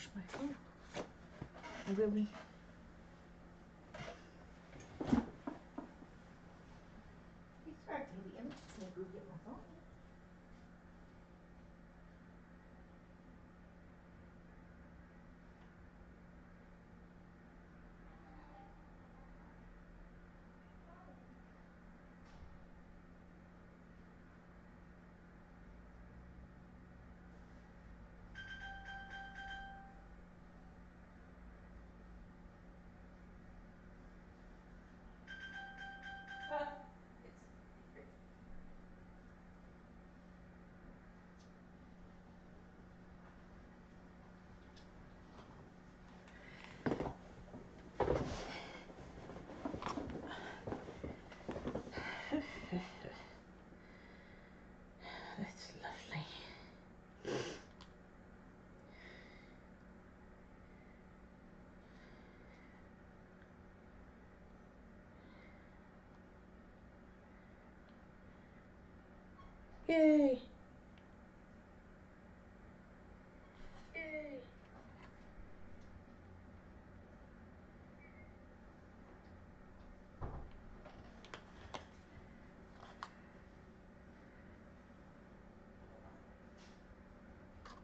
Where's my phone? Really? He's right, baby. I'm just gonna go get my phone. That's lovely. Yay. Yay.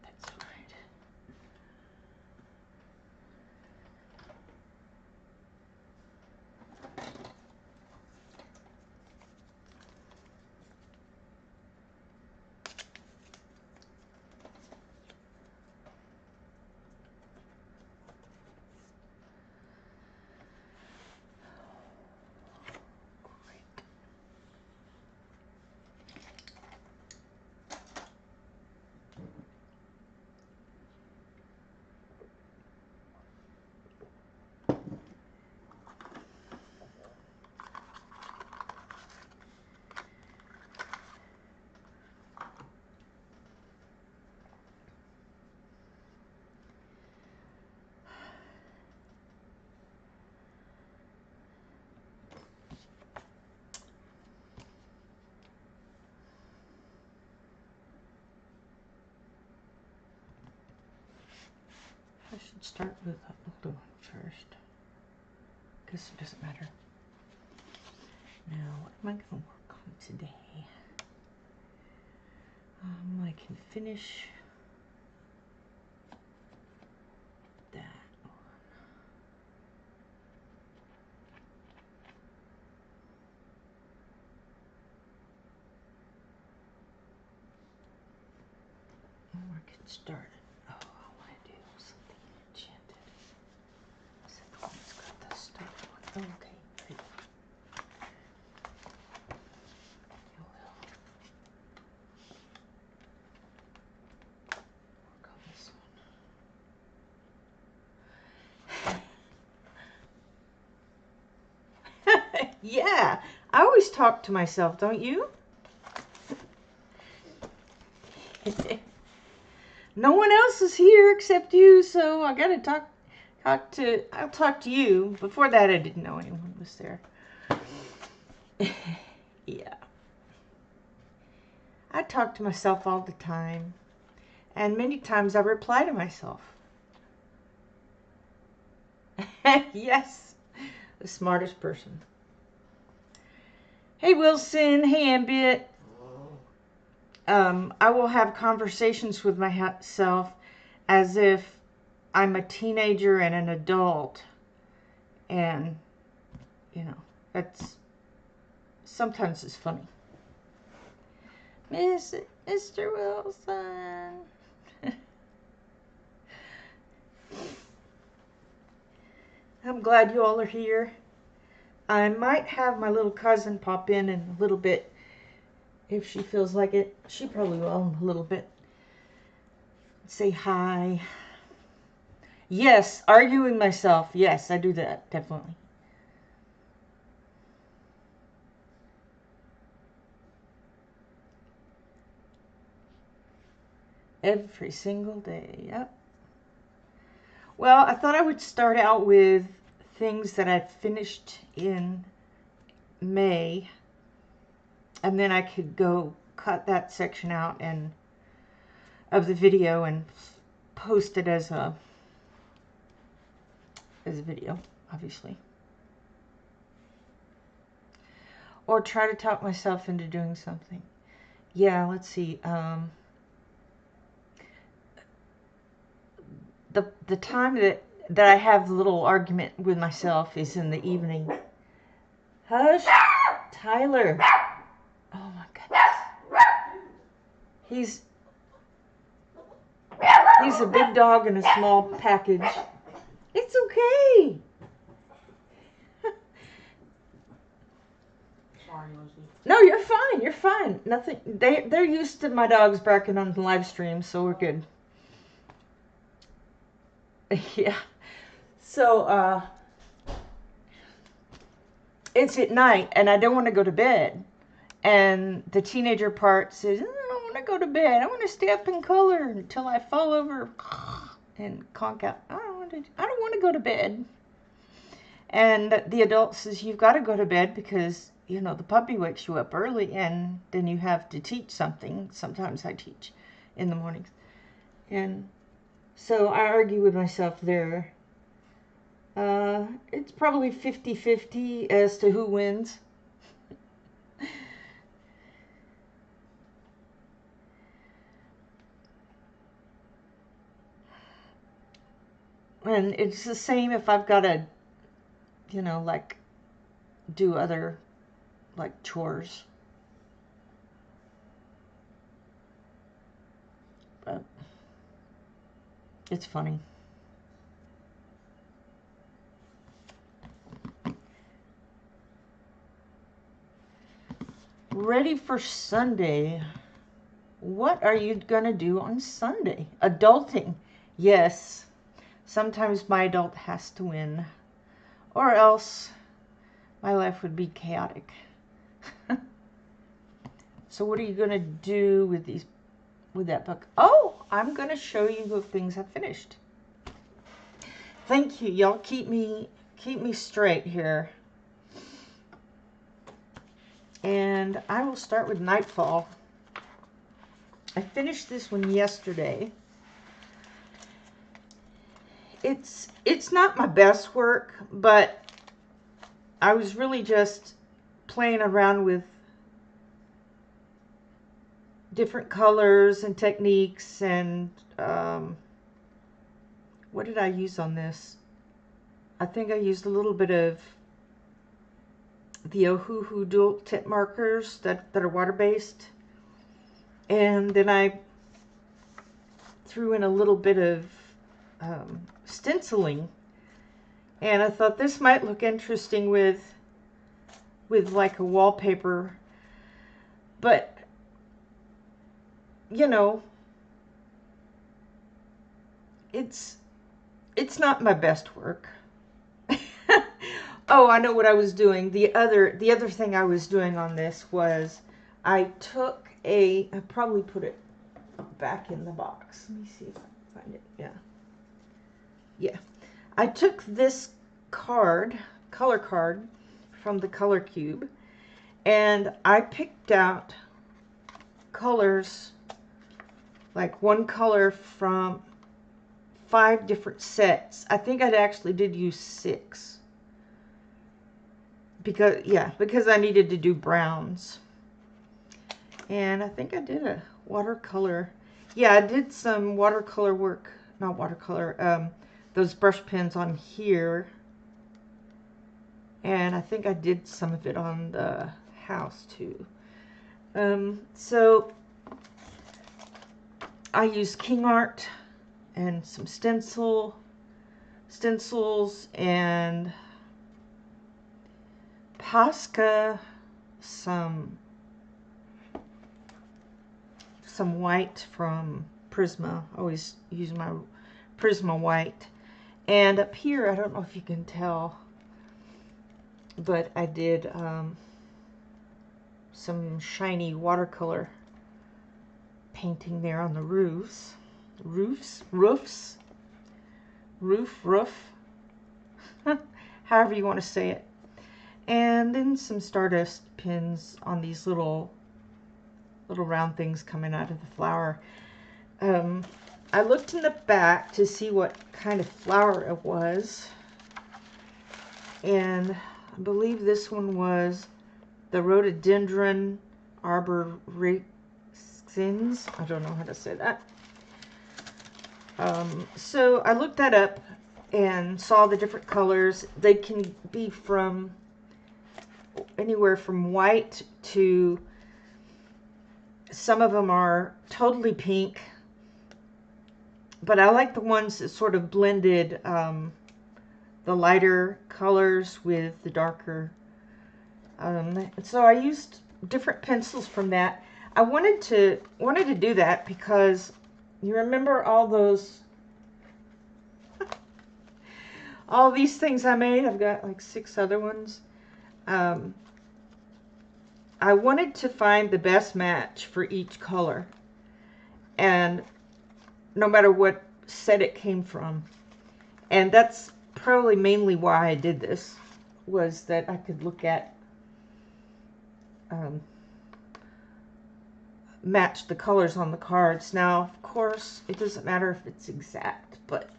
That's right. I should start with the older one first, because it doesn't matter. Now, what am I going to work on today? I can finish that one. Or I can start it. Oh, I want to do something enchanted. So the one's got the stuff on. Oh, okay. Great. I will work on this one. Yeah, I always talk to myself, don't you? No one else is here except you, so I gotta I'll talk to you. Before that, I didn't know anyone was there. Yeah. I talk to myself all the time, and many times I reply to myself. Yes, the smartest person. Hey, Wilson. Hey, Ambit. I will have conversations with myself as if I'm a teenager and an adult, and that's sometimes it's funny. Mr. Wilson. I'm glad you all are here. I might have my little cousin pop in a little bit if she feels like it. She probably will in a little bit. Say hi. Yes, arguing myself. Yes, I do that, definitely. Every single day, yep. Well, I thought I would start out with things that I finished in May, and then I could go cut that section out and of the video and post it as a as a video, obviously. Or try to talk myself into doing something. Yeah, let's see. The time that I have the little argument with myself is in the evening. Hush, Tyler. Oh my goodness. He's a big dog in a small package. It's okay. Sorry, Lucy. No, you're fine. You're fine. Nothing. They're used to my dogs barking on the live stream, so we're good. Yeah. So it's at night, and I don't want to go to bed. And the teenager part says, I don't want to go to bed. I want to stay up in color until I fall over and conk out. I don't want to go to bed. And the adult says, you've got to go to bed because, you know, the puppy wakes you up early and then you have to teach something. Sometimes I teach in the mornings. And so I argue with myself there. It's probably 50-50 as to who wins. And it's the same if I've got to, you know, like, do other, like, chores. But it's funny. Ready for Sunday. What are you going to do on Sunday? Adulting. Yes. Sometimes my adult has to win. Or else my life would be chaotic. So what are you going to do with that book? Oh, I'm going to show you the things I've finished. Thank you. Y'all keep me straight here. And I will start with Nightfall. I finished this one yesterday. It's not my best work, but I was really just playing around with different colors and techniques, and what did I use on this? I think I used a little bit of the Ohuhu dual tip markers that are water-based, and then I threw in a little bit of stenciling, and I thought this might look interesting with like a wallpaper, but you know, it's not my best work. Oh, I know what I was doing. The other thing I was doing on this was I took I probably put it back in the box. Let me see if I can find it. Yeah. I took this color card from the color cube, and I picked out colors, like one color from 5 different sets. I think I actually did use 6. Because I needed to do browns. And I think I did a watercolor. Yeah, I did some watercolor work. Not watercolor. Those brush pens on here. And I think I did some of it on the house too. So I used King Art and some stencils and Posca, some white from Prisma. I always use my Prisma white. And up here, I don't know if you can tell, but I did some shiny watercolor painting there on the roofs. However you want to say it. And then some stardust pins on these little round things coming out of the flower. I looked in the back to see what kind of flower it was. And I believe this one was the Rhododendron Arborescens. I don't know how to say that. So I looked that up and saw the different colors. They can be from anywhere from white to, some of them are totally pink, but I like the ones that sort of blended the lighter colors with the darker. So I used different pencils from that. I wanted to do that because you remember all those, all these things I made. I've got like 6 other ones. I wanted to find the best match for each color, and no matter what set it came from. And that's probably mainly why I did this, was that I could look at, match the colors on the cards. Now, of course, it doesn't matter if it's exact, but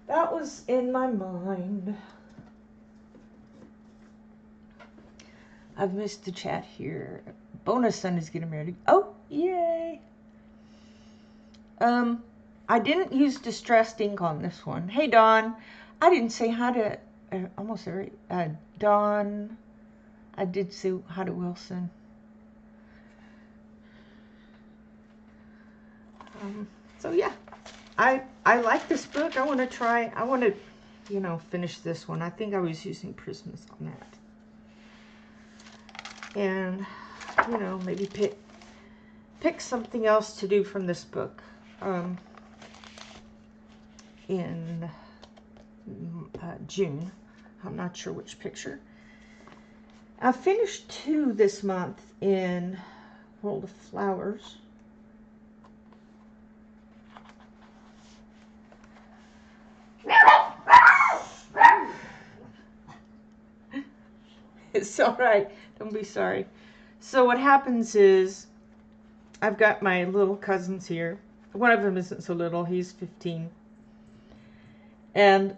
that was in my mind. I've missed the chat here. Bonus son is getting ready. Oh, yay! I didn't use distressed ink on this one. Hey, Dawn. I didn't say hi to almost every Dawn. I did say hi to Wilson. So yeah, I like this book. I want to, you know, finish this one. I think I was using Prismas on that. And, you know, maybe pick something else to do from this book in June. I'm not sure which picture. I finished 2 this month in World of Flowers. It's all right. Don't be sorry. So what happens is, I've got my little cousins here. One of them isn't so little. He's 15. And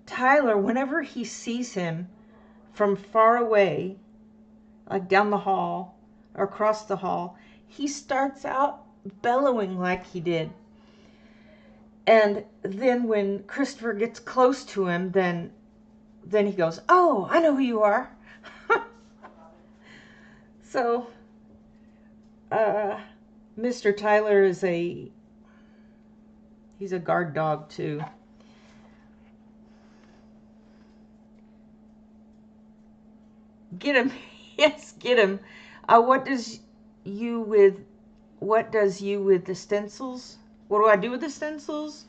Tyler, whenever he sees him from far away, like down the hall or across the hall, he starts out bellowing like he did. And then when Christopher gets close to him, then he goes, "Oh, I know who you are." So, Mr. Tyler is he's a guard dog too. Get him. Yes, get him. What does you with the stencils? What do I do with the stencils?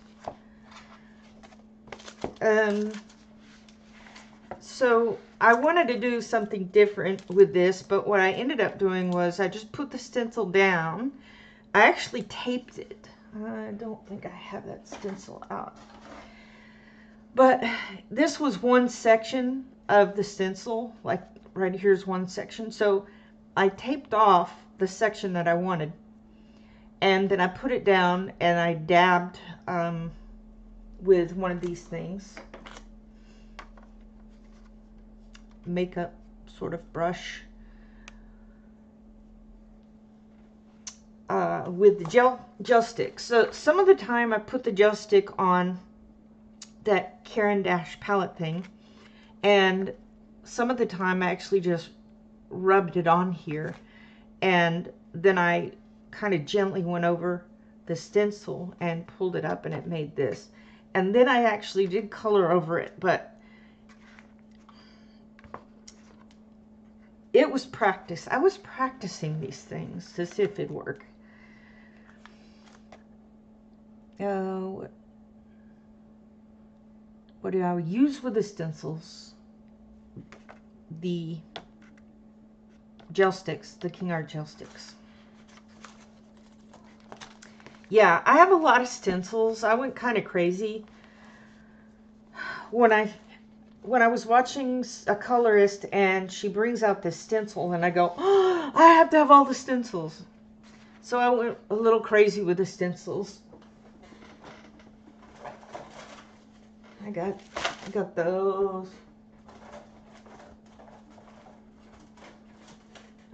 So I wanted to do something different with this, but what I ended up doing was I just put the stencil down. I actually taped it. I don't think I have that stencil out. But this was one section of the stencil, like right here's one section. So I taped off the section that I wanted, and then I put it down and I dabbed with one of these things, makeup sort of brush, with the gel stick. So some of the time I put the gel stick on that Caran d'Ache palette thing, and some of the time I actually just rubbed it on here, and then I kind of gently went over the stencil and pulled it up, and it made this. And then I actually did color over it, but it was practice. I was practicing these things to see if it'd work. What do I use with the stencils? The gel sticks, the King Art gel sticks. Yeah, I have a lot of stencils. I went kind of crazy when I was watching a colorist and she brings out this stencil, and I go, "Oh, I have to have all the stencils." So I went a little crazy with the stencils. I got those.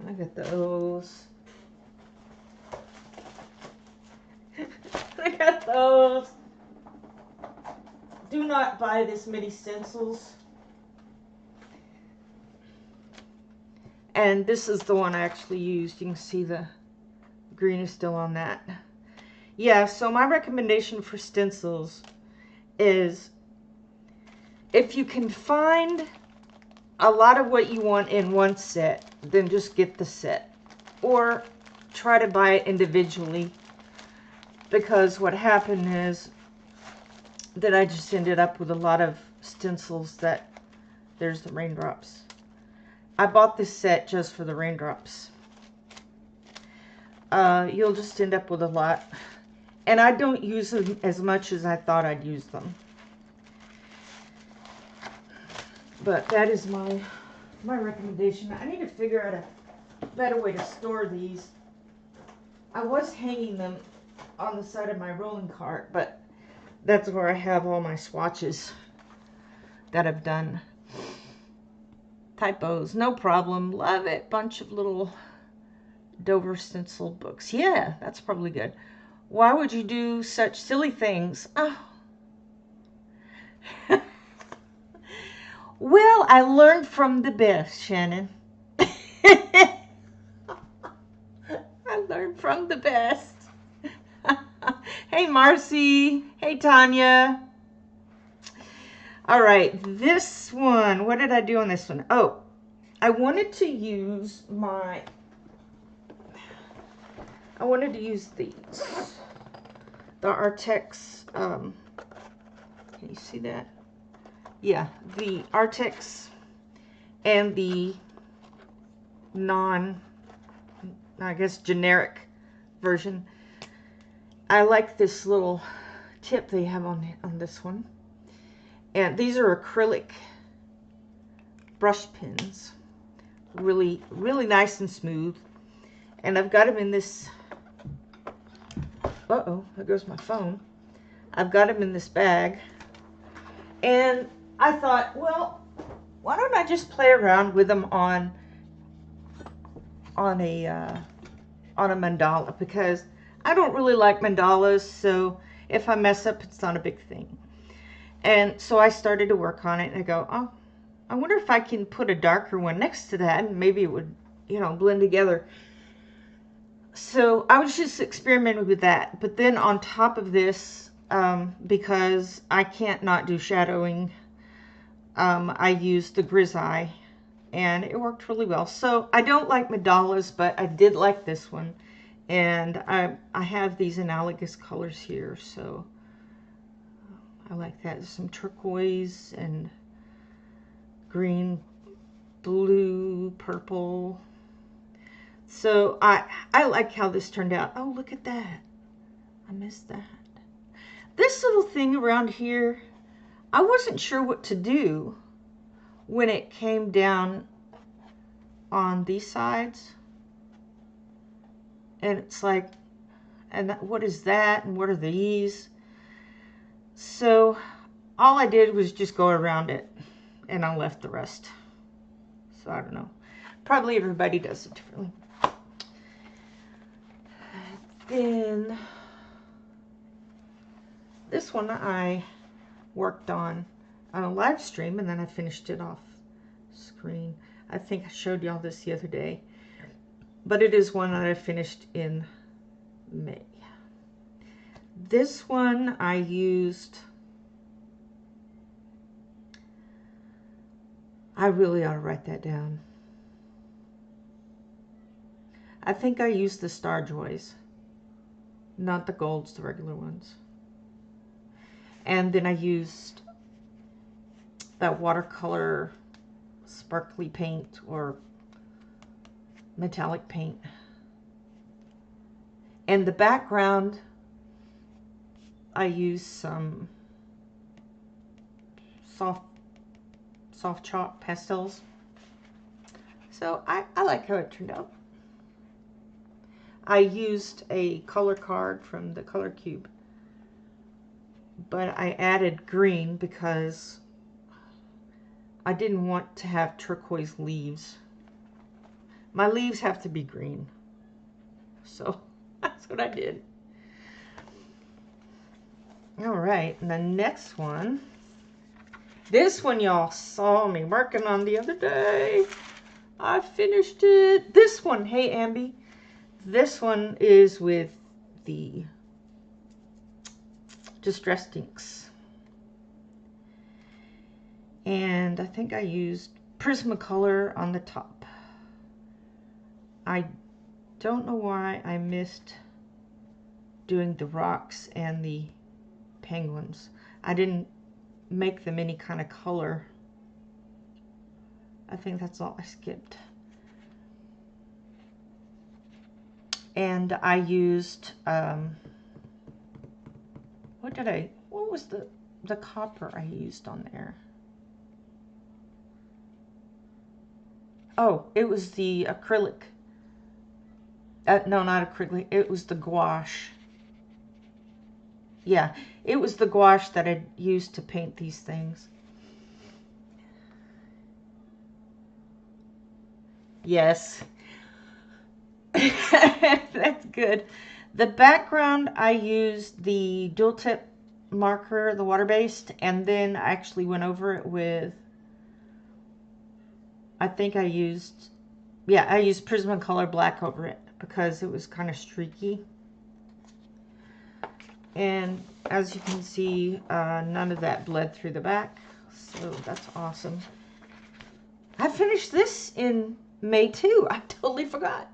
I got those. I got those. Do not buy this many stencils. And this is the one I actually used. You can see the green is still on that. Yeah, so my recommendation for stencils is if you can find a lot of what you want in one set, then just get the set. Or try to buy it individually. Because what happened is that I just ended up with a lot of stencils that, there's the raindrops. I bought this set just for the raindrops. You'll just end up with a lot. And I don't use them as much as I thought I'd use them. But that is my recommendation. I need to figure out a better way to store these. I was hanging them on the side of my rolling cart, but that's where I have all my swatches that I've done. Typos, no problem. Love it. Bunch of little Dover stencil books. Yeah, that's probably good. Why would you do such silly things? Oh. Well, I learned from the best, Shannon. I learned from the best. Hey, Marcy. Hey, Tanya. All right, this one. What did I do on this one? Oh, I wanted to use these. The Artex. Can you see that? Yeah, the Artex and the I guess generic version. I like this little tip they have on this one. And these are acrylic brush pins. Really, really nice and smooth. And I've got them in this, uh-oh, there goes my phone. I've got them in this bag. And I thought, well, why don't I just play around with them on a mandala, because I don't really like mandalas, so if I mess up, it's not a big thing. And so I started to work on it, and I go, oh, I wonder if I can put a darker one next to that, and maybe it would, you know, blend together. So I was just experimenting with that. But then on top of this, because I can't not do shadowing, I used the Grisaille, and it worked really well. So I don't like mandalas, but I did like this one. And I have these analogous colors here, so I like that. There's some turquoise and green, blue, purple. So I like how this turned out. Oh, look at that. I missed that. This little thing around here, I wasn't sure what to do when it came down on these sides. And it's like, and what is that? And what are these? So all I did was just go around it, and I left the rest. So I don't know. Probably everybody does it differently. Then this one I worked on a live stream, and then I finished it off screen. I think I showed y'all this the other day, but it is one that I finished in May. This one I used, I really ought to write that down. I think I used the Star Joys, not the golds, the regular ones. And then I used that watercolor sparkly paint or metallic paint. And the background, I used some soft chalk pastels. So I like how it turned out. I used a color card from the Color Cube but I added green because I didn't want to have turquoise leaves. My leaves have to be green. So that's what I did. All right, and the next one. This one y'all saw me working on the other day. I finished it. This one, hey Ambi. This one is with the Distressed Inks. And I think I used Prismacolor on the top. I don't know why I missed doing the rocks and the penguins. I didn't make them any kind of color. I think that's all I skipped. And I used, what was the copper I used on there? Oh, it was the acrylic. No, not acrylic. It was the gouache. Yeah, it was the gouache that I used to paint these things. Yes. That's good. The background, I used the dual tip marker, the water-based, and then I actually went over it with, I think I used Prismacolor black over it because it was kind of streaky. And as you can see, none of that bled through the back, so that's awesome. I finished this in May too. I totally forgot.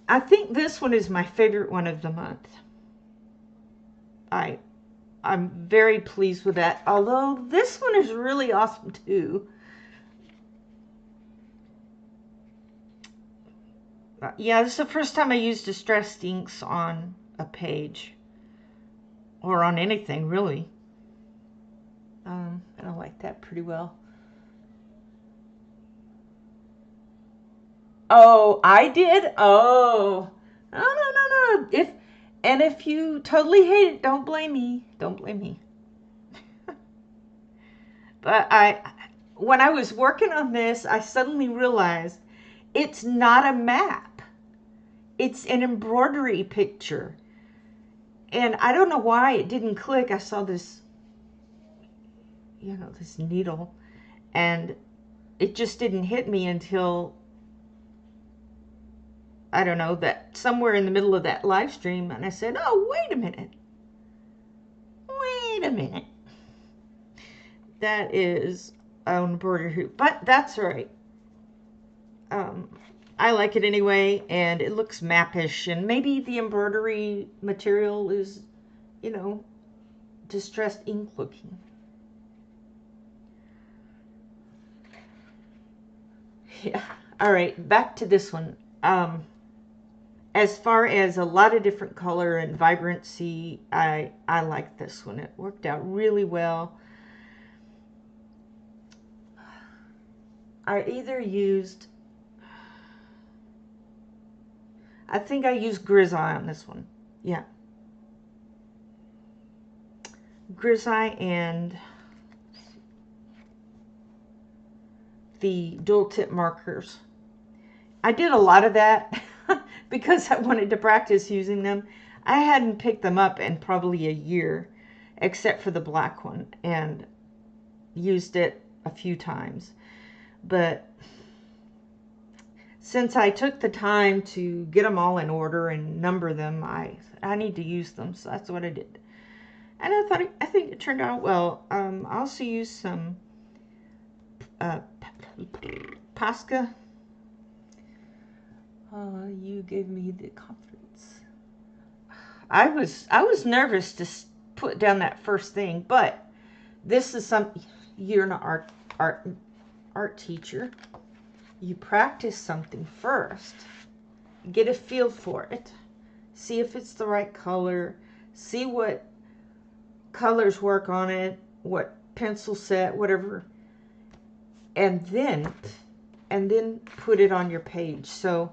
I think this one is my favorite one of the month. I'm very pleased with that, although this one is really awesome too. Yeah, this is the first time I used Distressed Inks on a page. Or on anything, really. And I like that pretty well. Oh, I did? Oh. No. If you totally hate it, don't blame me. Don't blame me. But when I was working on this, I suddenly realized it's not a map. It's an embroidery picture. And I don't know why it didn't click. I saw this, this needle, and it just didn't hit me until, I don't know, that somewhere in the middle of that live stream, and I said, oh, wait a minute. That is an embroidery hoop, but that's all right. I like it anyway, and it looks mappish, and maybe the embroidery material is, distressed ink looking. Yeah. All right, back to this one. As far as a lot of different color and vibrancy, I like this one. It worked out really well. I think I used Grisaille on this one. Yeah. Grisaille and the dual tip markers. I did a lot of that because I wanted to practice using them. I hadn't picked them up in probably a year, except for the black one, and used it a few times. But since I took the time to get them all in order and number them, I need to use them, so that's what I did. And I think it turned out well. I also used some Posca. You gave me the confidence. I was nervous to put down that first thing, but this is you're an art teacher. You practice something first, get a feel for it, see if it's the right color, see what colors work on it, what pencil set, whatever, and then put it on your page. So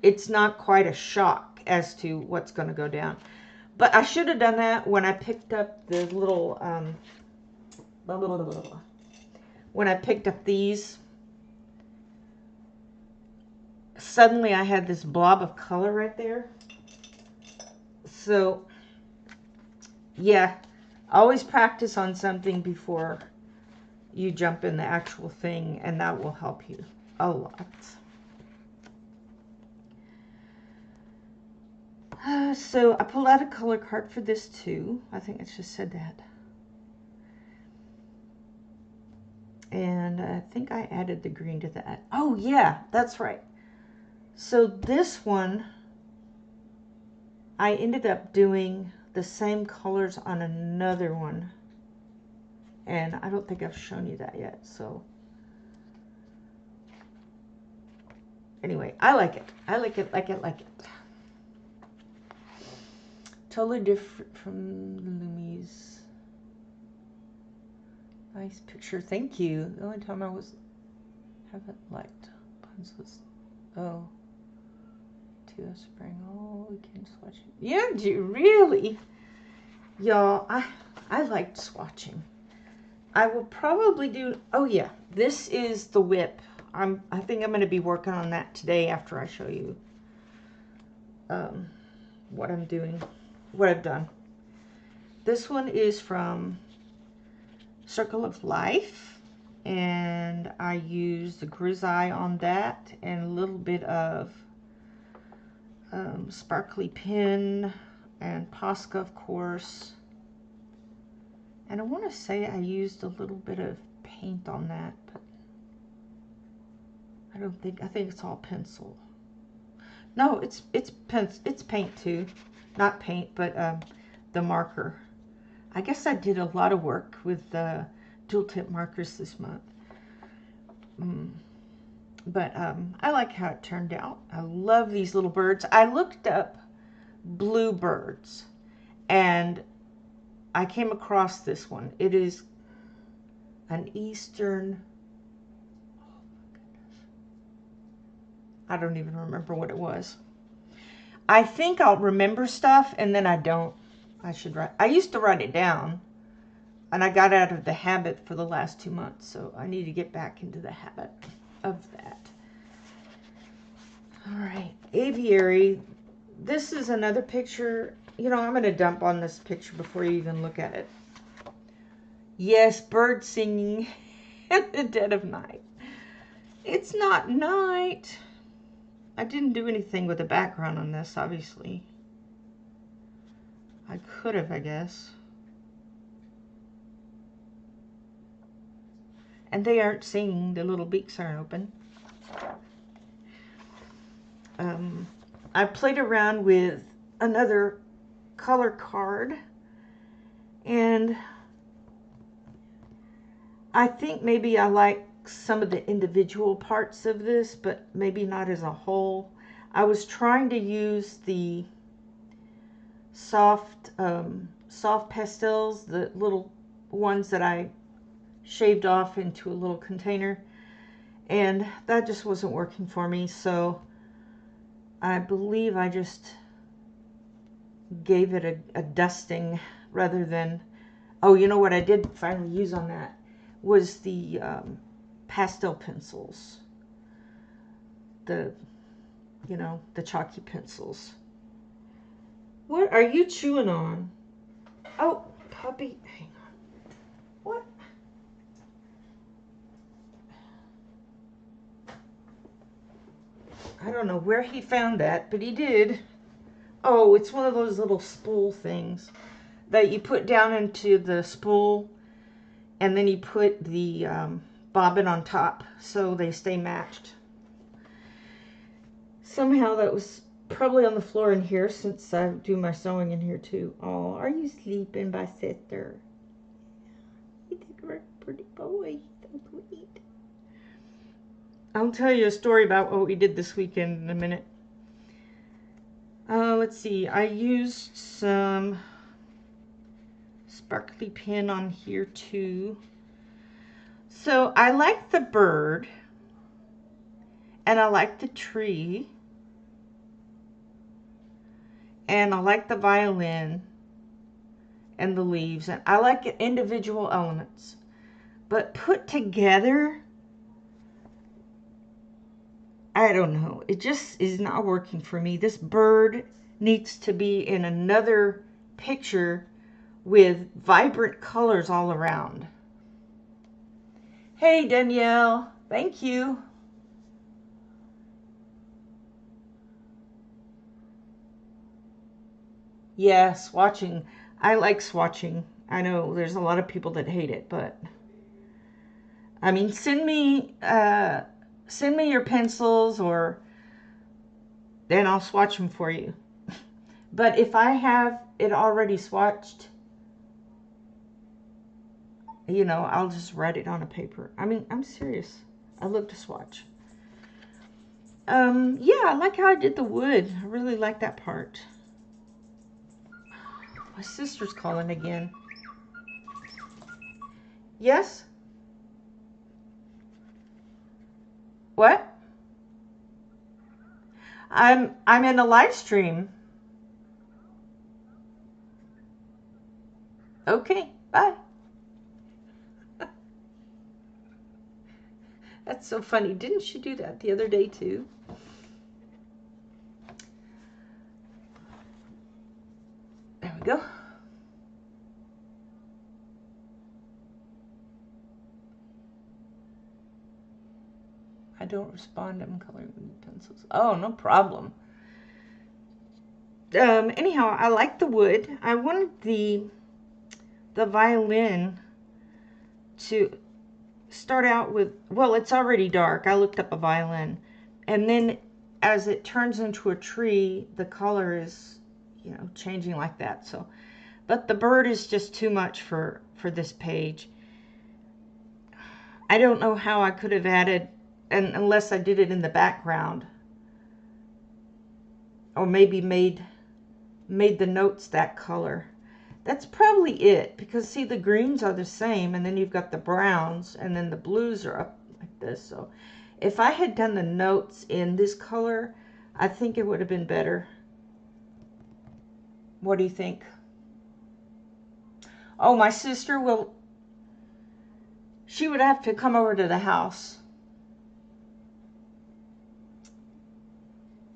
it's not quite a shock as to what's going to go down. But I should have done that when I picked up the little, when I picked up these. Suddenly I had this blob of color right there. So, yeah, always practice on something before you jump in the actual thing, and that will help you a lot. So I pulled out a color card for this too. I think it just said that. And I think I added the green to that. Oh yeah, that's right. So this one, I ended up doing the same colors on another one. And I don't think I've shown you that yet, so. Anyway, I like it. I like it, like it, like it. Totally different from the Loomies. Nice picture, thank you. The only time I haven't liked pencils. Oh. To the spring. Oh, we can swatch it. Yeah, do you really? Y'all, I liked swatching. I will probably do, oh yeah, this is the whip. I think I'm going to be working on that today after I show you what I'm doing, what I've done. This one is from Circle of Life, and I used the grisaille on that and a little bit of sparkly pin and Posca, of course. And I want to say I used a little bit of paint on that, but I think it's all pencil. No, it's paint too. Not paint, but the marker. I guess I did a lot of work with dual tip markers this month. But I like how it turned out. I love these little birds. I looked up bluebirds and I came across this one. It is an Eastern, oh my goodness, I don't even remember what it was. I think I'll remember stuff and then I don't. I used to write it down and I got out of the habit for the last 2 months, so I need to get back into the habit of that. All right, aviary. This is another picture. You know, I'm going to dump on this picture before you even look at it. Yes, birds singing in the dead of night. It's not night. I didn't do anything with the background on this, obviously. I could have, I guess. And they aren't singing. The little beaks aren't open. I played around with another color card, and I think maybe I like some of the individual parts of this, but maybe not as a whole. I was trying to use the soft pastels, the little ones that I shaved off into a little container, and that just wasn't working for me, so I believe I just gave it a dusting rather than, oh, you know what I did finally use on that was the pastel pencils, the chalky pencils. What are you chewing on? Oh, puppy, hang on. What? I don't know where he found that, but he did. Oh, it's one of those little spool things that you put down into the spool, and then you put the bobbin on top so they stay matched. Somehow that was probably on the floor in here since I do my sewing in here too. Oh, are you sleeping, my sister? He's a pretty boy. So sweet. I'll tell you a story about what we did this weekend in a minute. Let's see. I used some sparkly pin on here too. So I like the bird, and I like the tree, and I like the violin, and the leaves. And I like individual elements. But put together, I don't know. It just is not working for me. This bird needs to be in another picture with vibrant colors all around. Hey, Danielle. Thank you. Yeah, swatching. I like swatching. I know there's a lot of people that hate it, but I mean, send me your pencils, or then I'll swatch them for you. But if I have it already swatched, you know, I'll just write it on a paper. I mean, I'm serious. I love to swatch. Yeah, I like how I did the wood. I really like that part. My sister's calling again. Yes? What? I'm in a live stream. Okay, bye. That's so funny. Didn't she do that the other day too? There we go. I don't respond. I'm coloring with pencils. Oh, no problem. Anyhow, I like the wood. I wanted the violin to start out with, well, it's already dark. I looked up a violin. And then as it turns into a tree, the color is, you know, changing like that. So, but the bird is just too much for this page. I don't know how I could have added, and unless I did it in the background, or maybe made the notes that color. That's probably it, because see, the greens are the same, and then you've got the browns, and then the blues are up like this. So if I had done the notes in this color, I think it would have been better. What do you think? Oh, my sister will, she would have to come over to the house.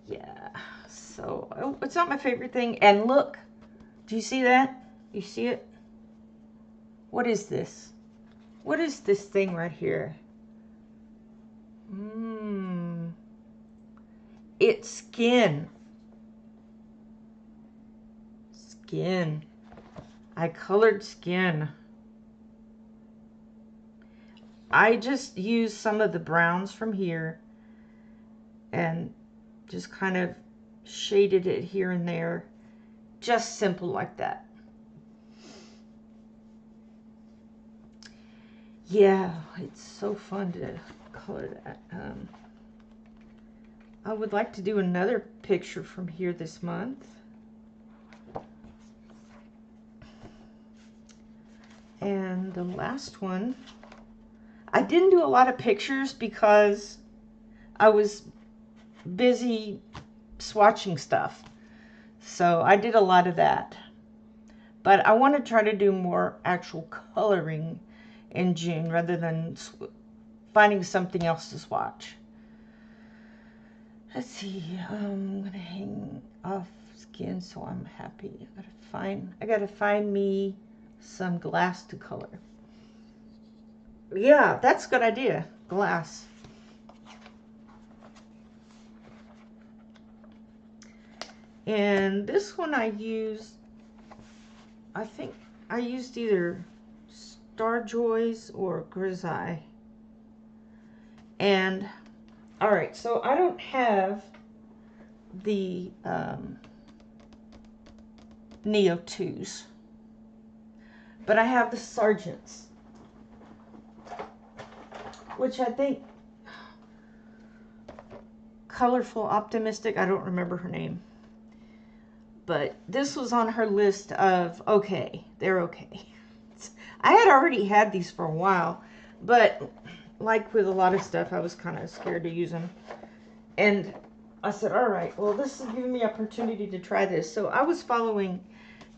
Yeah, so oh, it's not my favorite thing. And look, do you see that? You see it? What is this? What is this thing right here? It's skin. Skin. I colored skin. I just used some of the browns from here and just kind of shaded it here and there. Just simple like that. Yeah, it's so fun to color that. I would like to do another picture from here this month. And the last one, I didn't do a lot of pictures because I was busy swatching stuff. So I did a lot of that. But I want to try to do more actual coloring in June rather than finding something else to swatch. Let's see, I'm gonna hang off skin, so I'm happy. I gotta find me some glass to color. Yeah, that's a good idea. Glass. And this one I think I used either Star Joys or Grisaille. And all right, so I don't have the Neo 2s, but I have the Sargents, which I think Colorful Optimistic, I don't remember her name, but this was on her list of okay, they're okay. I had already had these for a while, but like with a lot of stuff, I was kind of scared to use them. And I said, all right, well, this is giving me opportunity to try this. So I was following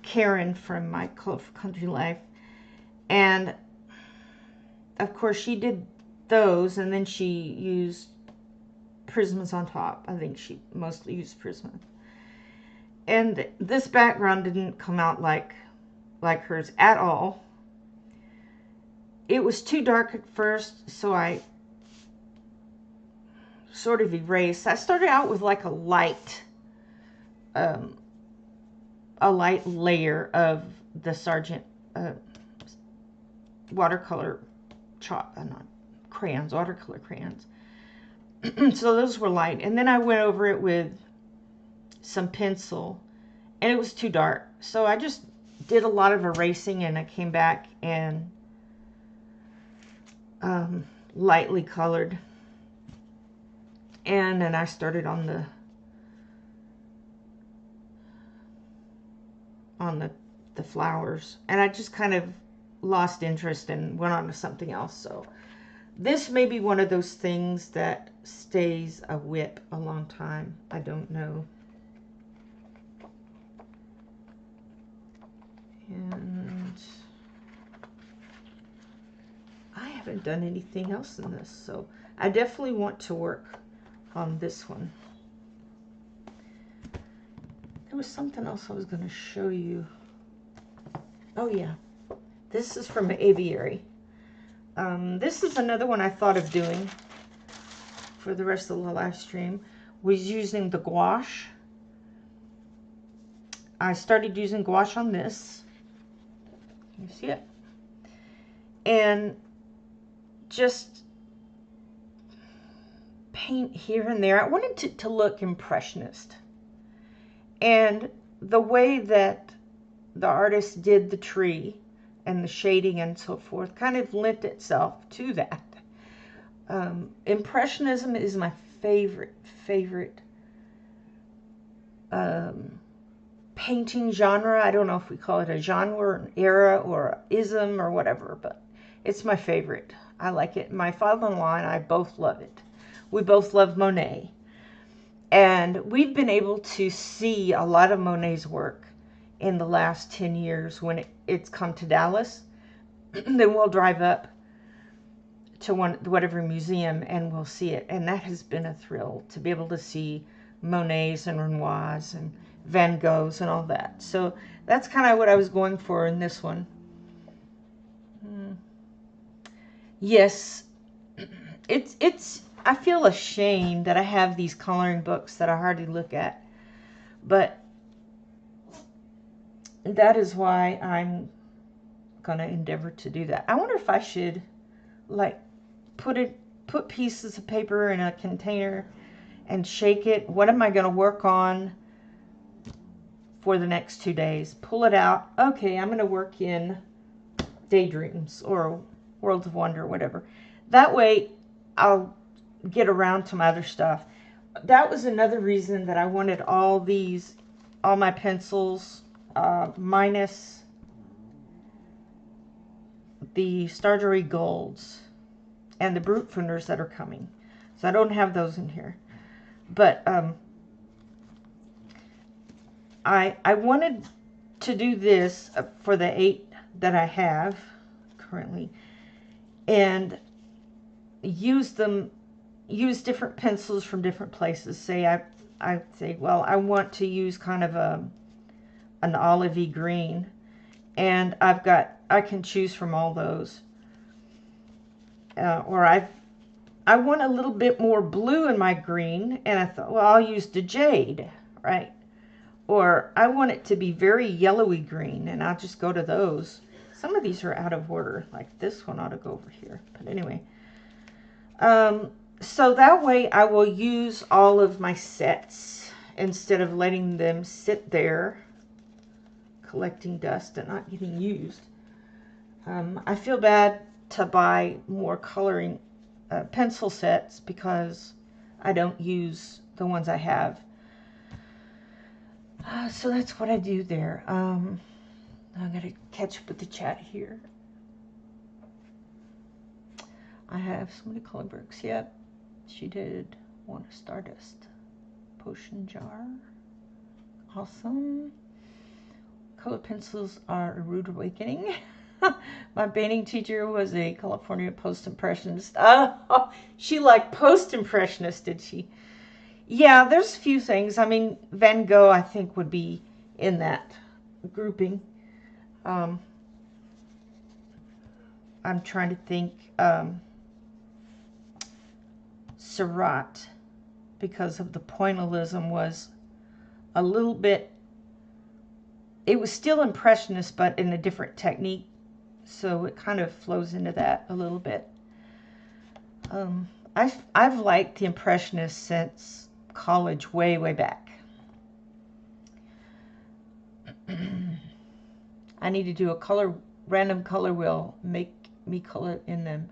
Karen from my Colorful Country Life. And of course she did those, and then she used Prismas on top. I think she mostly used Prisma. And this background didn't come out like hers at all. It was too dark at first, so I sort of erased. I started out with like a light layer of the Sargent watercolor not crayons, watercolor crayons. So those were light, and then I went over it with some pencil, and it was too dark, so I just did a lot of erasing, and I came back and lightly colored, and then I started on the flowers, and I just kind of lost interest and went on to something else. So this may be one of those things that stays a whip a long time. I don't know. And I haven't done anything else in this, so I definitely want to work on this one. There was something else I was going to show you. Oh yeah, this is from Aviary. This is another one I thought of doing for the rest of the live stream, was using the gouache. I started using gouache on this. You see it? And just paint here and there. I wanted it to look impressionist. And the way that the artist did the tree and the shading and so forth kind of lent itself to that. Impressionism is my favorite painting genre. I don't know if we call it a genre or an era or an ism or whatever, but it's my favorite. I like it. My father-in-law and I both love it. We both love Monet. And we've been able to see a lot of Monet's work in the last 10 years when it's come to Dallas. Then we'll drive up to whatever museum and we'll see it. And that has been a thrill to be able to see Monets and Renoirs and Van Goghs and all that. So that's kind of what I was going for in this one. Yes, I feel ashamed that I have these coloring books that I hardly look at, but that is why I'm gonna endeavor to do that. I wonder if I should like put pieces of paper in a container and shake it. What am I gonna work on for the next 2 days? Pull it out. Okay, I'm gonna work in Daydreams or Worlds of Wonder or whatever. That way I'll get around to my other stuff. That was another reason that I wanted all my pencils minus the Starjory Golds and the Brute Funders that are coming. So I don't have those in here. But I wanted to do this for the 8 that I have currently and use different pencils from different places. Say I say, well, I want to use kind of an olivey green, and I can choose from all those. Or I want a little bit more blue in my green, and I thought, well, I'll use the jade, right? Or I want it to be very yellowy green, and I'll just go to those. Some of these are out of order, like this one ought to go over here. But anyway, so that way I will use all of my sets instead of letting them sit there collecting dust and not getting used. I feel bad to buy more coloring pencil sets because I don't use the ones I have. So that's what I do there. I'm going to catch up with the chat here. I have so many color books. Yep, she did want a Stardust potion jar. Awesome. Watercolor pencils are a rude awakening. My painting teacher was a California post-impressionist. Oh, she liked post-impressionist, did she? Yeah, there's a few things. I mean, Van Gogh, I think, would be in that grouping. I'm trying to think. Seurat, because of the pointillism, was a little bit, it was still impressionist, but in a different technique. So it kind of flows into that a little bit. I've liked the impressionists since college, way back. I need to do a random color wheel, make me color in them.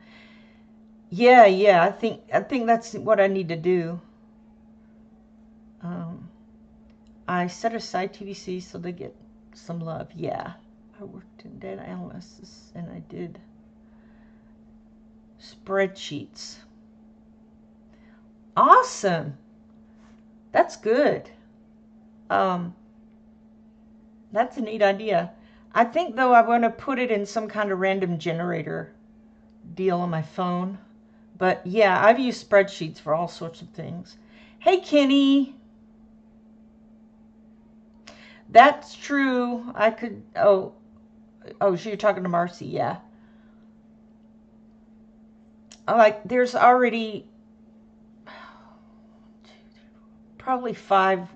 Yeah, I think that's what I need to do. I set aside TVC so they get some love. Yeah, I worked in data analysis and I did spreadsheets. Awesome. That's good. That's a neat idea. I think, though, I want to put it in some kind of random generator deal on my phone. But, yeah, I've used spreadsheets for all sorts of things. Hey, Kenny. That's true. I could... Oh, so you're talking to Marcy. Yeah. Like, there's already probably five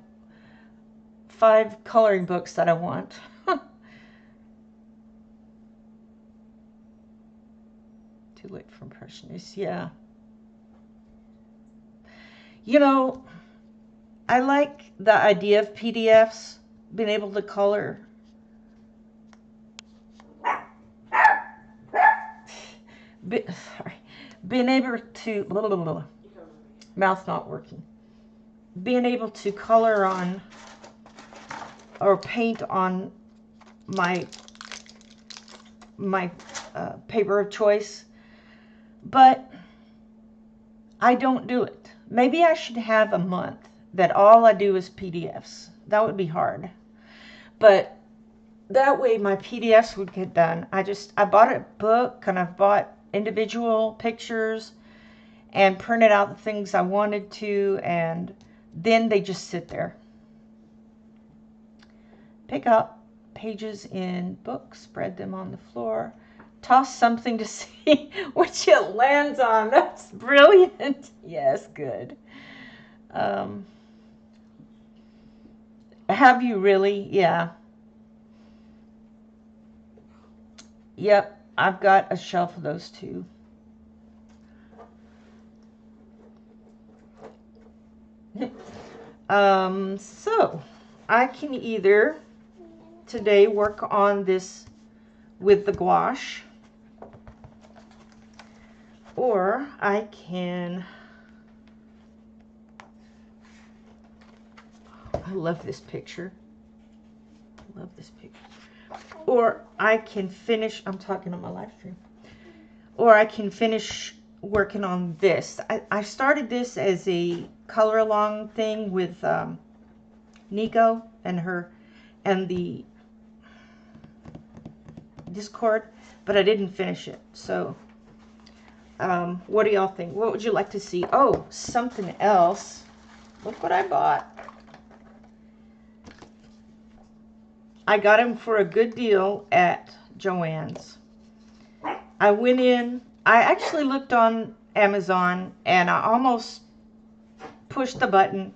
coloring books that I want. Too late for impressionists. Yeah. You know, I like the idea of PDFs, being able to color. Being able to, mouth not working. Being able to color on or paint on my paper of choice, but I don't do it. Maybe I should have a month that all I do is PDFs. That would be hard, but that way my PDFs would get done. I bought a book and I've bought individual pictures and printed out the things I wanted to, and then they just sit there. Pick up pages in books, spread them on the floor, toss something to see which it lands on. That's brilliant. Yes, good. Have you really? Yeah. Yep, I've got a shelf of those too. So I can either today work on this with the gouache, or I can, I love this picture. I love this picture. Or I can finish, I'm talking on my live stream, or I can finish working on this. I started this as a color along thing with Nico and the Discord, but I didn't finish it. So what do y'all think? What would you like to see? Oh, something else. Look what I bought. I got them for a good deal at Joann's. I went in, I actually looked on Amazon and I almost pushed the button,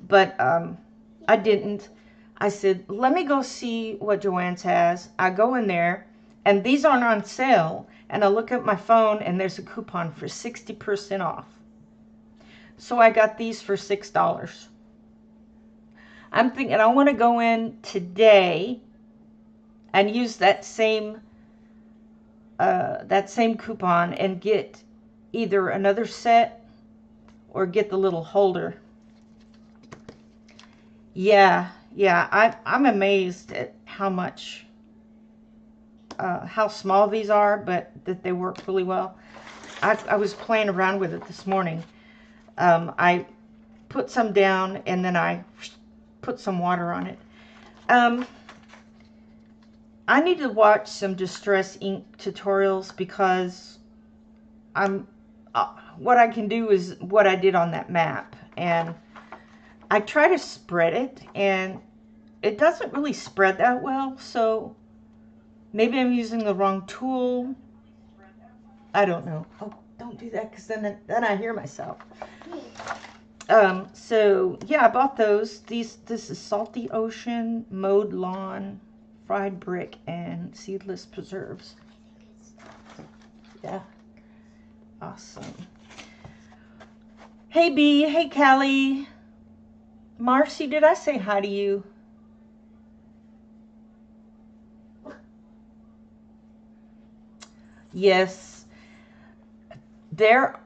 but I didn't. I said, let me go see what Joann's has. I go in there and these aren't on sale, and I look at my phone and there's a coupon for 60% off. So I got these for $6. I'm thinking I want to go in today and use that same coupon and get either another set or get the little holder. Yeah, I'm amazed at how much, how small these are, but that they work really well. I was playing around with it this morning. I put some down and then I put some water on it. I need to watch some distress ink tutorials because what I can do is what I did on that map, and I try to spread it and it doesn't really spread that well, so maybe I'm using the wrong tool. I don't know. Oh, don't do that because then I hear myself. So yeah, I bought those. This is Salty Ocean, Mowed Lawn, Fried Brick, and Seedless Preserves. Yeah. Awesome. Hey B, hey Callie. Marcy, did I say hi to you? Yes. There,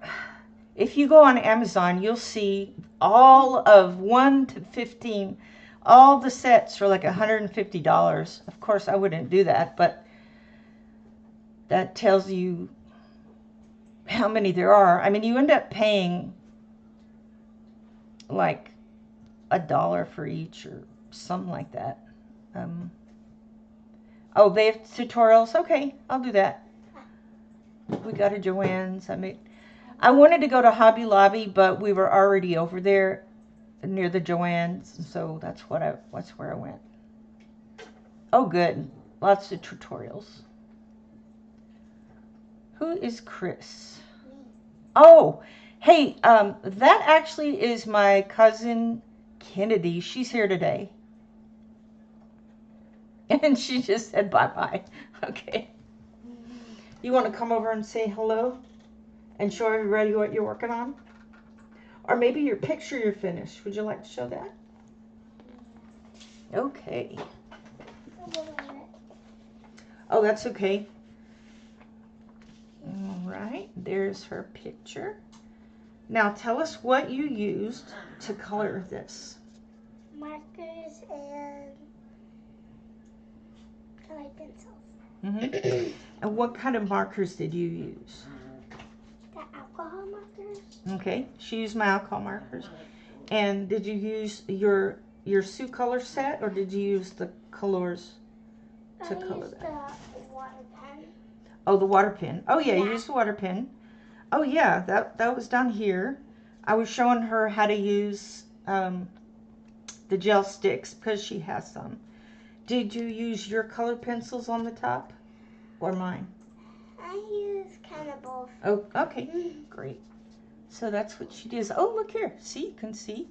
if you go on Amazon, you'll see all of 1 to 15, all the sets for like $150. Of course, I wouldn't do that, but that tells you how many there are. I mean, you end up paying like $1 for each or something like that. Oh, they have tutorials? Okay, I'll do that. We got a Joann's. I wanted to go to Hobby Lobby, but we were already over there near the Joann's, so that's where I went. Oh, good. Lots of tutorials. Who is Chris? Oh, hey, that actually is my cousin Kennedy. She's here today. And she just said bye-bye. Okay. You want to come over and say hello? And show everybody what you're working on? Or maybe your picture you're finished. Would you like to show that? Okay. Oh, that's okay. All right, there's her picture. Now tell us what you used to color this. Markers and colored pencils. Mm-hmm. And what kind of markers did you use? The alcohol markers. Okay, she used my alcohol markers. And did you use your Sioux color set, or did you use the colors to color that? I used the water pen. Oh, the water pen. Oh yeah, you used the water pen. Oh yeah, that was down here. I was showing her how to use the gel sticks because she has some. Did you use your colored pencils on the top or mine? I used kind of both. Oh, okay, great. So that's what she does. Oh, look here. See, you can see.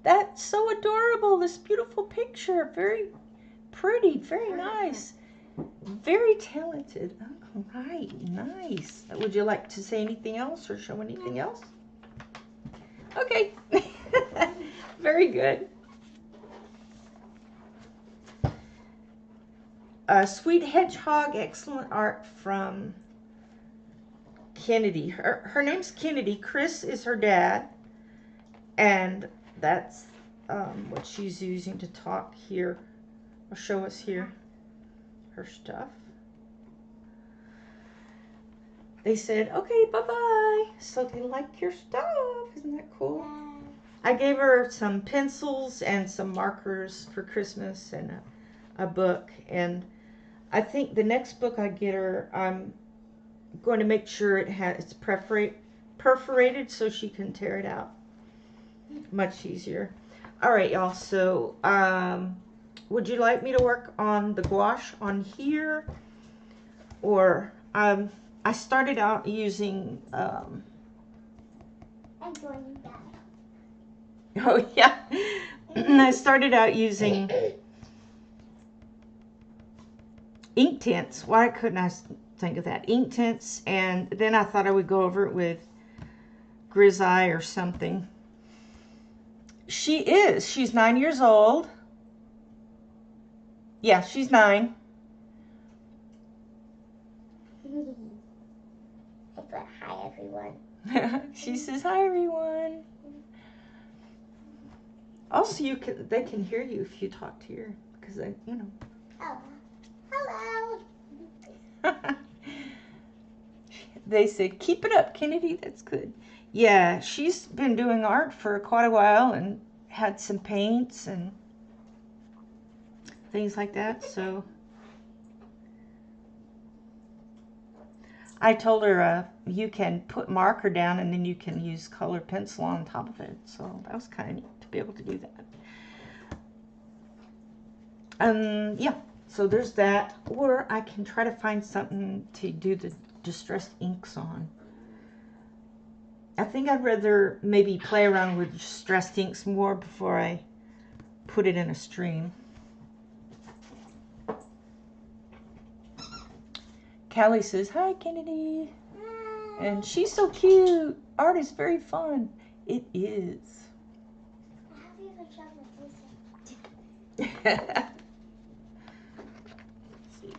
That's so adorable. This beautiful picture. Very pretty. Very nice. Very talented. All right, nice. Would you like to say anything else or show anything else? Okay. Very good. Sweet Hedgehog, excellent art from Kennedy. Her name's Kennedy. Chris is her dad. And that's what she's using to talk here or show us here her stuff. They said, okay, bye-bye. So they like your stuff. Isn't that cool? I gave her some pencils and some markers for Christmas and a book. And I think the next book I get her, I'm going to make sure it's perforated so she can tear it out much easier. All right, y'all. So would you like me to work on the gouache on here? Or I started out using I'm going back. oh yeah. I started out using ink tints. Why couldn't I think of that? Ink tints, and then I thought I would go over it with Grisaille or something. She's 9 years old. Yeah, she's 9. I put hi everyone. She says hi everyone. Also, they can hear you if you talk to her, because you know. Oh, hello. They said, keep it up, Kennedy. That's good. Yeah, she's been doing art for quite a while and had some paints and things like that. So I told her you can put marker down and then you can use colored pencil on top of it. So that was kind of neat to be able to do that. Yeah, so there's that. Or I can try to find something to do the distressed inks on. I think I'd rather maybe play around with distressed inks more before I put it in a stream. Callie says, "Hi, Kennedy." And she's so cute. Art is very fun. It is. I haven't even shown the Let's see.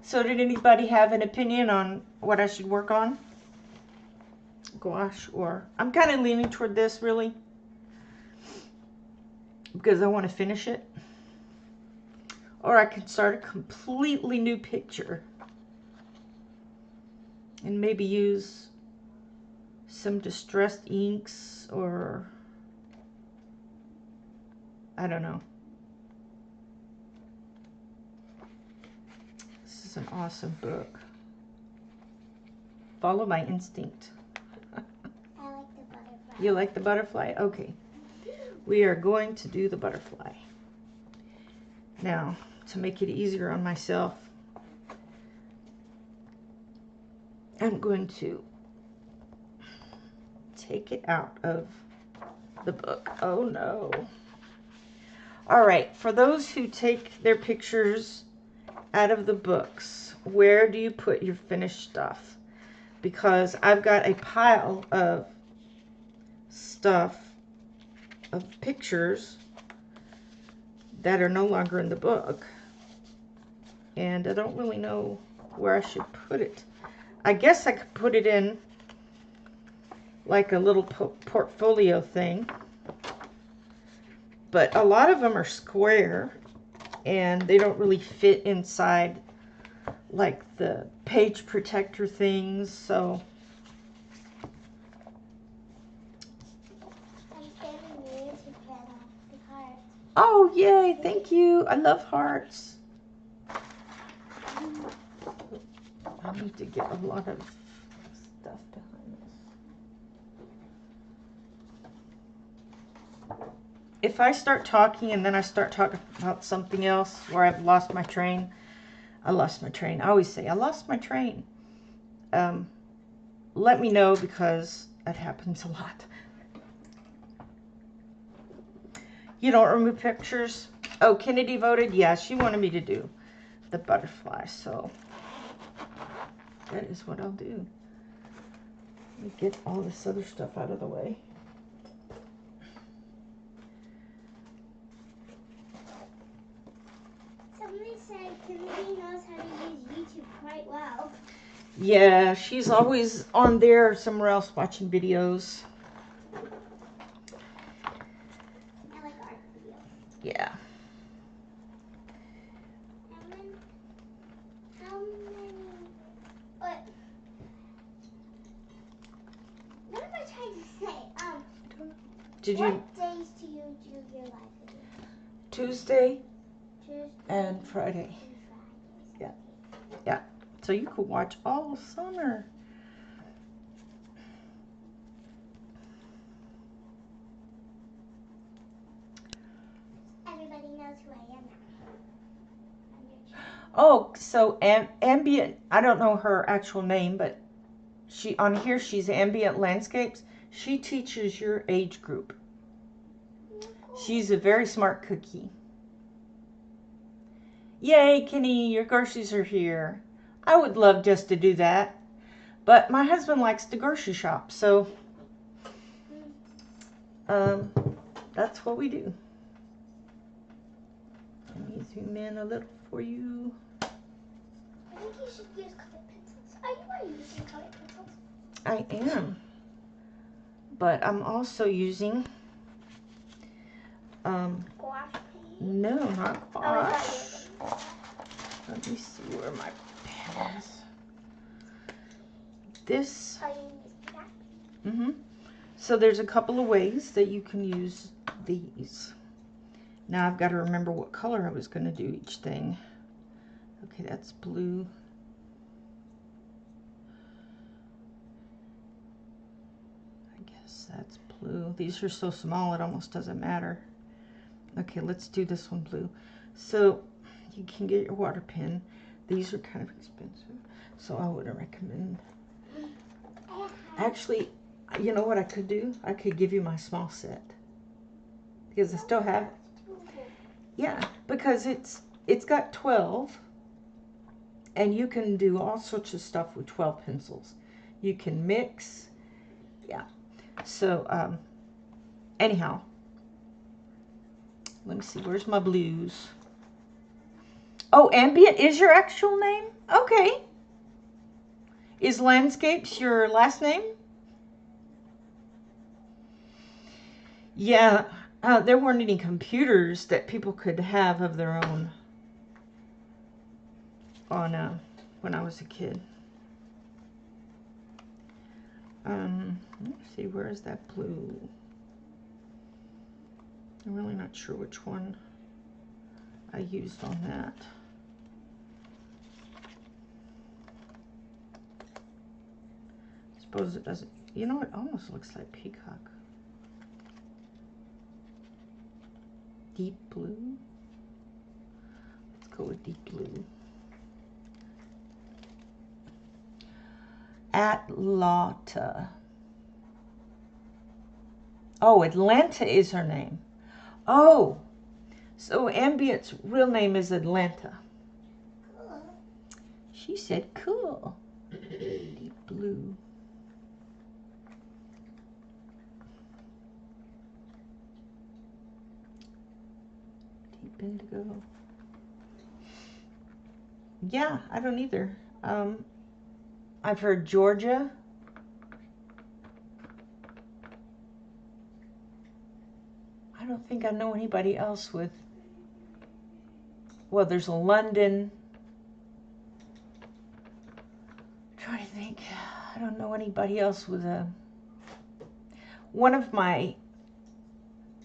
So did anybody have an opinion on what I should work on? Gouache or... I'm kind of leaning toward this, really. Because I want to finish it. Or I could start a completely new picture. And maybe use some distressed inks or... I don't know. This is an awesome book. Follow my instinct. I like the butterfly. You like the butterfly? Okay. We are going to do the butterfly. Now, to make it easier on myself, I'm going to take it out of the book. Oh no. All right, for those who take their pictures out of the books, where do you put your finished stuff? Because I've got a pile of stuff, of pictures that are no longer in the book. And I don't really know where I should put it. I guess I could put it in like a little portfolio thing. But a lot of them are square and they don't really fit inside like the page protector things, so I'm getting you to get off the heart. oh yay, thank you. I love hearts. I need to get a lot of stuff behind this. If I start talking and then I start talking about something else where I've lost my train, I lost my train. I always say, I lost my train. Let me know because that happens a lot. You don't remove pictures? Oh, Kennedy voted? Yeah, she wanted me to do the butterfly, so that is what I'll do. Let me get all this other stuff out of the way. Somebody said Kimberly knows how to use YouTube quite well. Yeah, she's always on there or somewhere else watching videos. I like art videos. Yeah. How many? What am I trying to say? Did you? What days do you do your live videos? Tuesday Tuesday and Friday. and Fridays. Yeah. Yeah. So you could watch all summer. Everybody knows who I am now. Oh, so Ambient, I don't know her actual name, but she on here she's Ambient Landscapes. She teaches your age group. She's a very smart cookie. Yay, Kenny, your groceries are here. I would love just to do that, but my husband likes to grocery shop, so that's what we do. Let me zoom in a little for you. I think you should use colored pencils. Are you using colored pencils? I am, but I'm also using Gouache paint? no, not Oh, I gouache. Let me see where my pen is. This. Are you using that? So there's a couple of ways that you can use these. Now I've got to remember what color I was going to do each thing. Okay, that's blue. I guess that's blue. These are so small it almost doesn't matter. Okay, let's do this one blue. So you can get your water pen. These are kind of expensive, so I wouldn't recommend. Actually, you know what I could do? I could give you my small set. Because I still have, yeah, because it's got 12, and you can do all sorts of stuff with 12 pencils. You can mix, yeah. So, anyhow, let me see, where's my blues? Oh, Ambient is your actual name? Okay. Is Landscapes your last name? Yeah. There weren't any computers that people could have of their own on when I was a kid. Let's see, where is that blue? I'm really not sure which one I used on that. Suppose it doesn't. You know, it almost looks like peacock. Deep blue. Let's go with deep blue. Atlanta. Oh, Atlanta is her name. Oh, so Ambient's real name is Atlanta. She said cool. Deep blue. Deep indigo. Yeah, I don't either. I've heard Georgia. I don't think I know anybody else with, well, there's a London. I'm trying to think. I don't know anybody else with a, one of my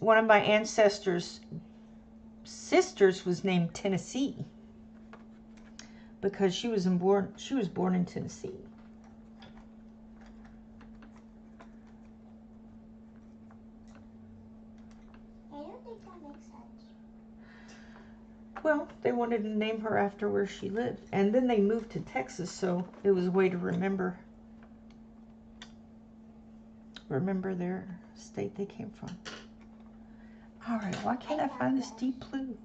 ancestors' sisters was named Tennessee because she was born in Tennessee. Well, they wanted to name her after where she lived. And then they moved to Texas, so it was a way to remember their state they came from. All right, why can't I find this deep blue?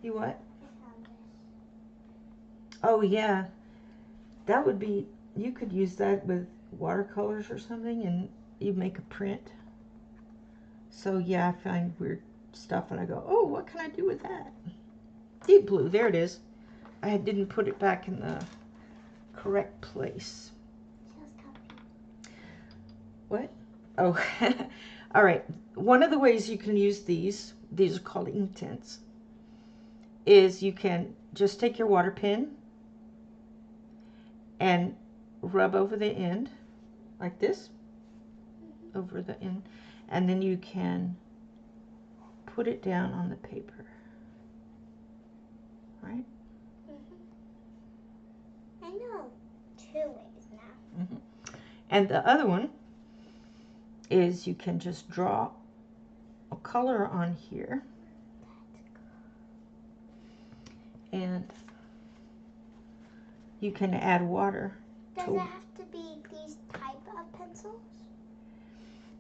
You what? I found this. Oh, yeah. That would be, you could use that with watercolors or something, and you make a print. So, yeah, I find weird stuff, and I go, oh, what can I do with that? Deep blue, there it is. I didn't put it back in the correct place. What? Oh, all right. One of the ways you can use these are called ink tints, is you can just take your water pen and rub over the end like this, over the end, and then you can put it down on the paper. Right? I know 2 ways now. And the other one is you can just draw a color on here, and you can add water. Does it have to be these type of pencils?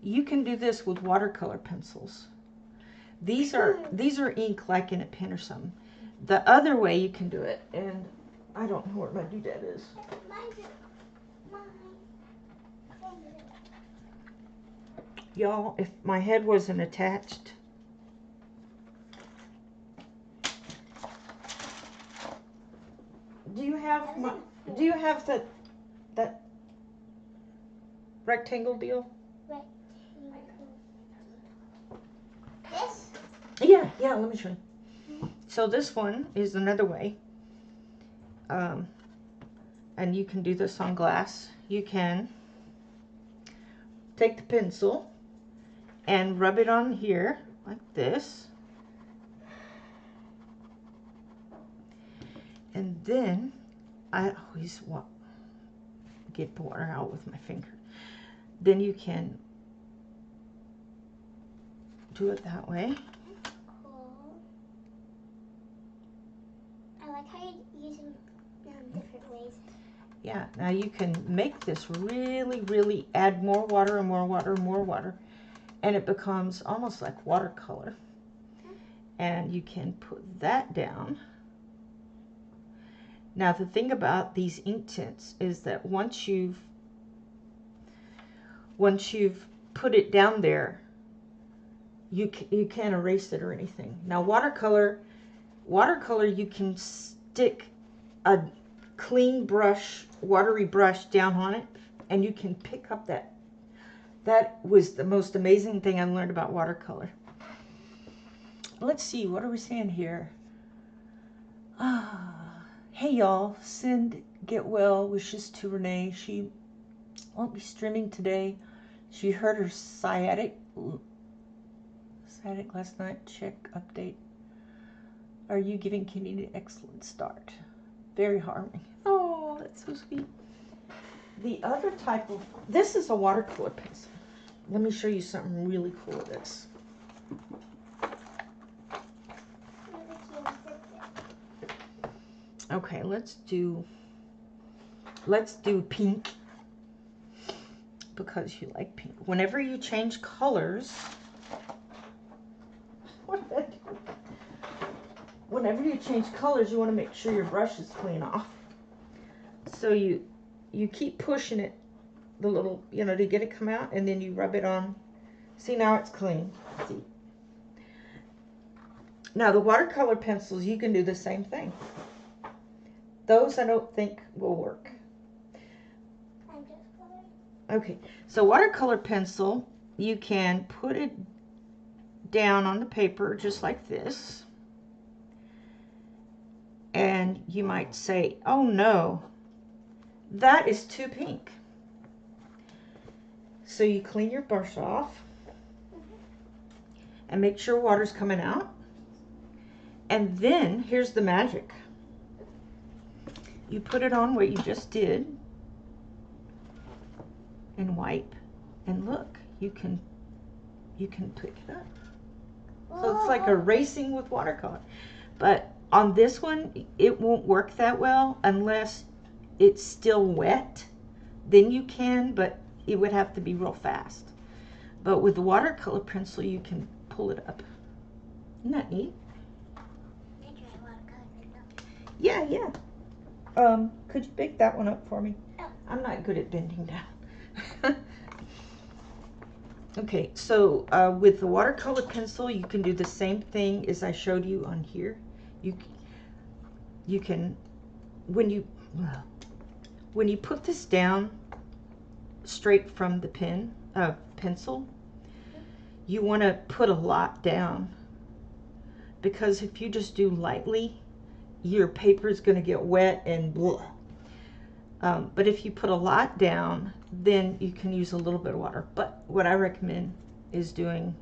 You can do this with watercolor pencils. These are ink like in a pen or something. The other way you can do it, and I don't know where my doodad is. Y'all, if my head wasn't attached, do you have that rectangle deal? This? Yeah, let me show you. So this one is another way, and you can do this on glass. You can take the pencil and rub it on here like this, And then I always get the water out with my finger. Then you can do it that way. Cool. I like how you're using different ways. Yeah, now you can make this really, really add more water and more water and more water, and it becomes almost like watercolor. And you can put that down. Now the thing about these ink tints is that once you've put it down there, you can't erase it or anything. Now watercolor you can stick a clean brush, watery brush down on it, and you can pick up that. That was the most amazing thing I learned about watercolor. Let's see, what are we saying here? Hey y'all, send get well wishes to Renee. She won't be streaming today. She hurt her sciatic last night. Check update. Are you giving Kenny an excellent start? Very harming. Oh, that's so sweet. The other type of, this is a watercolor pencil. Let me show you something really cool with this. Okay, let's do pink, because you like pink. Whenever you change colors, whenever you change colors, you want to make sure your brush is clean off. So you keep pushing it, the little, to get it come out, and then you rub it on. See, now it's clean. See. Now the watercolor pencils, you can do the same thing. Those I don't think will work. I'm just coloring. Okay, so watercolor pencil, you can put it down on the paper just like this. And you might say, oh no, that is too pink. So you clean your brush off and make sure water's coming out. And then here's the magic. You put it on what you just did and wipe, and look, you can pick it up. So it's like erasing with watercolor. But on this one, it won't work that well unless it's still wet. Then you can, but it would have to be real fast. But with the watercolor pencil, you can pull it up. Isn't that neat? Yeah, yeah. Could you pick that one up for me? Oh. I'm not good at bending down. Okay, so with the watercolor pencil, you can do the same thing as I showed you on here. You can, when you put this down straight from the pencil, you want to put a lot down, because if you just do lightly, your paper is going to get wet and blah. But if you put a lot down, then you can use a little bit of water. But what I recommend is taking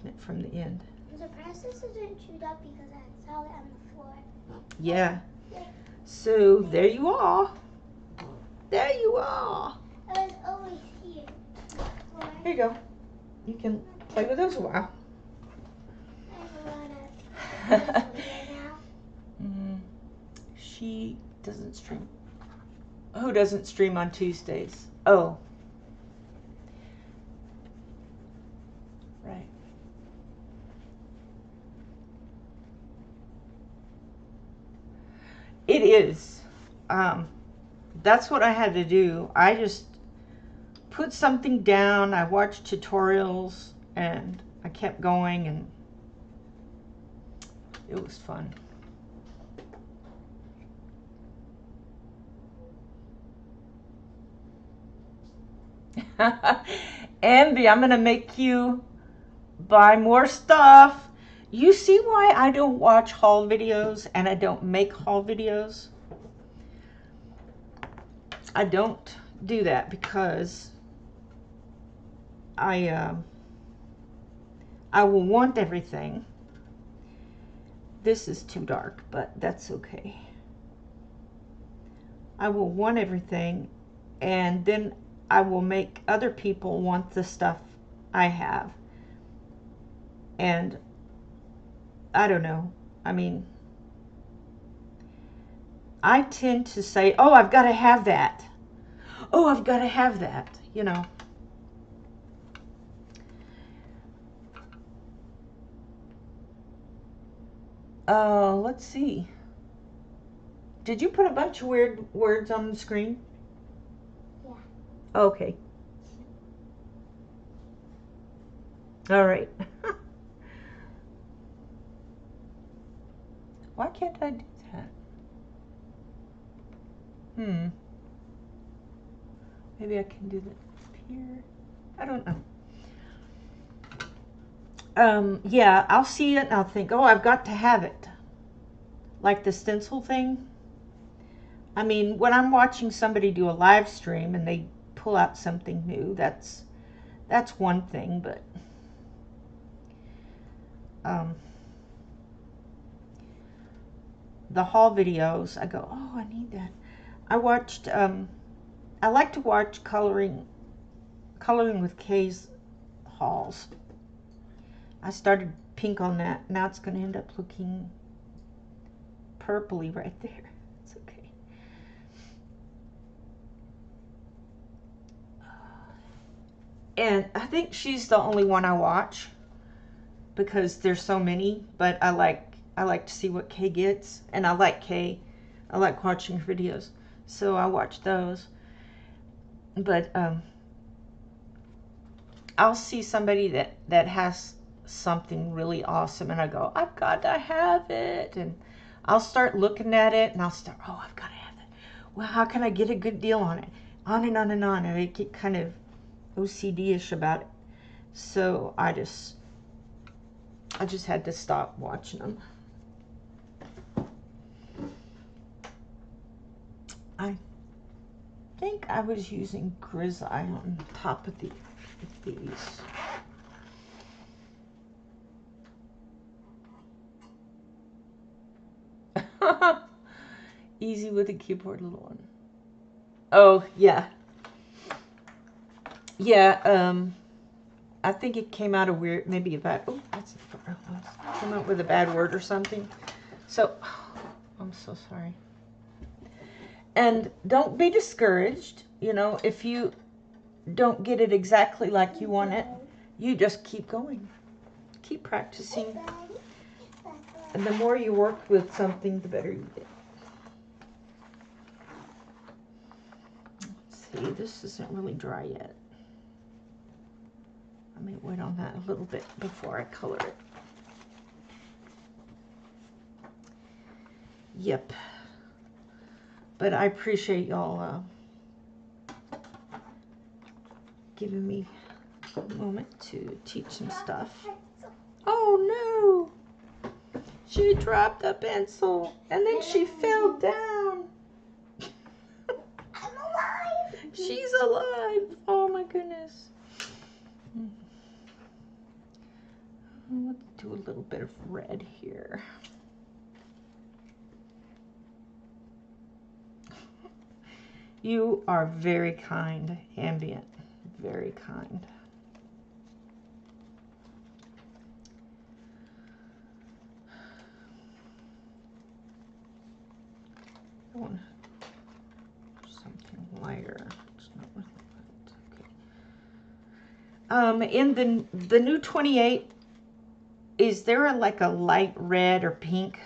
it from the end. I'm surprised this isn't chewed up because I saw it on the floor. Yeah. So there you are. There you are. It was always here. Here you go. You can play with those a while. I have a lot of now. She doesn't stream. Who doesn't stream on Tuesdays? Oh. Right. It is. That's what I had to do. I just put something down. I watched tutorials and I kept going, and it was fun. Envy, I'm gonna make you buy more stuff. You see why I don't watch haul videos and I don't make haul videos? I don't do that because I will want everything, This is too dark, but that's okay. I will want everything, and then I will make other people want the stuff I have. And I don't know. I mean, I tend to say, oh, I've got to have that. Oh, I've got to have that, you know. Let's see. Did you put a bunch of weird words on the screen? Yeah. Okay. All right. Why can't I do that? Maybe I can do that here. I don't know. Yeah, I'll see it and I'll think, oh, I've got to have it. Like the stencil thing. I mean, when I'm watching somebody do a live stream and they pull out something new, that's one thing, but the haul videos, I go, oh, I need that. I watched, I like to watch Coloring with Kay's hauls. I started pink on that. Now it's going to end up looking purpley right there. It's okay. And I think she's the only one I watch because there's so many, but I like to see what Kay gets, and I like Kay. I like watching her videos, so I watch those. But I'll see somebody that has something really awesome, and I go, I've got to have it, and I'll start looking at it, and I'll start, oh, I've got to have that. Well, how can I get a good deal on it? On and on and on, and I get kind of OCD-ish about it. So I just had to stop watching them. I think I was using Grizzly on top of these. Easy with a keyboard, little one. Oh, yeah. Yeah, I think it came out a weird, maybe a bad, oh, that's came out with a bad word or something. So, I'm so sorry. And don't be discouraged, you know, if you don't get it exactly like you want it, you just keep going. Keep practicing. And the more you work with something, the better you get. Let's see, this isn't really dry yet. I may wait on that a little bit before I color it. Yep. But I appreciate y'all giving me a moment to teach some stuff. Oh no! She dropped a pencil and then she fell down. I'm alive. She's alive. Oh my goodness. Let's do a little bit of red here. You are very kind, Ambient. Very kind. I want something lighter. It's not with it. Okay. In the new 28, is there like a light red or pink?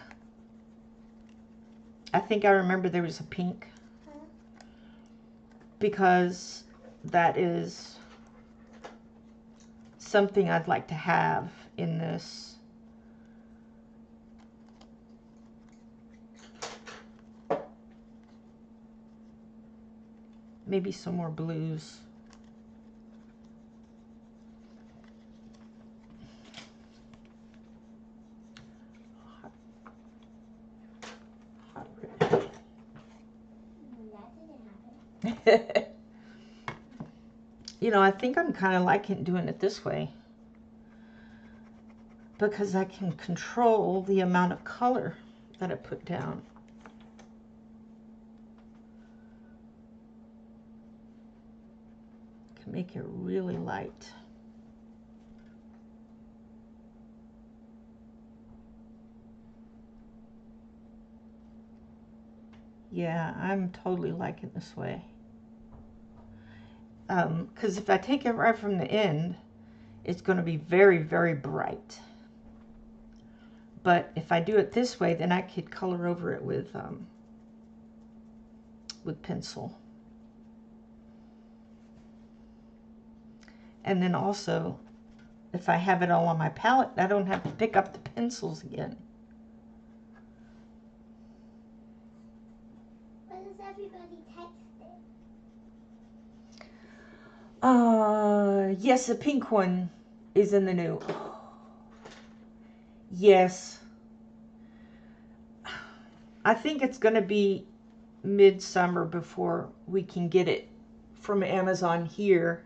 I think I remember there was a pink. Because that is something I'd like to have in this. Maybe some more blues. Hot red. You know, I think I'm kind of liking doing it this way. because I can control the amount of color that I put down. I can make it really light. Yeah, I'm totally liking this way. Because if I take it right from the end, it's going to be very, very bright. But if I do it this way, then I could color over it with pencil. And then also, if I have it all on my palette, I don't have to pick up the pencils again. What is everybody texting? Yes, the pink one is in the new. Yes. I think it's going to be midsummer before we can get it from Amazon here.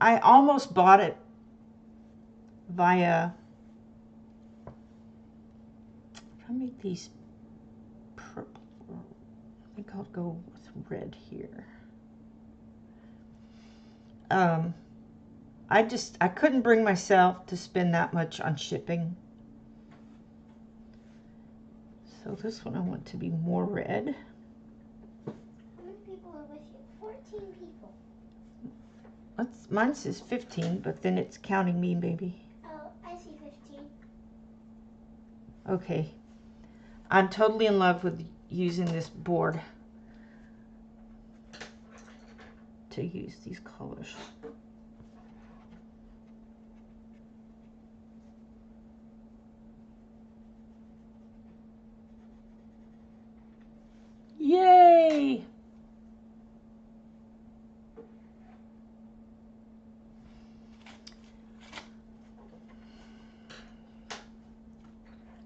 I almost bought it via, if I make these purple, I think I'll go with red here. I couldn't bring myself to spend that much on shipping. So this one I want to be more red. How many people are with you? 14 people. Mine says 15, but then it's counting me, maybe. Oh, I see 15. Okay. I'm totally in love with using this board to use these colors. Yay!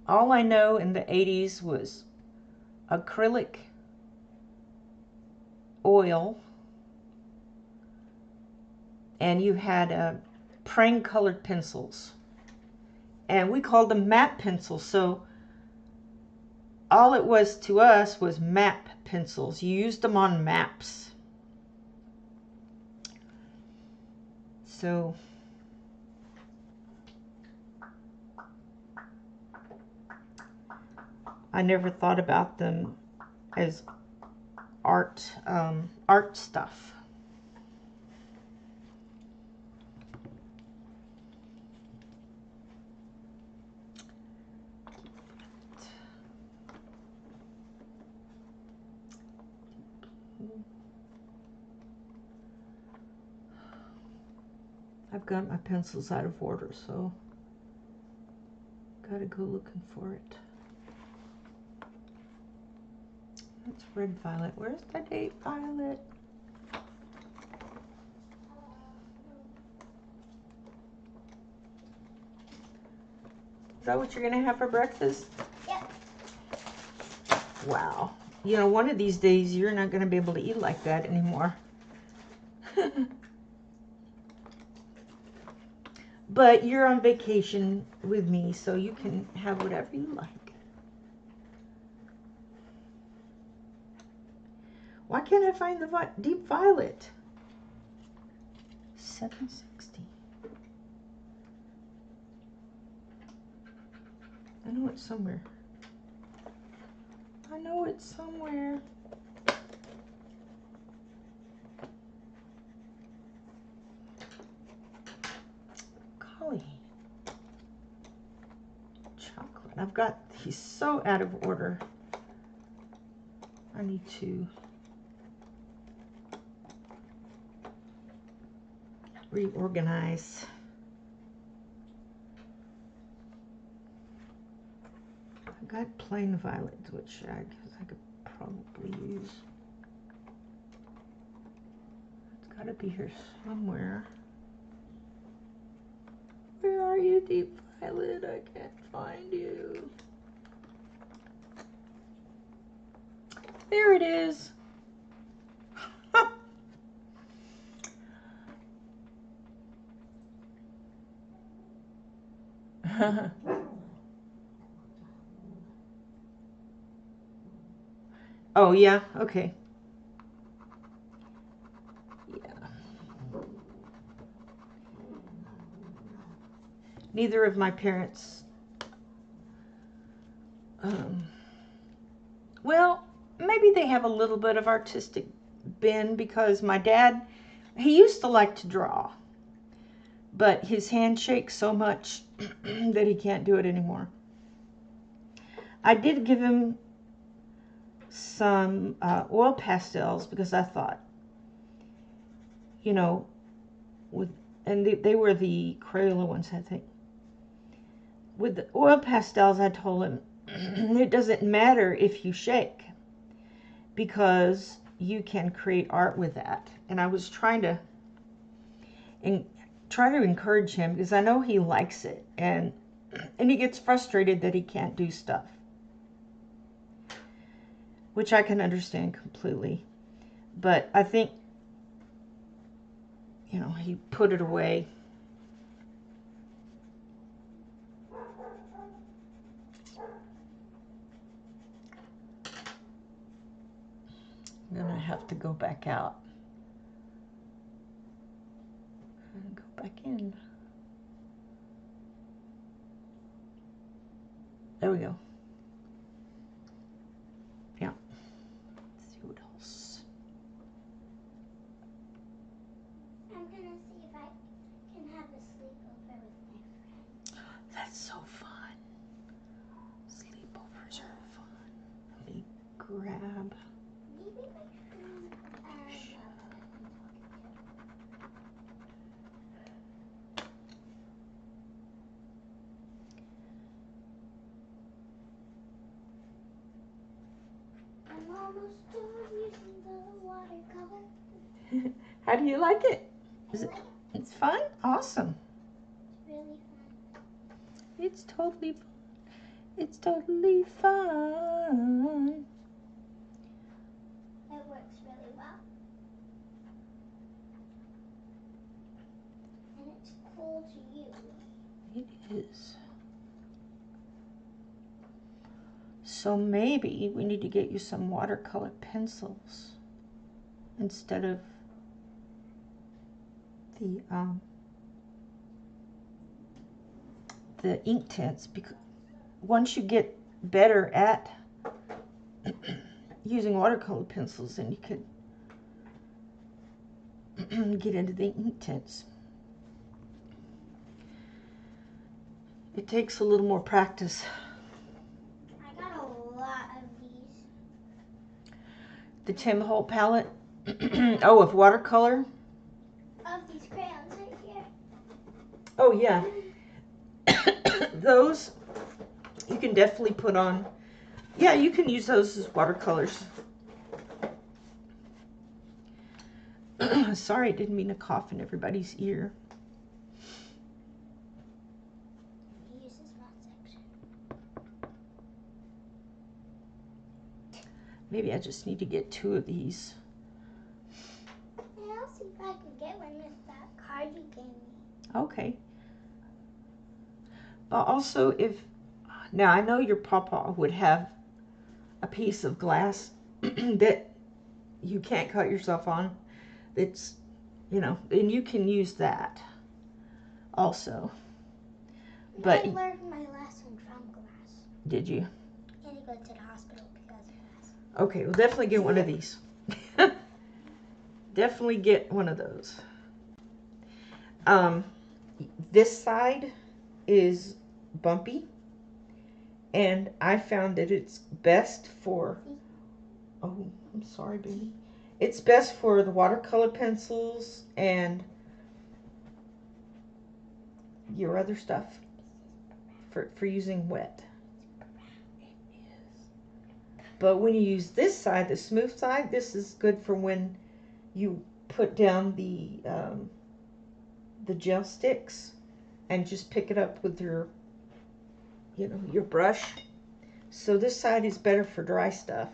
All I know in the 80s was acrylic, oil, and you had prang colored pencils. And we called them map pencils, so all it was to us was map pencils. You used them on maps. So I never thought about them as art stuff. I've got my pencils out of order, so gotta go looking for it. That's red violet. Where's the date violet? Is that what you're gonna have for breakfast? Yep. Wow. You know, one of these days you're not gonna be able to eat like that anymore. But you're on vacation with me, so you can have whatever you like. Why can't I find the deep violet? 760. I know it's somewhere. I know it's somewhere. Golly. Chocolate. I've got these so out of order. I need to reorganize. I got plain violets, which I guess I could probably use. It's got to be here somewhere. Where are you, deep violet? I can't find you. There it is. Oh, yeah? Okay. Yeah. Neither of my parents, well, maybe they have a little bit of artistic bend because my dad, he used to like to draw, but his hand shakes so much that he can't do it anymore. I did give him some oil pastels because I thought, you know, and they were the Crayola ones, I think. With the oil pastels, I told him, it doesn't matter if you shake because you can create art with that. And I was trying to encourage him because I know he likes it, and he gets frustrated that he can't do stuff, which I can understand completely. But I think, you know, he put it away. Then I have to go back out and go back in. There we go. Yeah. Let's see what else. I'm gonna see if I can have a sleepover with my friend. That's so fun. Sleepovers are fun. Let me grab. Maybe my friend I'm almost done using the watercolor. How do you like it? Is it? I like It's fun? Awesome. It's really fun. It's totally fun. It's totally fun. It works really well. And it's cool to use. It is. So maybe we need to get you some watercolor pencils instead of the ink tints, because once you get better at using watercolor pencils, then you could get into the ink tints. It takes a little more practice. I got a lot of these. The Tim Holt palette. Oh, of watercolor. Of these crayons right here. Oh yeah. Those you can definitely put on. Yeah, you can use those as watercolors. Sorry, I didn't mean to cough in everybody's ear. Use this one section. Maybe I just need to get 2 of these. And I'll see if I can get one with that card you gave me. Okay. But also, if now I know your papa would have a piece of glass that you can't cut yourself on. It's, you know, and you can use that also. But I learned my lesson from glass. did you? And to go to the hospital because of glass. Okay, we'll definitely get one of these. Definitely get one of those. This side is bumpy, and I found that it's best for, oh, I'm sorry, baby. It's best for the watercolor pencils and your other stuff for using wet. It is. But when you use this side, the smooth side, this is good for when you put down the gel sticks and just pick it up with your, you know, your brush. So this side is better for dry stuff,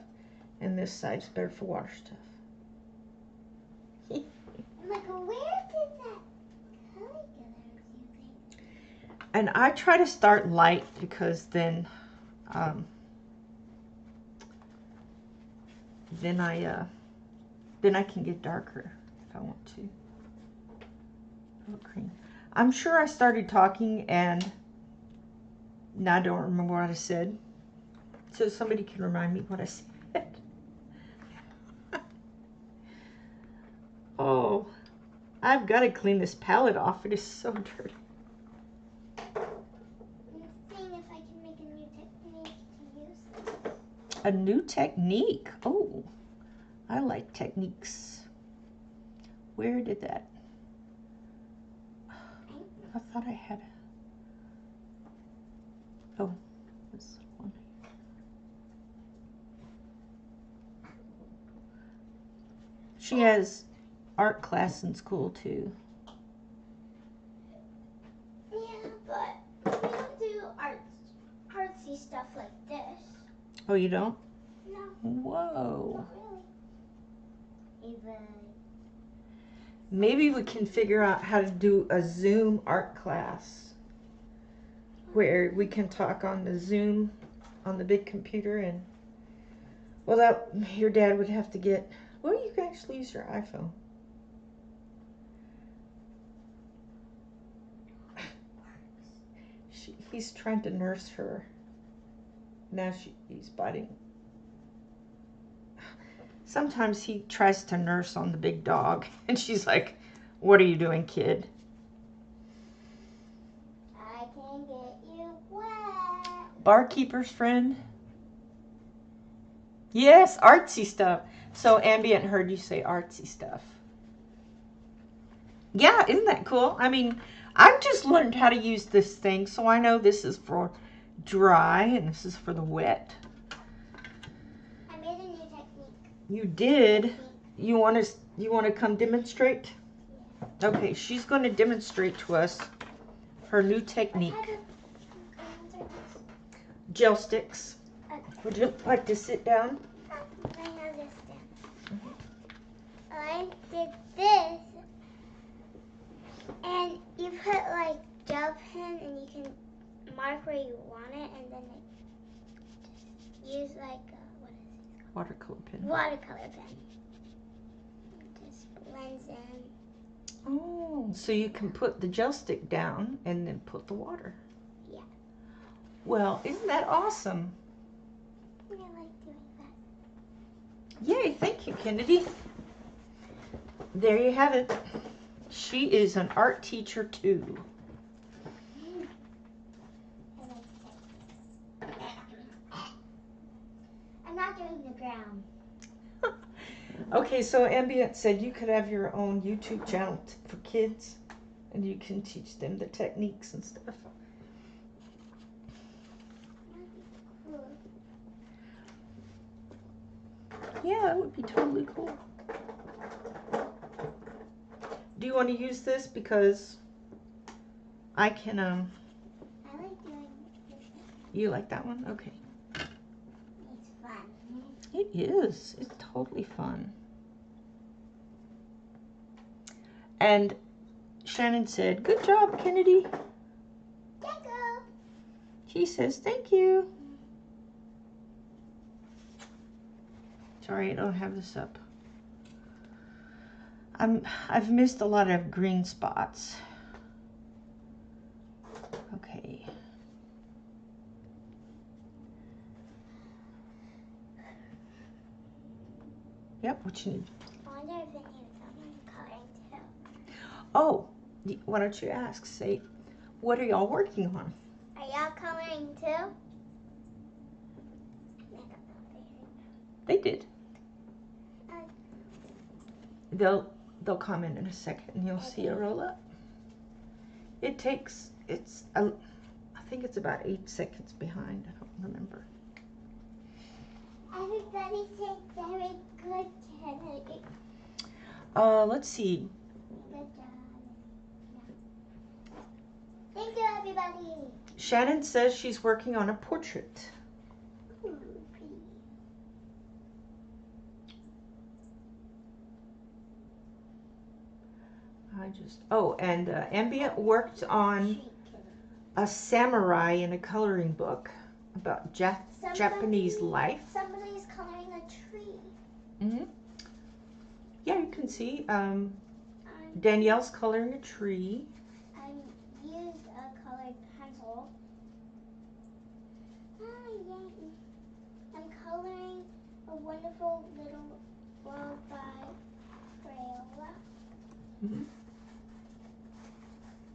and this side is better for water stuff. I'm like, where did that color go that I was using? And I try to start light because then I can get darker if I want to. Oh, cream. I'm sure I started talking and now I don't remember what I said. So somebody can remind me what I said. Oh, I've got to clean this palette off. It is so dirty. I'm seeing if I can make a new technique to use this. A new technique. Oh, I like techniques. Where did that? I thought I had. Oh, this one. She has art class in school too. Yeah, but we don't do artsy stuff like this. Oh, you don't? No. Whoa. Not really. Even. Maybe we can figure out how to do a Zoom art class where we can talk on the Zoom on the big computer and, well, that your dad would have to get, well, you can actually use your iPhone. He's trying to nurse her. Now he's biting. Sometimes he tries to nurse on the big dog, and she's like, "What are you doing, kid?" I can get you wet. Barkeeper's friend? Yes, artsy stuff. So Ambient heard you say artsy stuff. Yeah, isn't that cool? I mean, I've just learned how to use this thing, so I know this is for dry and this is for the wet. I made a new technique. You did? You want to come demonstrate? Yeah. Okay, she's going to demonstrate to us her new technique. Gel sticks. Would you like to sit down? I have this down. I did this, and you put like gel pen, and you can mark where you want it, and then just use like what is it called? Watercolor pen. Watercolor pen. It just blends in. Oh, so you can put the gel stick down and then put the water. Yeah. Well, isn't that awesome? I like doing that. Yay, thank you, Kennedy. There you have it. She is an art teacher too. I'm not doing the ground. Okay, so Ambient said you could have your own YouTube channel for kids and you can teach them the techniques and stuff. Cool. Yeah, that would be totally cool. Do you want to use this? Because I can, I like doing this. you like that one? Okay. It's fun. It is. It's totally fun. And Shannon said, "Good job, Kennedy." Thank you. She says, "Thank you." Sorry, I don't have this up. I've missed a lot of green spots. Okay. Yep, what you need? I wonder if it needs someone coloring too. Oh, why don't you ask? Say, what are y'all working on? Are y'all coloring too? They did. They'll come in a second and you'll see a roll up. It takes, I think it's about 8 seconds behind. I don't remember. Everybody said very good, Kennedy. Let's see. Good job. Thank you, everybody. Shannon says she's working on a portrait. Ooh, pretty. And Ambient worked on a samurai in a coloring book about Japanese life. Somebody's coloring a tree. Mm-hmm. Yeah, you can see Danielle's coloring a tree. I used a colored pencil. Yay. I'm coloring a wonderful little world by Crayola. Mm-hmm.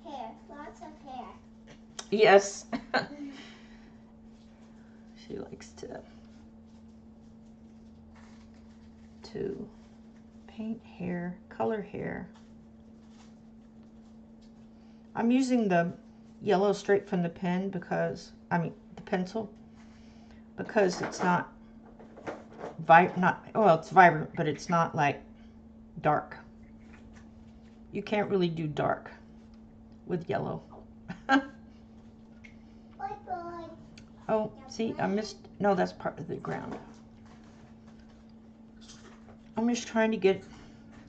Hair, lots of hair. Yes. She likes to paint hair, color hair. I'm using the yellow straight from the pen because, the pencil, because it's not it's vibrant, but it's not like dark. You can't really do dark with yellow. Bye-bye. Oh, see, I missed, no, that's part of the ground. I'm just trying to get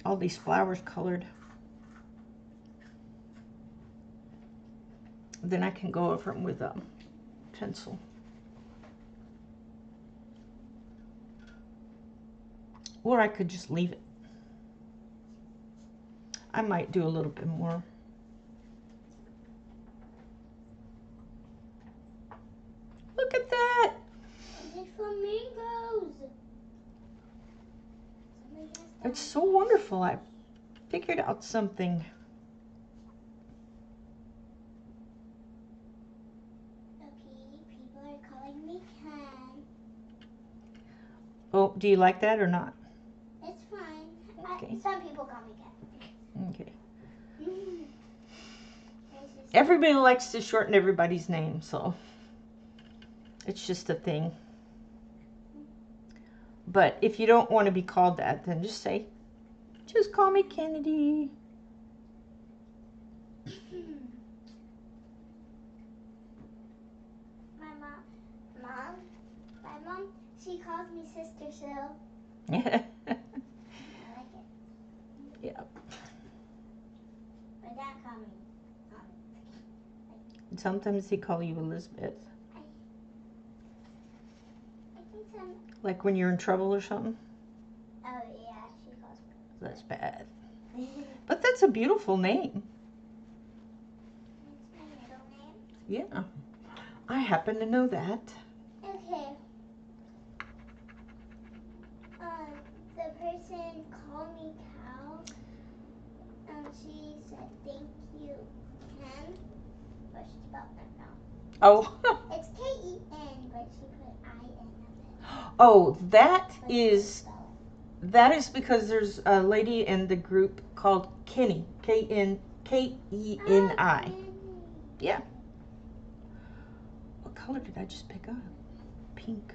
all these flowers colored. Then I can go over them with a pencil. Or I could just leave it. I might do a little bit more. Look at that! It's flamingos. It's so wonderful. I figured out something. Okay, people are calling me Ken. Oh, do you like that or not? It's fine. Okay. Some people call me Ken. Okay. Everybody likes to shorten everybody's name, so it's just a thing. But if you don't want to be called that, then just call me Kennedy. My mom, she calls me Sister Sue. Yeah. I like it. Yeah. My dad called me. Sometimes they call you Elizabeth. I think some. Like when you're in trouble or something. Oh yeah, she calls me. That's bad. But that's a beautiful name. It's my middle name. Yeah. I happen to know that. Okay. The person called me Cal. She said thank you, Ken. But she spelled that wrong. Oh. It's K-E-N, but she put I-N of it. Oh, that But is because there's a lady in the group called Kenny. K-N-K-E-N-I. Yeah. What color did I just pick up? Pink.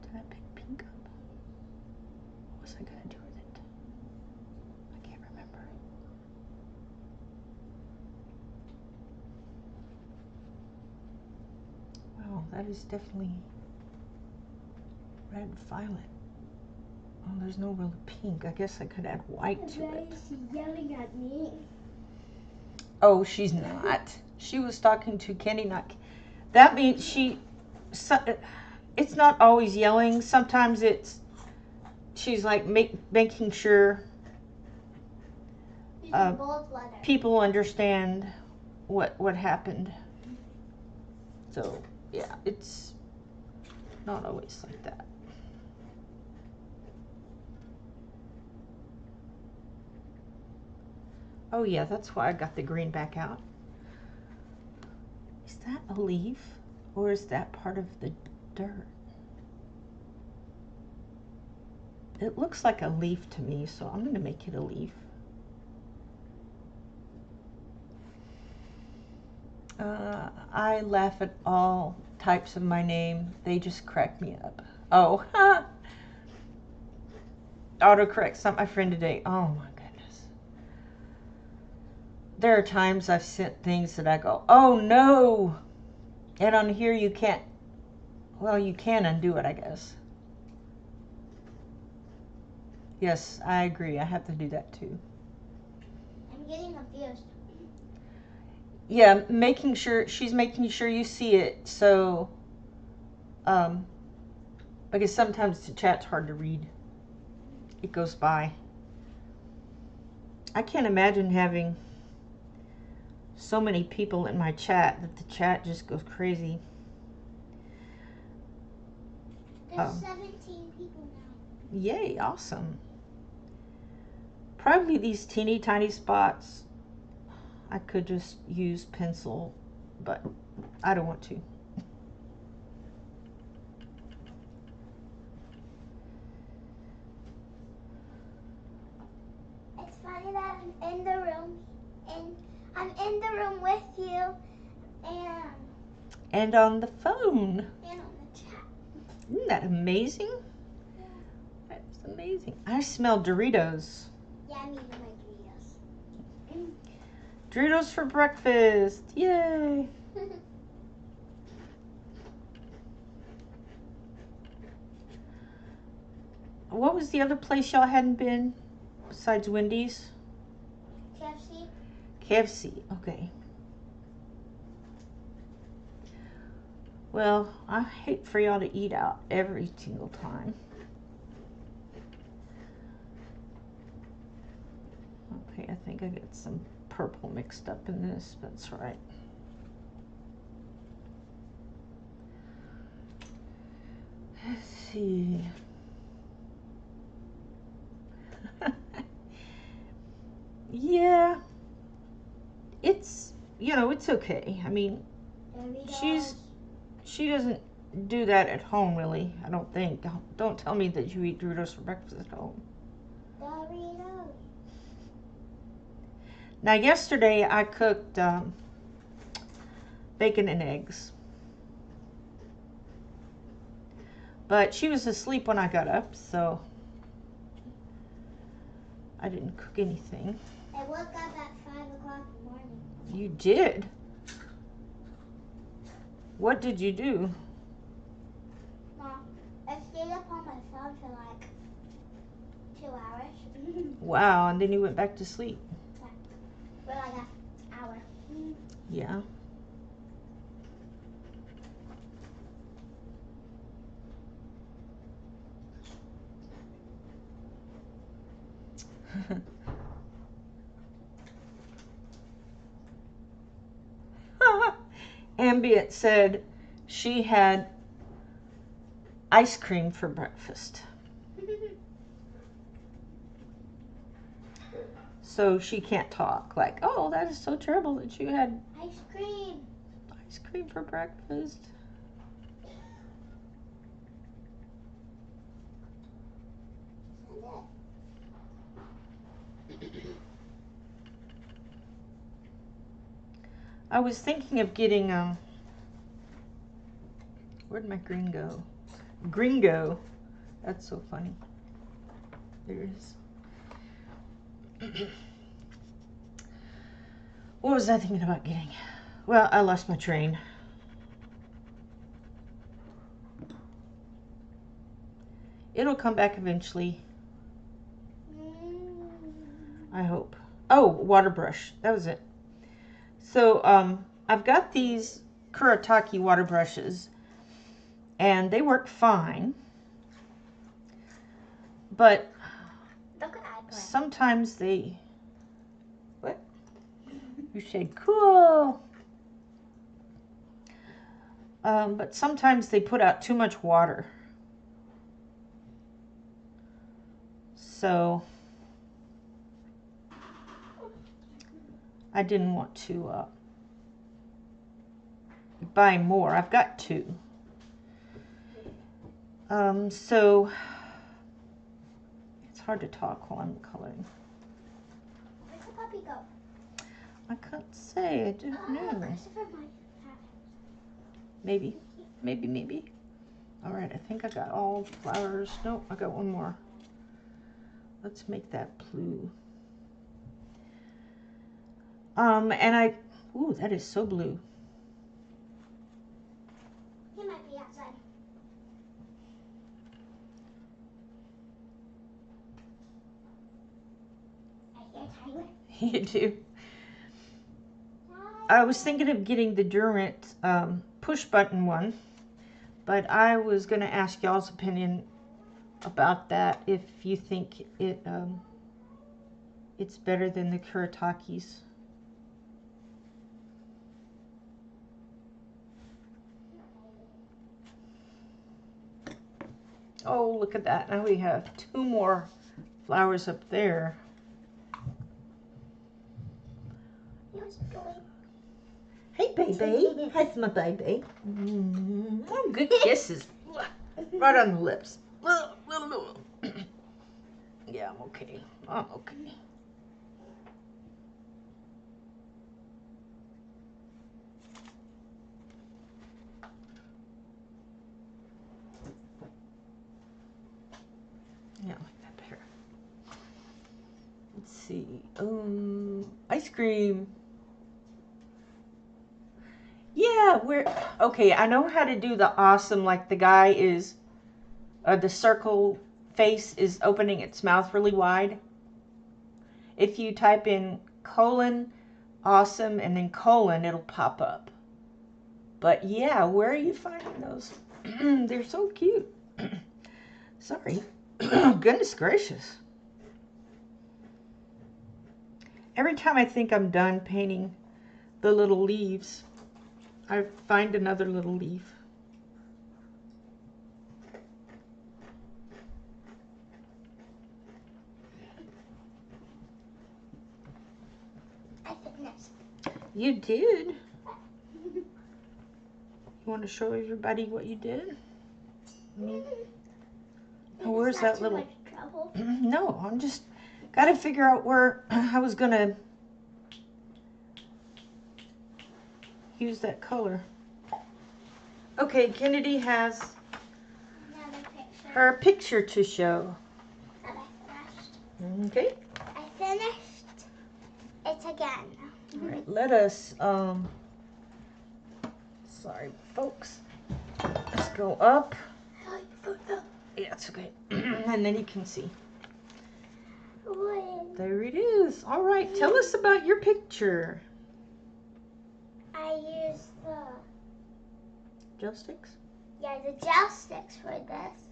Did I pick pink up? What was I going to do with it? I can't remember. Wow, that is definitely red violet. Oh, there's no real pink. I guess I could add white to it. She's yelling at me. Oh, she's not. She was talking to Kenny, not. That means it's not always yelling. Sometimes she's like making sure people understand what happened. So yeah, it's not always like that. Oh yeah, that's why I got the green back out. Is that a leaf or is that part of the dirt? It looks like a leaf to me, so I'm going to make it a leaf. I laugh at all types of my name. They just crack me up. Oh, autocorrect sent my friend today. Oh my goodness. There are times I've sent things that I go, oh no. And on here you can't, well, you can undo it, I guess. Yes, I agree. I have to do that too. I'm getting confused. Yeah, making sure she's making sure you see it. So, um, because sometimes the chat's hard to read. It goes by. I can't imagine having so many people in my chat that the chat just goes crazy. There's 17 people now. Yay, awesome. Probably these teeny tiny spots I could just use pencil, but I don't want to. It's funny that I'm in the room, and I'm in the room with you, And on the phone. And on the chat. Isn't that amazing? Yeah. That's amazing. I smell Doritos. Yeah, I'm eating my Doritos. Doritos for breakfast. Yay. What was the other place y'all hadn't been besides Wendy's? KFC. KFC, okay. Well, I hate for y'all to eat out every single time. Okay, I think I got some purple mixed up in this. That's right. Let's see. Yeah, it's, it's okay. I mean, she doesn't do that at home, really, I don't think. Don't tell me that you eat Doritos for breakfast at home. Doritos. Now, yesterday I cooked bacon and eggs. But she was asleep when I got up, so I didn't cook anything. I woke up at 5 o'clock in the morning. You did? What did you do? Mom, I stayed up on my phone for like 2 hours. Wow, and then you went back to sleep. For like an hour. Yeah. Ambient said she had ice cream for breakfast. So she can't talk. Like, oh, that is so terrible that you had ice cream for breakfast. I was thinking of getting where'd my green go? Gringo. That's so funny. There it is. What was I thinking about getting? Well, I lost my train. It'll come back eventually. I hope. Oh, water brush. That was it. So, I've got these Kuretake water brushes, and they work fine. But sometimes they... What? You said cool. But sometimes they put out too much water. So I didn't want to buy more. I've got two. So it's hard to talk while I'm coloring. Where'd the puppy go? I can't say. I don't know. Maybe. All right, I think I got all the flowers. Nope, I got one more. Let's make that blue. Ooh, that is so blue. He might be outside. I hear Tyler. You do. I was thinking of getting the Durant push button one, but I was going to ask y'all's opinion about that, if you think it's better than the Kuritaki's. Oh, look at that. Now we have 2 more flowers up there. Hey, baby. Hi, my baby. Good kisses. Right on the lips. Yeah, I'm okay. I'm okay. Yeah, I like that better. Let's see. Ice cream. Yeah, okay. I know how to do the awesome, like the guy is, the circle face is opening its mouth really wide. If you type in colon, awesome, and then colon, it'll pop up. But yeah, where are you finding those? They're so cute. Sorry. Goodness gracious. Every time I think I'm done painting the little leaves, I find another little leaf. I finished. You did? You want to show everybody what you did? Where's that little... No, I'm just got to figure out where I was going to use that color. Okay, Kennedy has her picture to show. And I finished. Okay. I finished it again. All right, let us, sorry, folks. Let's go up. Yeah, it's okay. And then you can see. There it is. All right, tell us about your picture. I used the Gel sticks? Yeah, the gel sticks for this.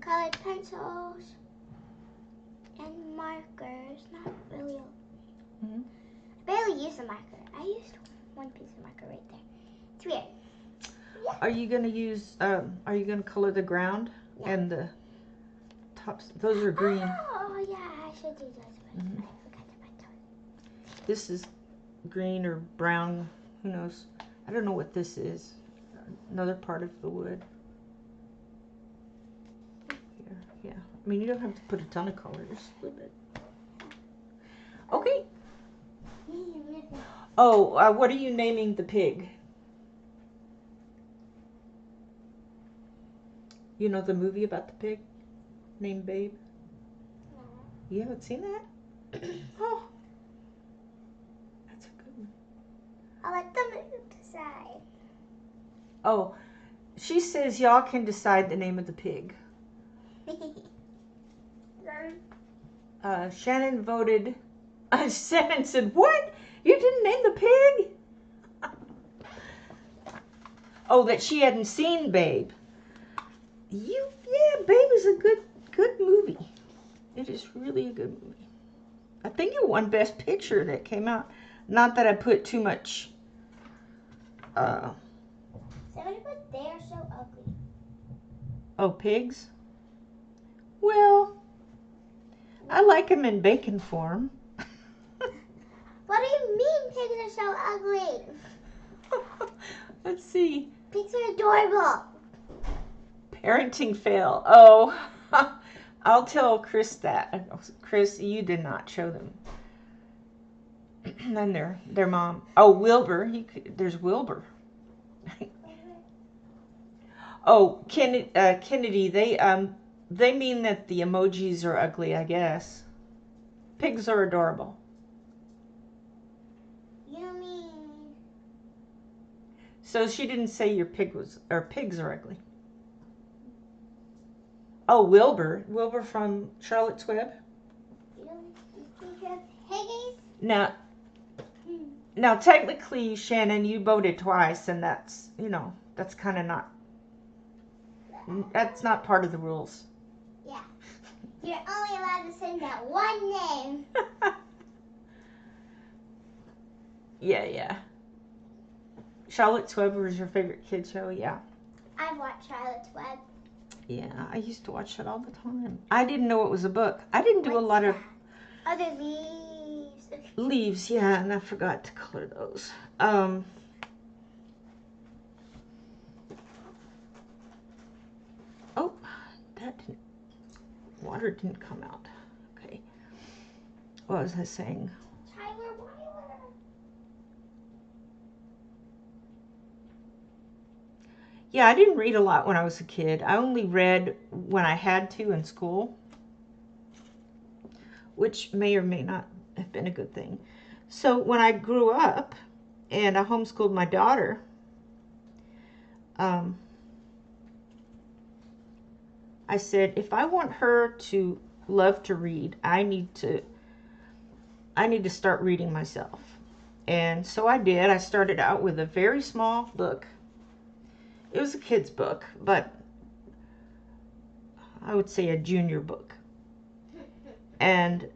Colored pencils and markers. Not really. Mm-hmm. I barely use a marker. I used one piece of marker right there. It's weird. Yeah. Are you gonna use? Are you gonna color the ground and the tops? Those are green. Oh yeah, I should do those. But Mm-hmm. I forgot to put those. This is green or brown. Who knows? I don't know what this is. Another part of the wood. Yeah. I mean, you don't have to put a ton of color, just a little bit. Okay. Oh, what are you naming the pig? You know the movie about the pig named Babe? No. You haven't seen that? Oh. That's a good one. I'll let them decide. Oh, she says y'all can decide the name of the pig. Shannon voted. Shannon said, "What? You didn't name the pig?" Oh, that she hadn't seen Babe. Yeah, Babe is a good movie. It is really a good movie. I think it won Best Picture that came out. Not that I put too much. Somebody put they are so ugly. Oh, pigs? Well, I like them in bacon form. What do you mean pigs are so ugly? Let's see. Pigs are adorable. Parenting fail. Oh, I'll tell Chris that. Chris, you did not show them. And their mom. Oh, Wilbur. There's Wilbur. Oh, Kennedy. They mean that the emojis are ugly, I guess. Pigs are adorable. You mean? So she didn't say your pigs are ugly. Oh, Wilbur. Wilbur from Charlotte's Web. You think you're piggies? Now, Now, technically, Shannon, you voted twice, and that's, that's kind of not, that's not part of the rules. Yeah. You're only allowed to sing that one name. Yeah. Charlotte's Web was your favorite kid show? Yeah. I've watched Charlotte's Web. Yeah, I used to watch that all the time. I didn't know it was a book. I didn't do a lot of... Other leaves. Leaves, yeah, and I forgot to color those. Oh, water didn't come out. Okay. What was I saying? Tyler Weiler. Yeah, I didn't read a lot when I was a kid. I only read when I had to in school, which may or may not have been a good thing. So when I grew up and I homeschooled my daughter, I said, if I want her to love to read, I need to start reading myself. And so I did. I started out with a very small book. It was a kid's book, but I would say a junior book. And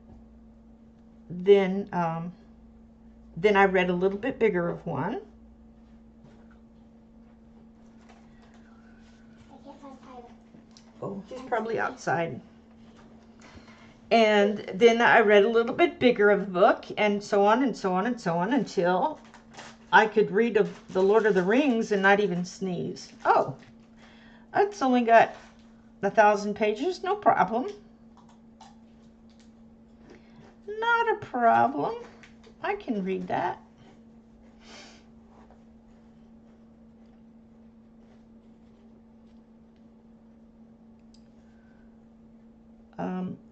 then I read a little bit bigger of one. Oh, he's probably outside. And then I read a little bit bigger of the book, and so on and so on and so on until I could read of The Lord of the Rings and not even sneeze. Oh, it's only got 1,000 pages, no problem. Not a problem. I can read that.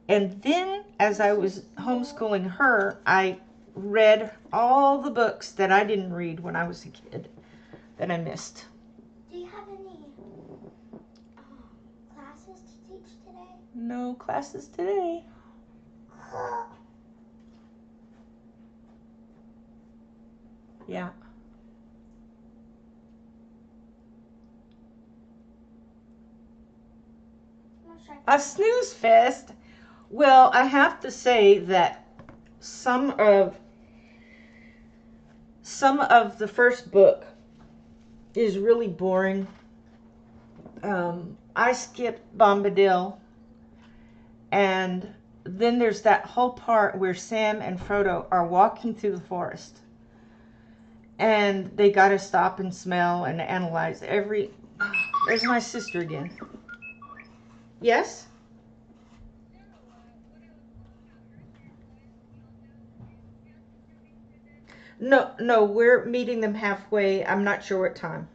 And then, as I was homeschooling her, I read all the books that I didn't read when I was a kid that I missed. Do you have any classes to teach today? No classes today. Yeah. A snooze fest. Well, I have to say that some of the first book is really boring. I skipped Bombadil, and then there's that whole part where Sam and Frodo are walking through the forest, and they got to stop and smell and analyze every... There's my sister again. Yes? No, we're meeting them halfway. I'm not sure what time.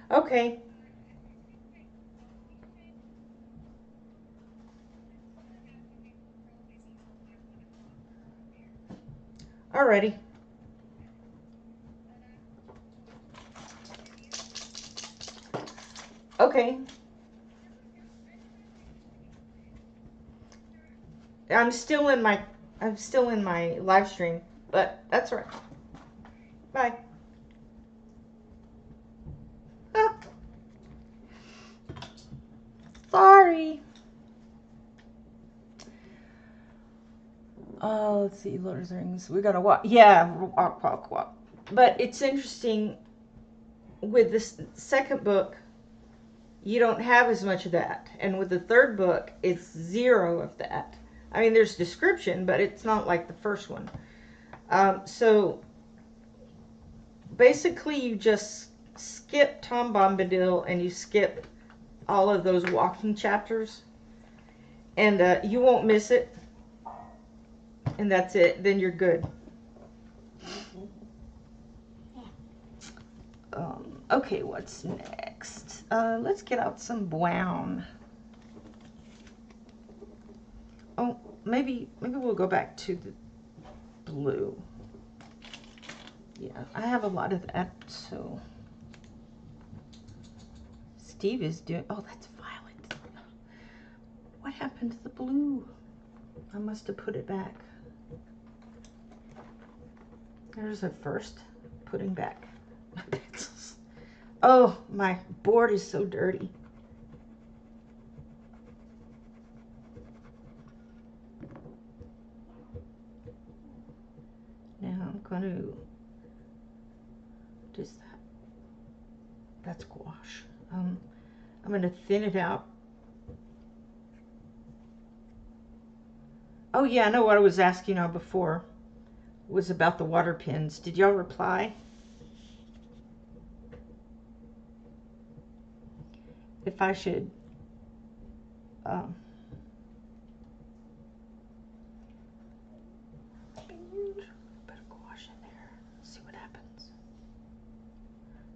Okay. Alrighty. Okay. I'm still in my live stream, but that's all right. Bye. Ah, sorry. Oh, let's see, Lord of the Rings. We gotta walk. Yeah, walk. But it's interesting with this second book, you don't have as much of that, and with the third book, it's zero of that. I mean, there's description, but it's not like the first one. So basically, you just skip Tom Bombadil and you skip all of those walking chapters, and you won't miss it. And that's it. Then you're good. Okay, what's next? Let's get out some brown. Oh, maybe we'll go back to the blue. Yeah, I have a lot of that, so. Steve is doing, oh, that's violet. What happened to the blue? I must have put it back. There's a first putting back my pencils. Oh, my board is so dirty. Now I'm going to just that's gouache. I'm going to thin it out. Oh yeah, I know what I was asking you before was about the water pins. Did y'all reply? If I should put a gouache in there, see what happens.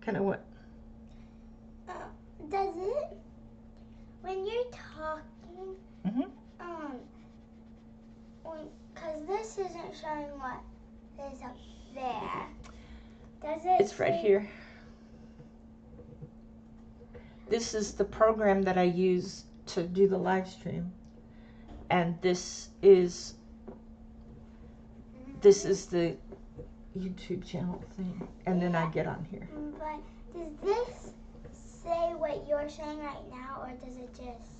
Kind of what? Does it, when you're talking, because this isn't showing what is up there. Does it? It's right here. This is the program that I use to do the live stream, and this is the YouTube channel thing, and then I get on here. But does this say what you're saying right now, or does it just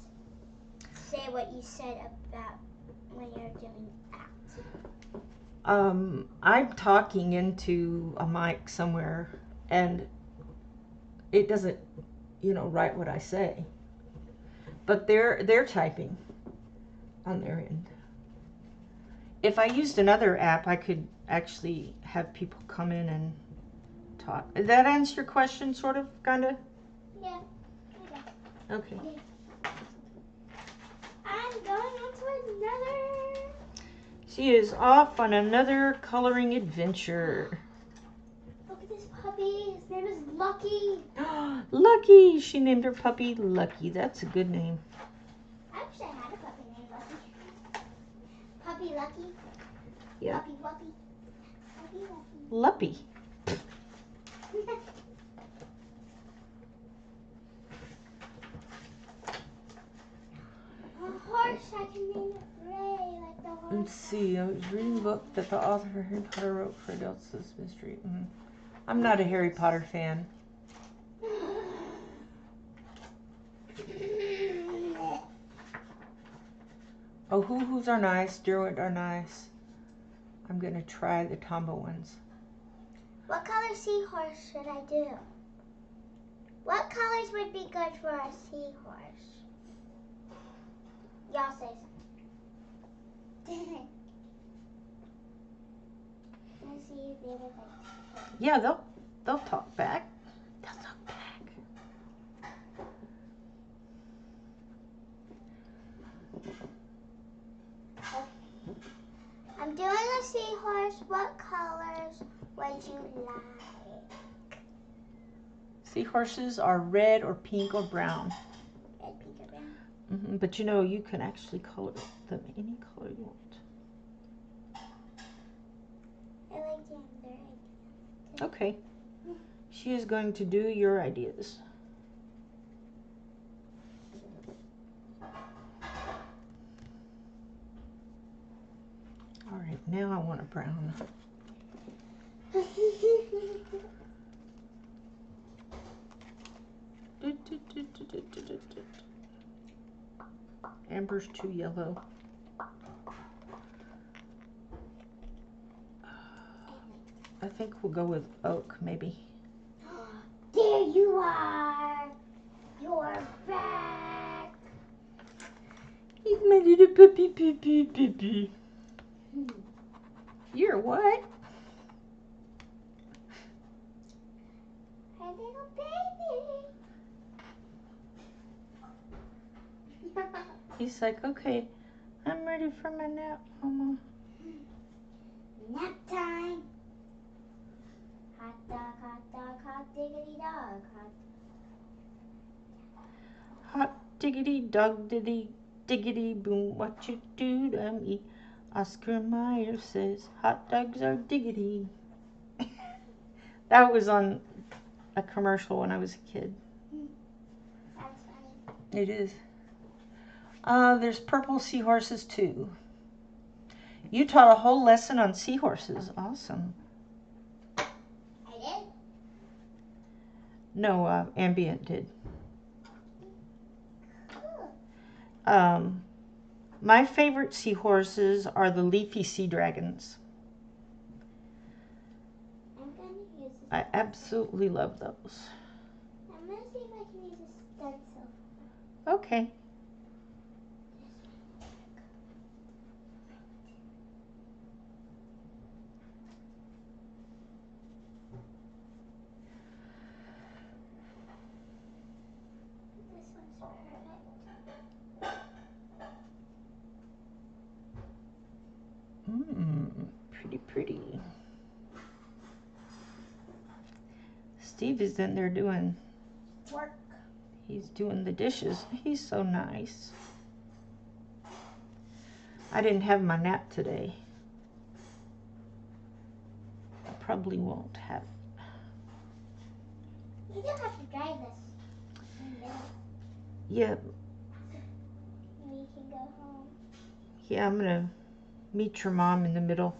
say what you said about when you're doing that? I'm talking into a mic somewhere, and it doesn't, write what I say. But they're typing on their end. If I used another app, I could actually have people come in and talk. Did that answer your question, sort of, kind of? Yeah. Okay. Yeah. I'm going on to another. She is off on another coloring adventure. Look at this puppy. His name is Lucky. Lucky! She named her puppy Lucky. That's a good name. I wish I had a puppy named Lucky. Puppy Lucky. Yeah. Puppy Wuppy. Puppy Lucky. Luppy. A horse, I can name it Ray, like the horse. Let's see. I was reading a book that the author of Harry Potter wrote for adults. This mystery. I'm not a Harry Potter fan. Oh, hoo-hoos are nice. Derwent are nice. I'm going to try the Tombow ones. What color seahorse should I do? What colors would be good for a seahorse? Y'all say something. Let's see if they would like. Yeah, they'll talk back. They'll talk back. I'm doing a seahorse. What colors would you like? Seahorses are red or pink or brown. Red, pink, or brown? But you can actually color them any color you want. I like the other idea. Okay. She is going to do your ideas. All right, now I want a brown. Amber's too yellow. I think we'll go with oak, maybe. There you are. You're back. He's my little puppy. You're what? My little baby. He's like, okay, I'm ready for my nap, Mama. Nap time. Hot dog, hot diggity dog. Hot diggity dog diggity boom, what you do to me? Oscar Mayer says hot dogs are diggity. That was on a commercial when I was a kid. That's funny. It is. There's purple seahorses too. You taught a whole lesson on seahorses. Awesome. I did? No, Ambient did. Cool. My favorite seahorses are the leafy sea dragons. I'm going to use this. I absolutely love those. I'm going to see if I can use a stencil. Okay. This one's perfect. Pretty. Steve is in there doing Work. He's doing the dishes. He's so nice. I didn't have my nap today. I probably won't have it. You don't have to drive this. Yeah. We can go home. Yeah, I'm gonna meet your mom in the middle.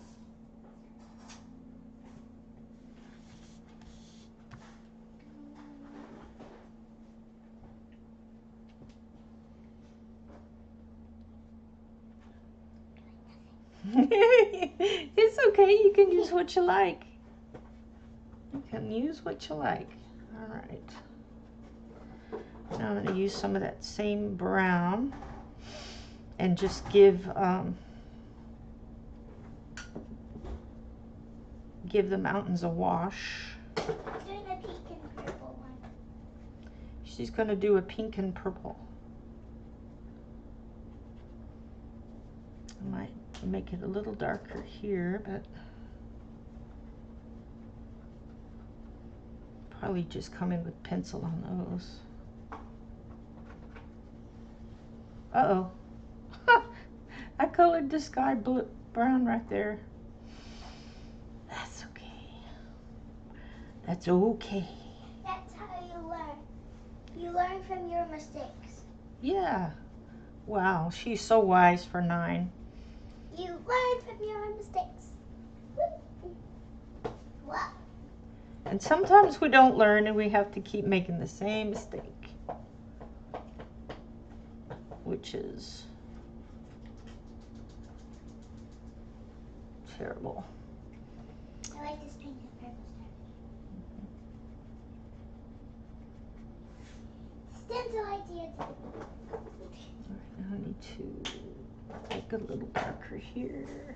It's okay. You can use what you like. You can use what you like. All right. Now I'm going to use some of that same brown and just give the mountains a wash. I'm doing a pink and purple one. She's going to do a pink and purple. I might make it a little darker here, but probably just come in with pencil on those. Uh-oh. I colored the sky blue, brown right there. That's okay. That's okay. That's how you learn. You learn from your mistakes. Yeah. Wow, she's so wise for 9. You learn from your mistakes. What? And sometimes we don't learn and we have to keep making the same mistake. Which is terrible. I like this pink and purple stuff. Stencil idea. Alright, now I need to make a little darker here.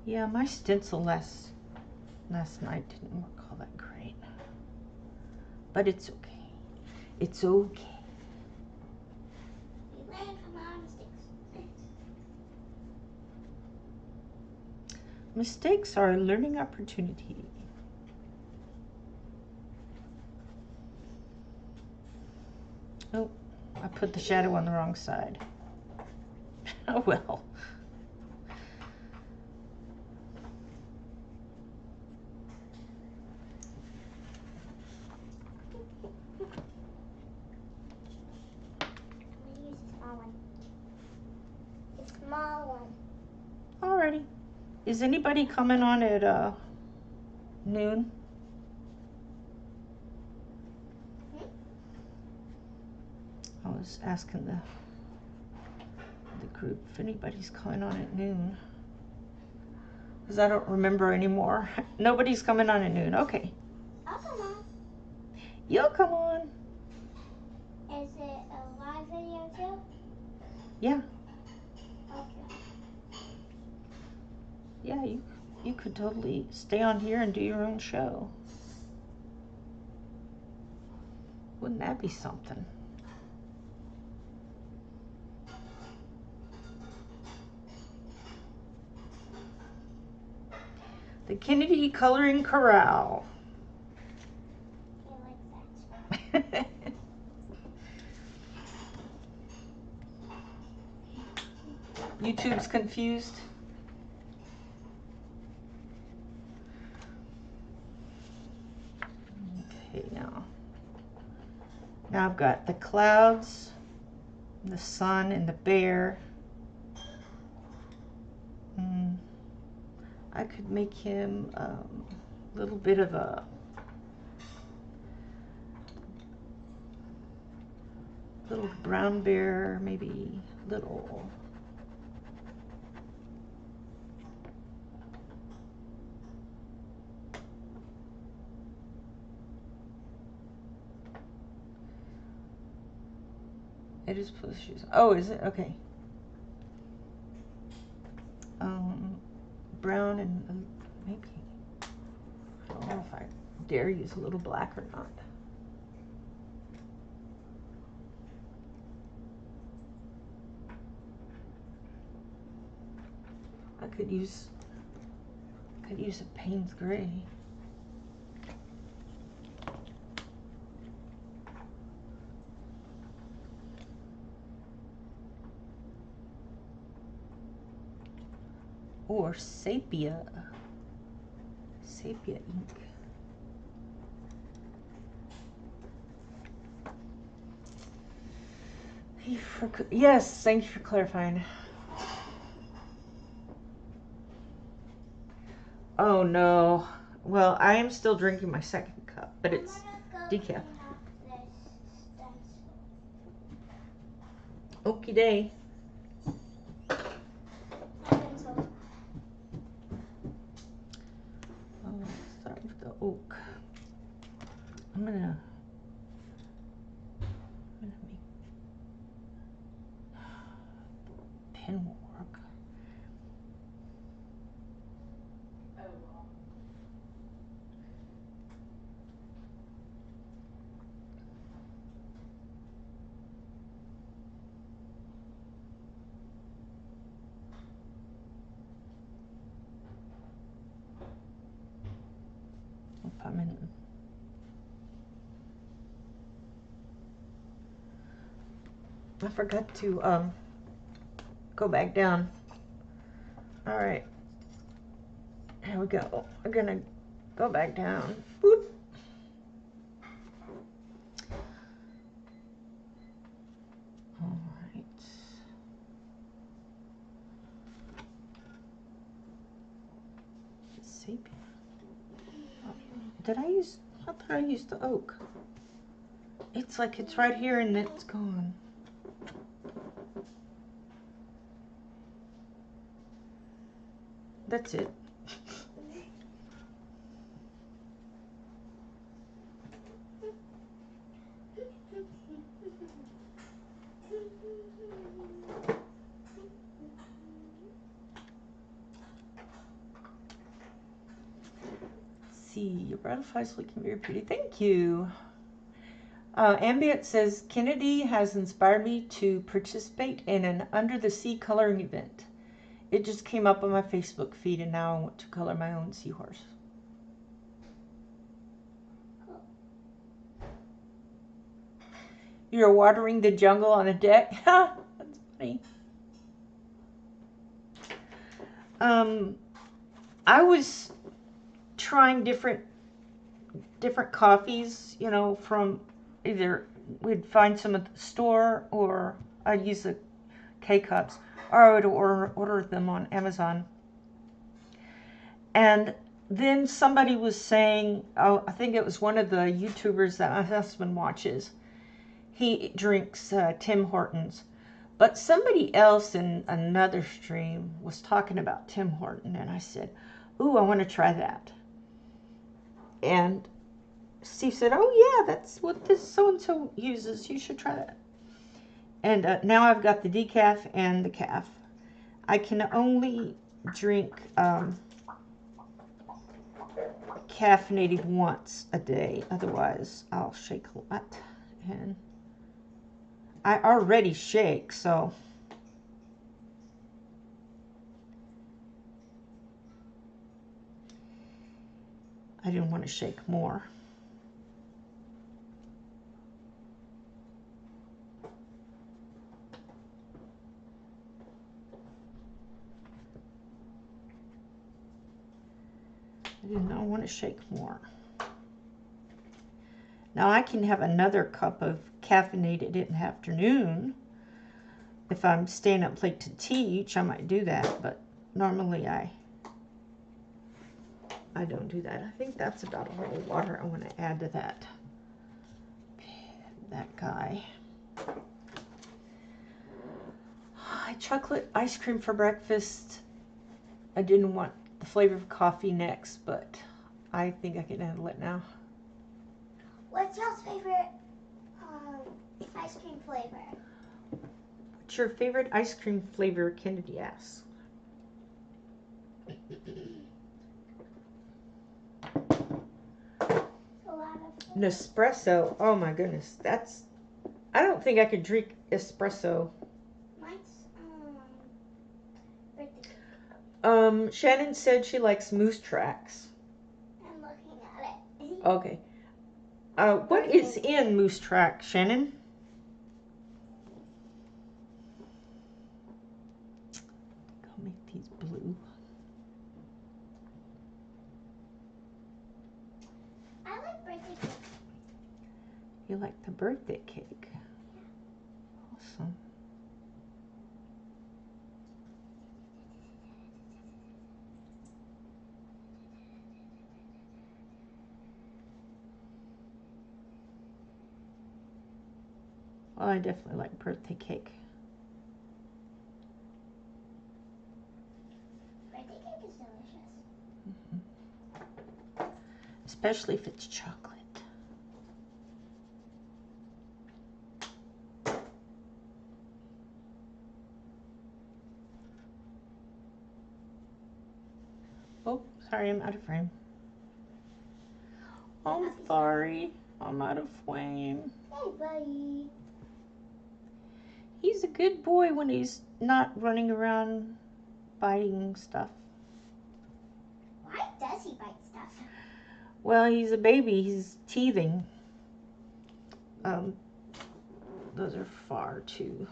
Yeah, my stencil last night didn't work all that great. But it's okay. It's okay. We learn from our mistakes. Mistakes are a learning opportunity. Oh, I put the shadow on the wrong side. Oh well. I'm going to use a small one. A small one. Alrighty. Is anybody coming on at noon? I was asking the group if anybody's coming on at noon. Because I don't remember anymore. Nobody's coming on at noon. Okay. I'll come on. You'll come on. Is it a live video too? Yeah. Okay. Yeah, you could totally stay on here and do your own show. Wouldn't that be something? The Kennedy Coloring Corral. I like that. YouTube's confused. Okay, now Now I've got the clouds, the sun, and the bear. I could make him a little bit of a little brown bear, maybe little. It is plus shoes. Oh, is it? Okay. Brown and maybe. I don't know if I dare use a little black or not. I could use a Payne's gray. Or sepia ink. Yes, thank you for clarifying. Oh no. Well, I am still drinking my second cup, but it's decaf. Okie day. Start with the oak. I'm gonna make pen will work. I forgot to go back down. All right, here we go. We're gonna go back down. Boop. All right. Sepia. Oh, did I use? I thought I used the oak. It's like it's right here and it's gone. That's it. See, your butterfly's looking very pretty. Thank you. Ambient says, Kennedy has inspired me to participate in an under the sea coloring event. It just came up on my Facebook feed and now I want to color my own seahorse. You're watering the jungle on a deck? Ha! That's funny. I was trying different coffees, you know, from either we'd find some at the store or I'd use the K-cups or I would order them on Amazon. And then somebody was saying, oh, I think it was one of the YouTubers that my husband watches. He drinks Tim Hortons. But somebody else in another stream was talking about Tim Horton, and I said, ooh, I want to try that. And Steve said, oh yeah, that's what this so-and-so uses. You should try that. And now I've got the decaf and the calf. I can only drink caffeinated once a day. Otherwise, I'll shake a lot. And I already shake, so I didn't want to shake more. I did not want to shake more. Now I can have another cup of caffeinated in the afternoon. If I'm staying up late to teach, I might do that, but normally I don't do that. I think that's about all the water I want to add to that guy. I had chocolate ice cream for breakfast. I didn't want the flavor of coffee next, but I think I can handle it now. What's y'all's favorite ice cream flavor? What's your favorite ice cream flavor? Kennedy asks. Nespresso. Oh my goodness, that's. I don't think I could drink espresso. Mine's birthday. Shannon said she likes Moose Tracks. I'm looking at it. Okay. What is in Moose Track, Shannon? I'll make these blue. I like birthday cake. You like the birthday cake? Yeah. Awesome. Well, I definitely like birthday cake. Birthday cake is delicious. Mm-hmm. Especially if it's chocolate. Oh, sorry, I'm out of frame. I'm sorry, I'm out of frame. Hey, buddy. He's a good boy when he's not running around biting stuff. Why does he bite stuff? Well, he's a baby. He's teething. Those are far too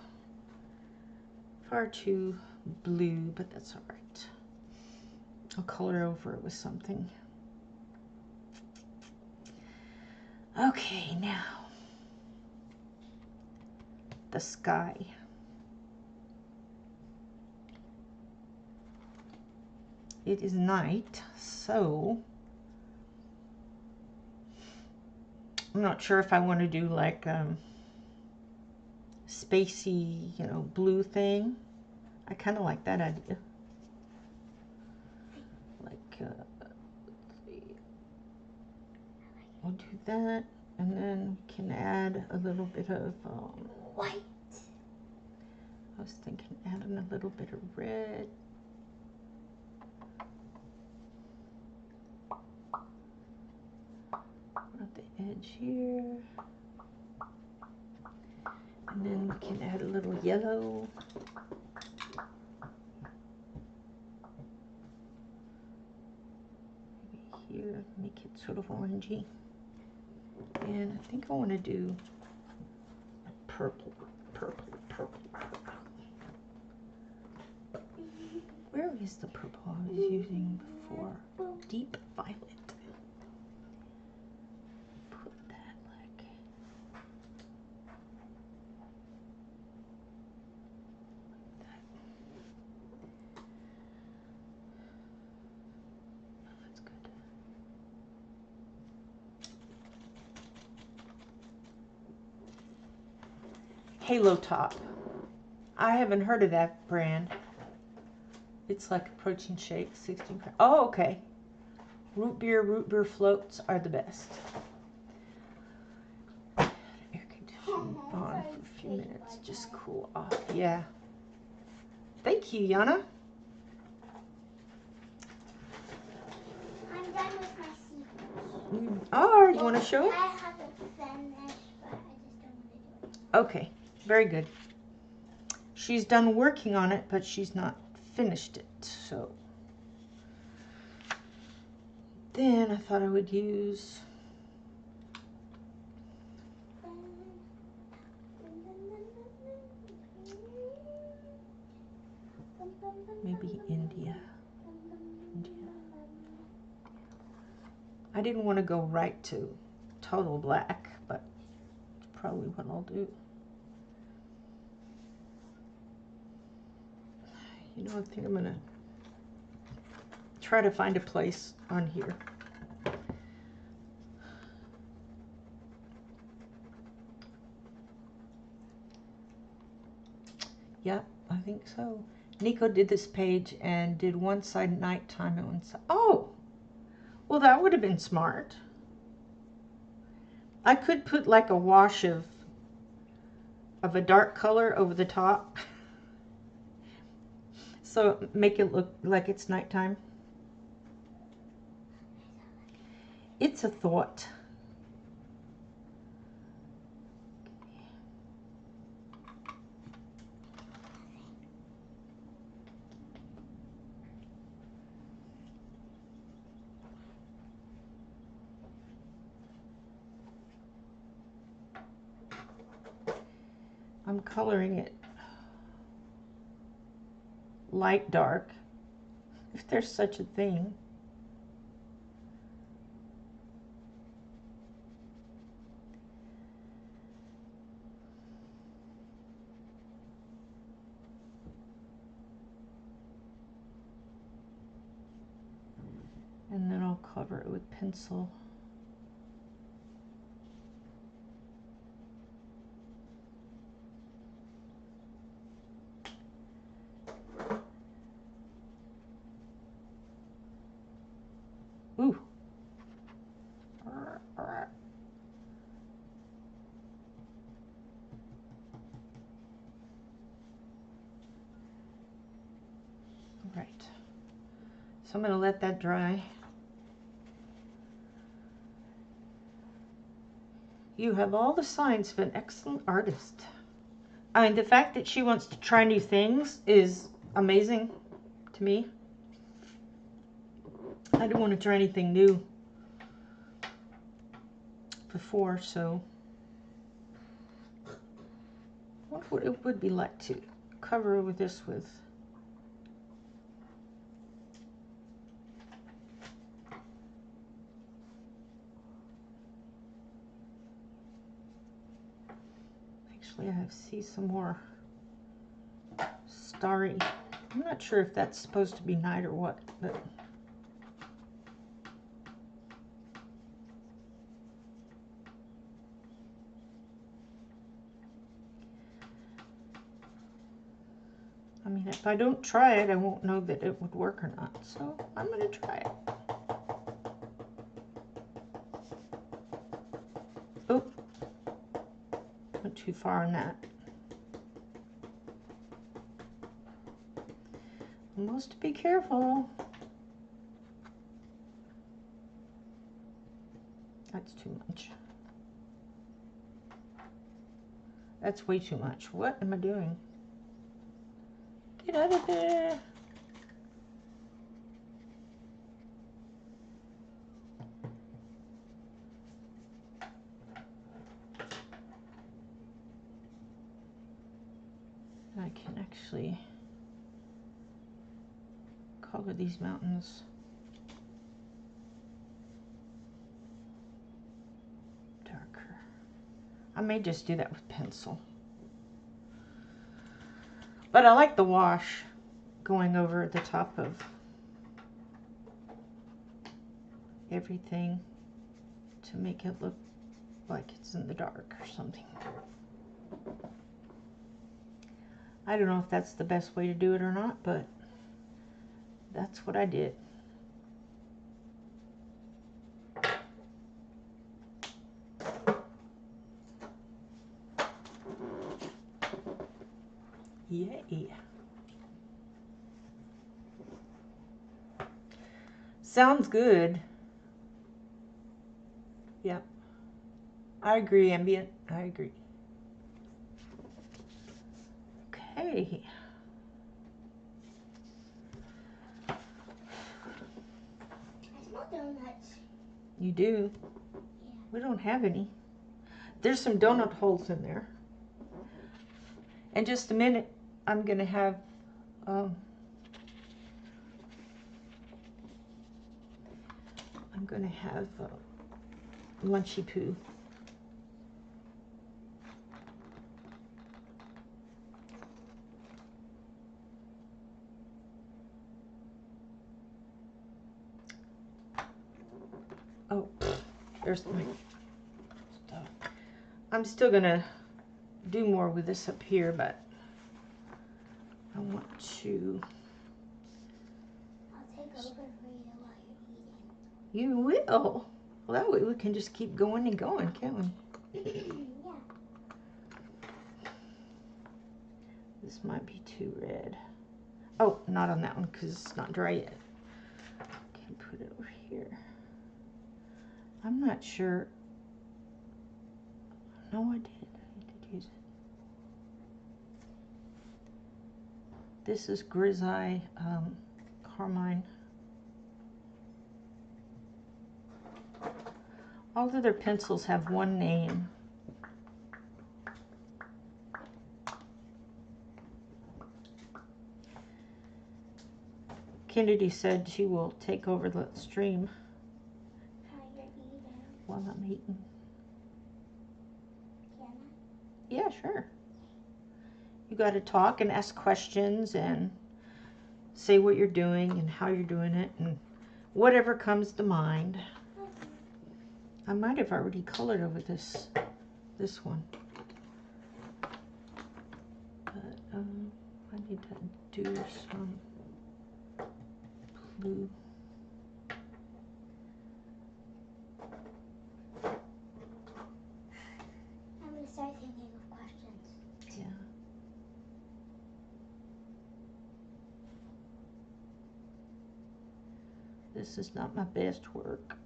blue, but that's all right. I'll color over it with something. Okay, now the sky. It is night, so I'm not sure if I want to do like spacey, blue thing. I kind of like that idea. Like, let's see. We'll do that, and then we can add a little bit of white. I was thinking adding a little bit of red. At the edge here. And then we can add a little yellow. Maybe here, make it sort of orangey. And I think I want to do a purple. Where is the purple I was using before? Deep violet. Put that like that. Oh, that's good. Halo Top. I haven't heard of that brand. It's like a protein shake, 16 grams. Oh, okay. Root beer floats are the best. Air conditioning on for a few minutes, just cool off. Yeah. Thank you, Yana. I'm done with my sequence. You are. You want to show? I haven't finished, but I just don't want to do it. Okay. Very good. She's done working on it, but she's not finished it, so then I thought I would use maybe India. I didn't want to go right to total black, but probably what I'll do. You know, I think I'm gonna try to find a place on here. Yep, I think so. Nico did this page and did one side nighttime and one side. Oh, well, that would have been smart. I could put like a wash of a dark color over the top, so make it look like it's nighttime. It's a thought. I'm coloring it light dark, if there's such a thing. And then I'll cover it with pencil. Ooh. Right. So I'm going to let that dry. You have all the signs of an excellent artist. I mean, the fact that she wants to try new things is amazing to me. I didn't want to try anything new before, so I wonder what it would be like to cover over this with actually I see some more starry. I'm not sure if that's supposed to be night or what, but I mean, if I don't try it, I won't know that it would work or not. So I'm going to try it. Oh, went too far on that. Must be careful. That's too much. That's way too much. What am I doing? Get out of there. I can actually color these mountains darker. I may just do that with pencil. But I like the wash going over the top of everything to make it look like it's in the dark or something. I don't know if that's the best way to do it or not, but that's what I did. Yay. Sounds good. Yep. I agree, Ambient. I agree. Okay. I smell donuts. You do? Yeah. We don't have any. There's some donut holes in there. In just a minute, I'm going to have Lunchy Poo. There's my stuff. I'm still gonna do more with this up here, but I want to. I'll take over for you while you're eating. You will. Well, that way we can just keep going and going, can't we? Yeah. This might be too red. Oh, not on that one because it's not dry yet. Can put it over here. I'm not sure. No, I did. I did use it. This is Grisaille Carmine. All of their pencils have one name. Kennedy said she will take over the stream How you're eating. while I'm eating. Can I? Yeah, sure. You got to talk and ask questions and say what you're doing and how you're doing it and whatever comes to mind. I might have already colored over this one. But I need to do some blue. I'm going to start thinking of questions. Yeah. This is not my best work,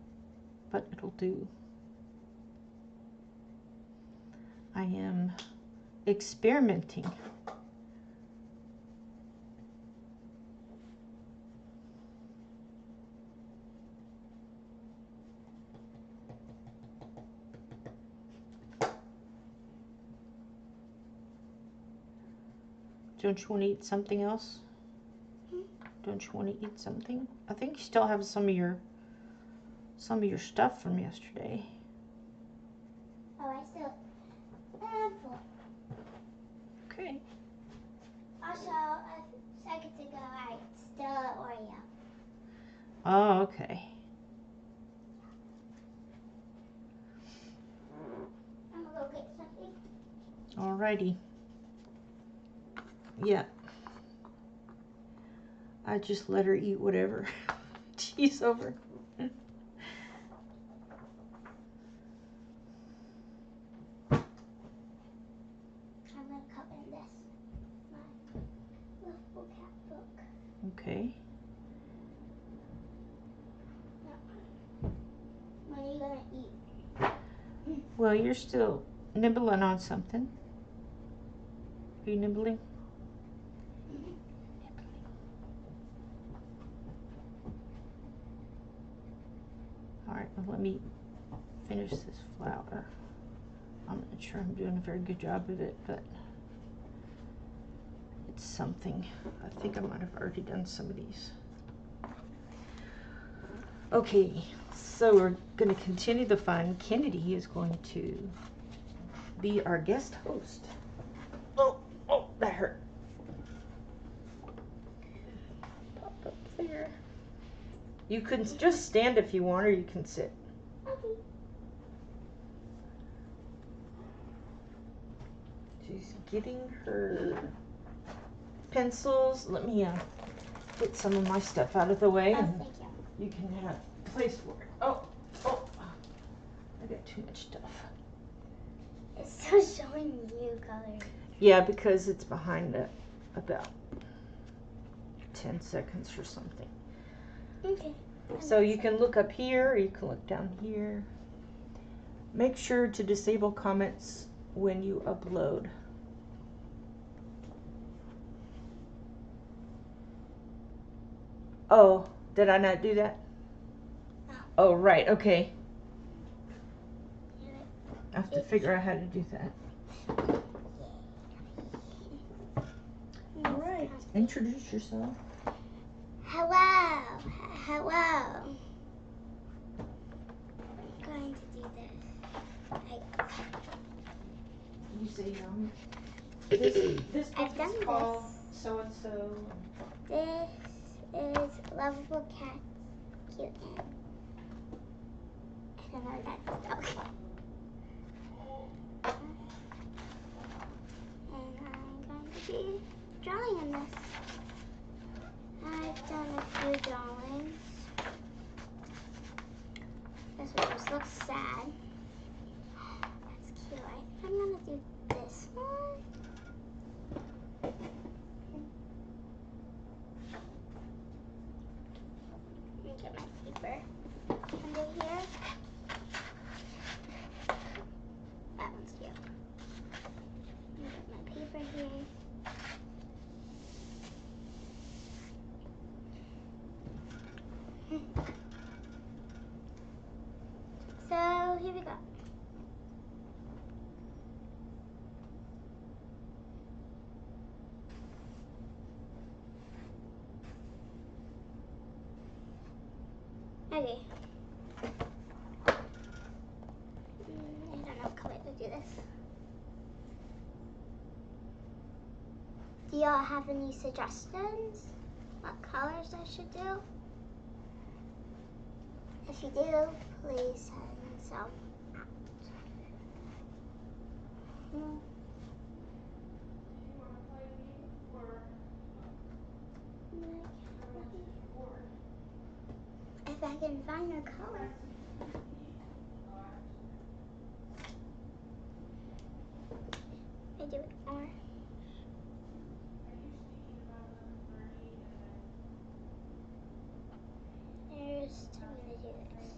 but it'll do. I am experimenting. Don't you want to eat something else? Don't you want to eat something? I think you still have some of your stuff from yesterday. Oh, I still. I'm full. Okay. Also, a second ago, I still at Oreo. Oh, okay. I'm going to go get something. Alrighty. Yeah. I just let her eat whatever she's over. I'm going to cover this. My little cat book. Okay. When are you going to eat? Well, you're still nibbling on something. Are you nibbling? Alright, well, let me finish this flower. I'm not sure I'm doing a very good job of it, but it's something. I think I might have already done some of these. Okay, so we're going to continue the fun. Kennedy is going to be our guest host. Oh, that hurt. Pop up there. You can just stand if you want, or you can sit. Okay. She's getting her pencils. Let me get some of my stuff out of the way, and Thank you. you can have place for it. Oh, I got too much stuff. It's still showing you colors. Yeah, because it's behind about 10 seconds or something. Okay. So you can look up here, or you can look down here. Make sure to disable comments when you upload. Oh, did I not do that? No. Oh, right, okay. Yeah. I have to figure out how to do that. All right, introduce yourself. Hello. Hello. I'm going to do this. You say this book I've done is called so and so. This is Lovable Cat Cute and turn our dad's dog. And I'm going to be drawing in this. I've done a few drawings. This one just looks sad. That's cute. I think I'm gonna do this one. Let me get my paper under here. That one's cute. Let me get my paper here. So here we go. Okay. I don't know what color to do this. Do y'all have any suggestions? What colors I should do? If you do, please send some out. If I can find a color. I do it orange. There's, I'm gonna do this.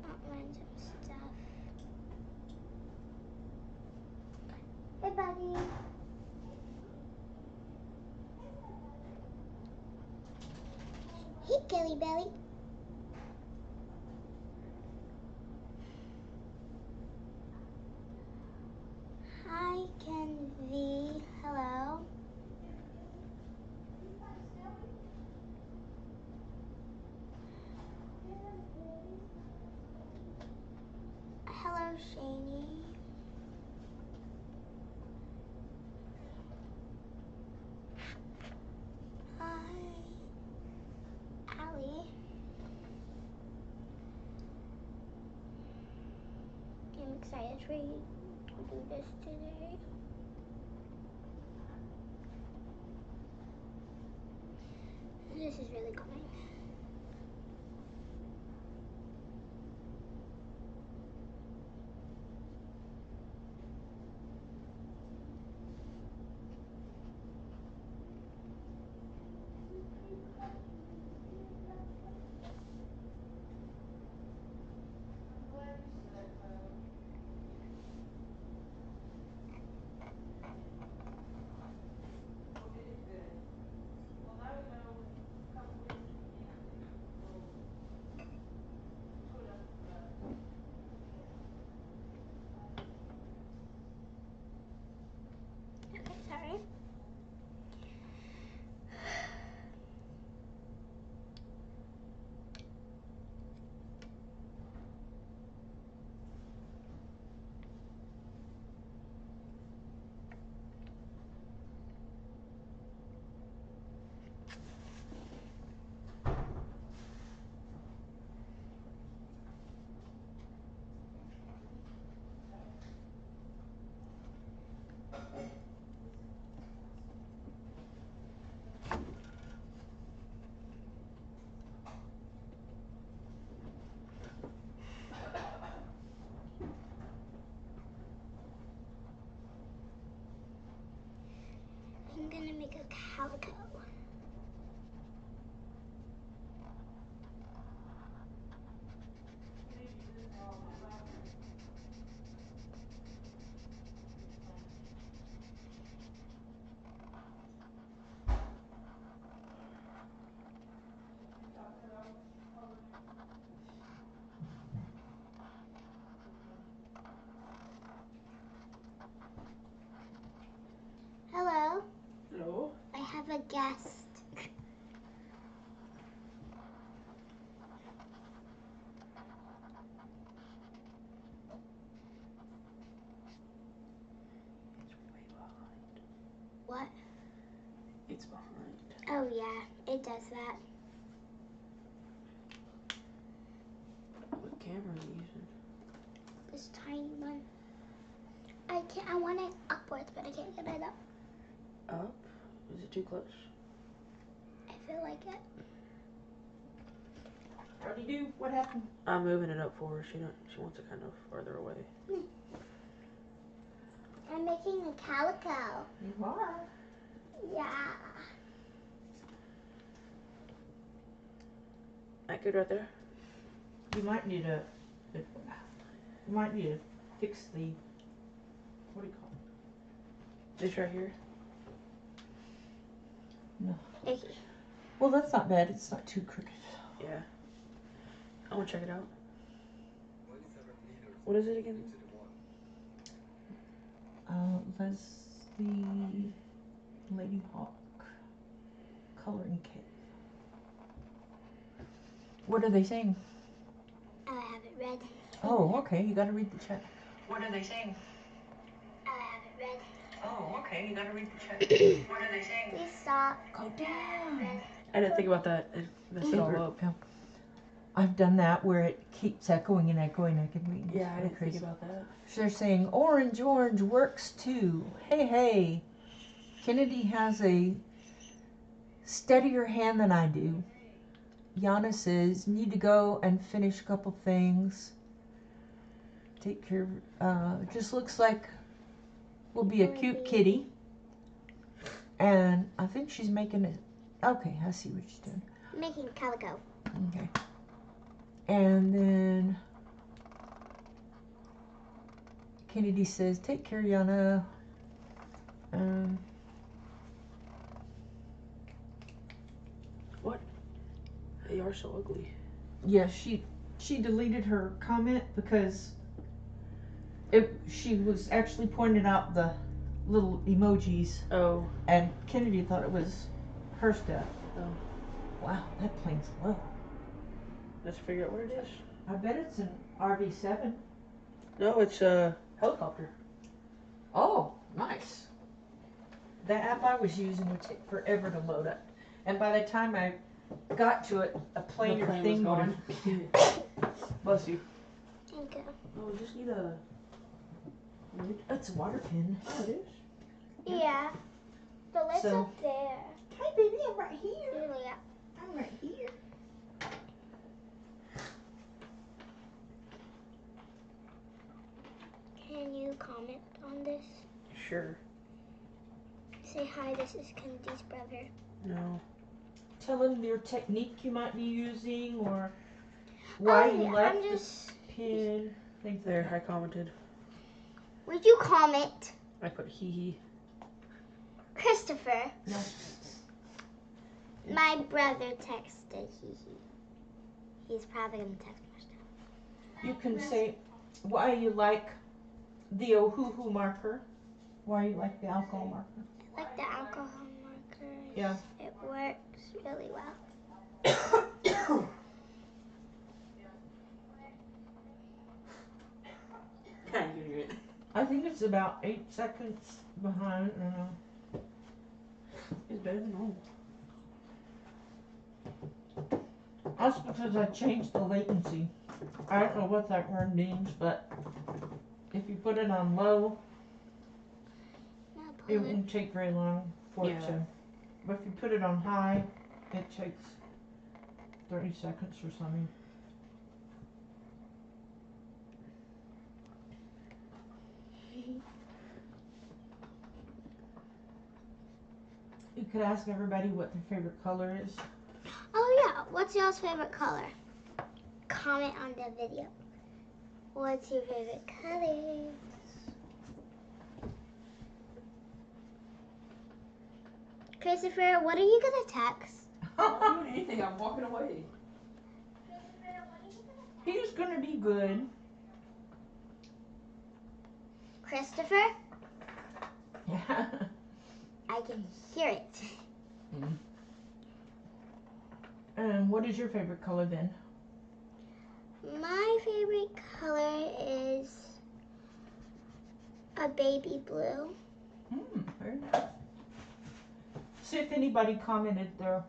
Outlines and stuff. Hey, buddy. Hey, Kelly Belly. Hi, Ken V. Hello. Hello, Shani. Hi, Allie. I'm excited for you to do this today. This is really going. Okay, sorry. I'm gonna make a calico. Hello. Hello? I have a guest. It's way behind. What? It's behind. Oh yeah, It does that. What camera are you using? This tiny one. I want it upwards, but I can't get it up. Up? Is it too close? I feel like it. How'd you do? What happened? I'm moving it up for her. She wants it kind of farther away. I'm making a calico. You are. Yeah. That good right there? You might need to fix the, what do you call it? This right here? No. Okay. Well, that's not bad. It's not too crooked. Yeah. I want to check it out. What is it again? Leslie Lady Hawk coloring kit. What are they saying? I have it read. Oh, okay. You got to read the chat. What are they saying? I have it read. Oh, okay. You gotta read the chat. What are they saying? Please stop. Go down. I didn't think about that. It messed it all up. Yeah. I've done that where it keeps echoing and echoing. I can read. Yeah, I didn't crazy. think about that. So they're saying orange works too. Hey, hey. Kennedy has a steadier hand than I do. Yana says, need to go and finish a couple things. Take care of, it just looks like will be a cute kitty. And I think she's making it, okay, I see what she's doing. I'm making a calico. Okay. And then Kennedy says, take care, Yana. What? They are so ugly. Yeah, she deleted her comment because she was actually pointing out the little emojis, Oh. and Kennedy thought it was her stuff. Oh. Wow, that plane's low. Let's figure out what it is. I bet it's an RV-7 No, it's a helicopter. Oh, nice. The app I was using would take forever to load up, and by the time I got to it, a plane or thing would have. Bless you. Thank you. Oh, we just need a. It's a water pin. Oh, it is. Yeah. The lid's So- up there. Hi, baby, I'm right here. Really, yeah. I'm right here. Can you comment on this? Sure. Say hi, this is Kennedy's brother. No. Tell them your technique you might be using, or why you like I'm the just... pin. Things There, like I that. commented. Would you comment? I put hee hee. Christopher, No. my brother texted He's probably going to text more stuff. You can say why you like the Ohuhu marker. Why you like the alcohol marker. I like the alcohol markers. Yeah. It works really well. Can't hear it. I think it's about 8 seconds behind. I don't know. It's better than normal. That's because I changed the latency. I don't know what that word means, but if you put it on low, it won't take very long for it Yeah. to. But if you put it on high, it takes 30 seconds or something. You could ask everybody what their favorite color is. Oh yeah, what's y'all's favorite color? Comment on the video. What's your favorite color? Christopher, what are you gonna text? I'm not doing anything. I'm walking away. He's gonna be good. Christopher, Yeah. I can hear it. And what is your favorite color then? My favorite color is a baby blue. Very nice. See if anybody commented their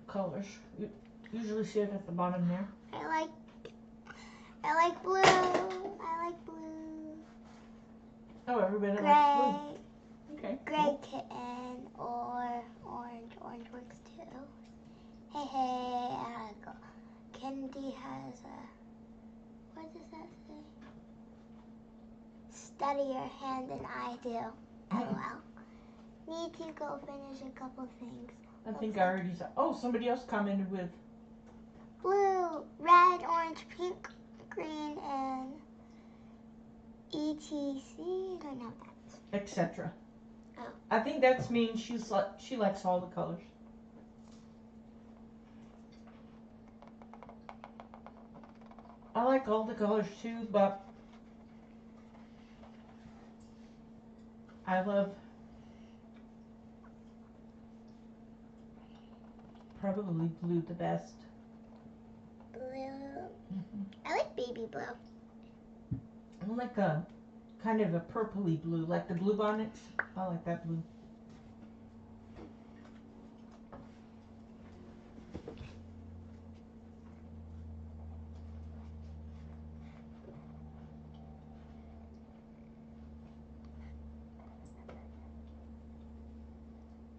colors. You usually see it at the bottom there. I like blue. I like blue. Oh, everybody likes Gray. blue. Okay. Gray Cool. kitten or orange. Orange works too. Hey, I go. Kennedy has a. What does that say? Steadier hand than I do. LOL. Need to go finish a couple things. I think I already saw. Oh, somebody else commented with. Blue, red, orange, pink, green, and etc. I don't know that. Etc. Oh. I think that means she likes all the colors. I like all the colors too, but I love probably blue the best. Blue. Mm-hmm. I like baby blue. I like a kind of a purpley blue, like the blue bonnets. I like that blue.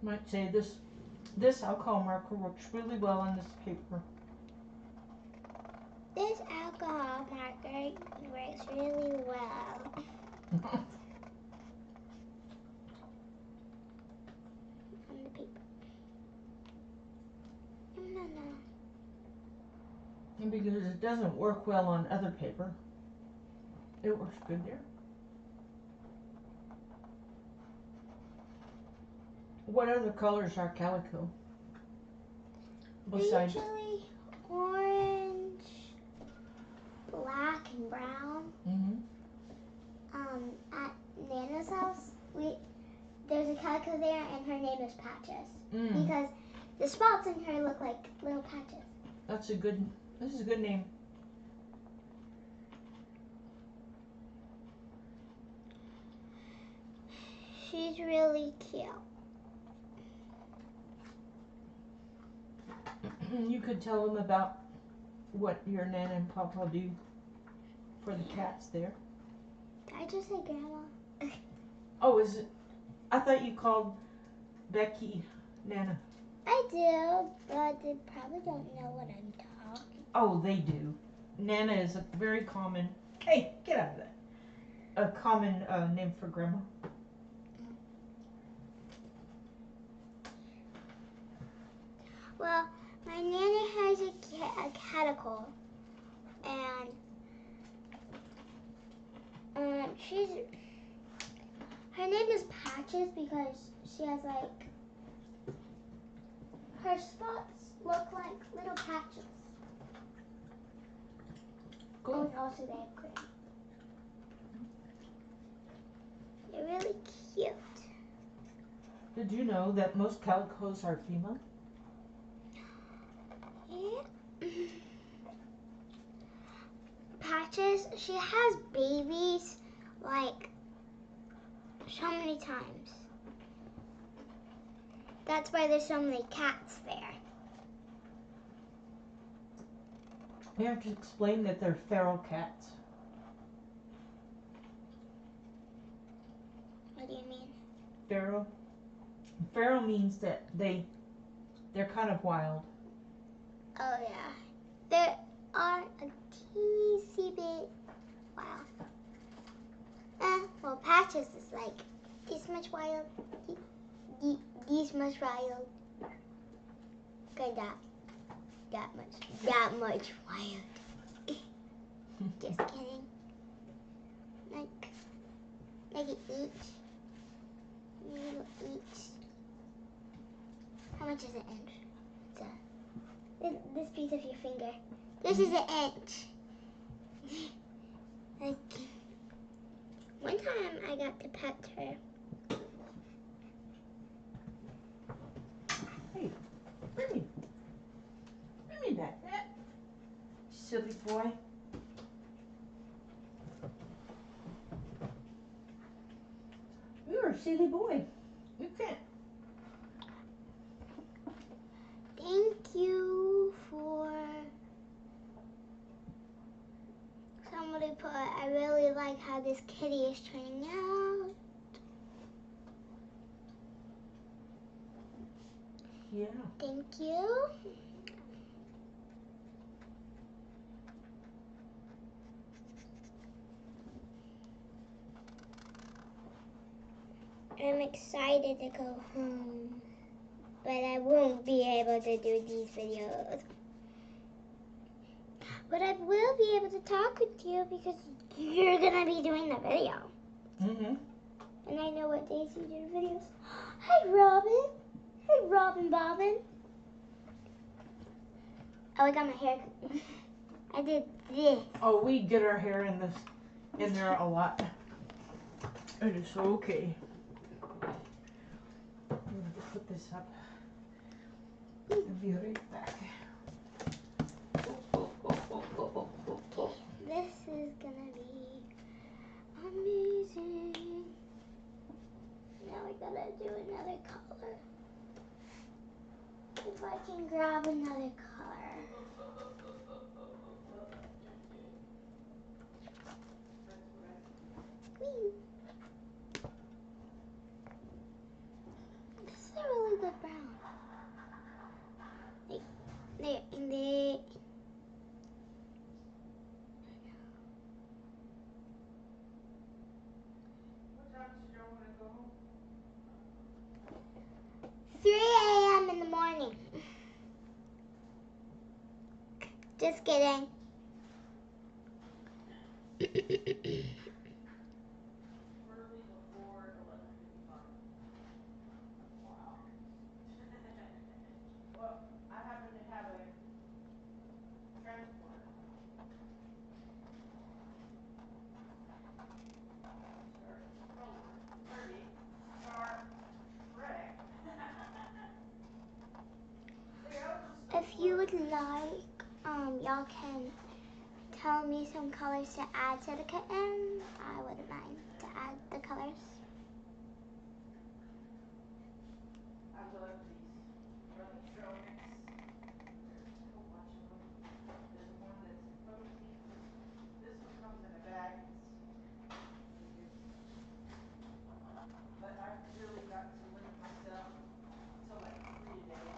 Might say this alcohol marker works really well on this paper. This alcohol marker works really well. On the paper. No. And because it doesn't work well on other paper, it works good there. What other colors are calico? Besides, Usually orange, black, and brown. mm-hmm. At Nana's house, there's a calico there, and her name is Patches because the spots in her look like little patches. This is a good name. She's really cute. You could tell them about what your Nana and Papa do for the cats there. Did I just say Grandma? Oh, is it? I thought you called Becky Nana. I do, but they probably don't know what I'm talking. Oh, they do. Nana is a very common. Hey, get out of that. A common name for grandma. Well, my Nana has a caticle, and her name is Patches because she has her spots look like little patches. Cool. Oh, and also they have green. They're really cute. Did you know that most calicos are female? Yeah. Patches, she has babies like so many times. That's why there's so many cats there. We have to explain that they're feral cats. What do you mean? Feral? Feral means that they're kind of wild. Oh yeah. They are a teensy bit wild. Well, Patches is like this much wild. This much wild. Okay, that much wild. Just kidding. Like each. How much is an inch? This piece of your finger. This is an inch. Like, one time I got to pet her. Hey, bring me that. Silly boy. You're a silly boy. You can't. Thank you for somebody put, I really like how this kitty is turning out. Yeah. Thank you. I'm excited to go home, but I won't be able to do these videos. But I will be able to talk with you because you're gonna be doing the video. Mm-hmm. And I know what days you do the videos. Hi, Robin. Hey, Robin Bobbin. Oh, I got my hair. I did this. Oh, we get our hair in there a lot. It is so okay. I'm gonna put this up. I'll be right back. This is gonna be amazing. Now I gotta do another color. If I can grab another color. Whee! This is a really good brown. There, and there. What time did you want to go home? 3 a.m. in the morning. Just kidding. Early before 11:55. Wow. Well, I happen to have a transporter. If you would like, y'all can tell me some colors to add to the kitten. I wouldn't mind to add the colors. I love these electronics. There's a whole bunch of them. There's one that's frozen. This one comes in a bag. But I've really got to limit myself to like 3 a day.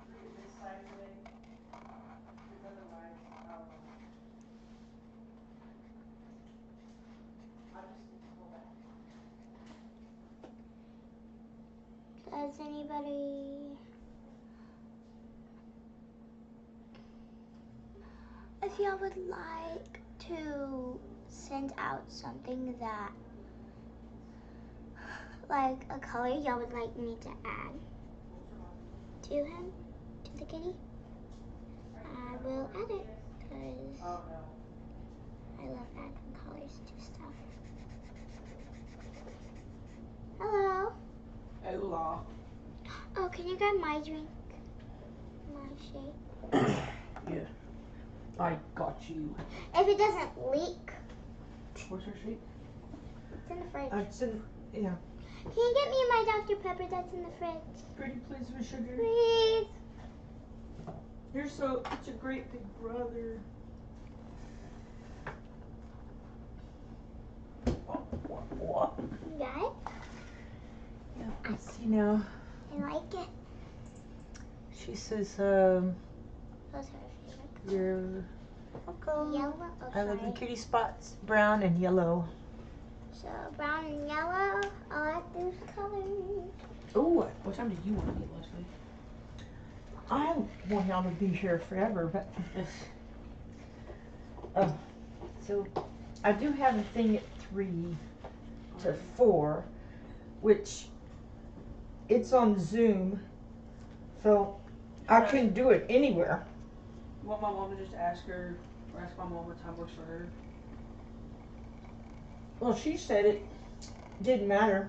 3 of this size a day. Because otherwise, I just need to pull back. Does anybody... If y'all would like to send out something that, like a color y'all would like me to add to him, to the kitty, I will add it, because Oh no. I love adding colors to stuff. Hello. Hola. Oh, can you grab my drink? My shake. Yeah. I got you. If it doesn't leak, Where's your shake? it's in the fridge. It's in, yeah. Can you get me my Dr. Pepper that's in the fridge? Pretty please with sugar. Please. You're such a great big brother. What? You got it? Yeah, let's see now. I like it. She says, Those are her favorite. you're welcome. Yellow. Oh, I love sorry. the kitty spots, brown and yellow. So brown and yellow. I like those colors. Oh, what time did you want to eat, Leslie? I want y'all to be here forever, but so I do have a thing at 3 to 4, which it's on Zoom, so I can do it anywhere. You want my mom to just ask her, or ask my mom what time works for her? Well, she said it didn't matter.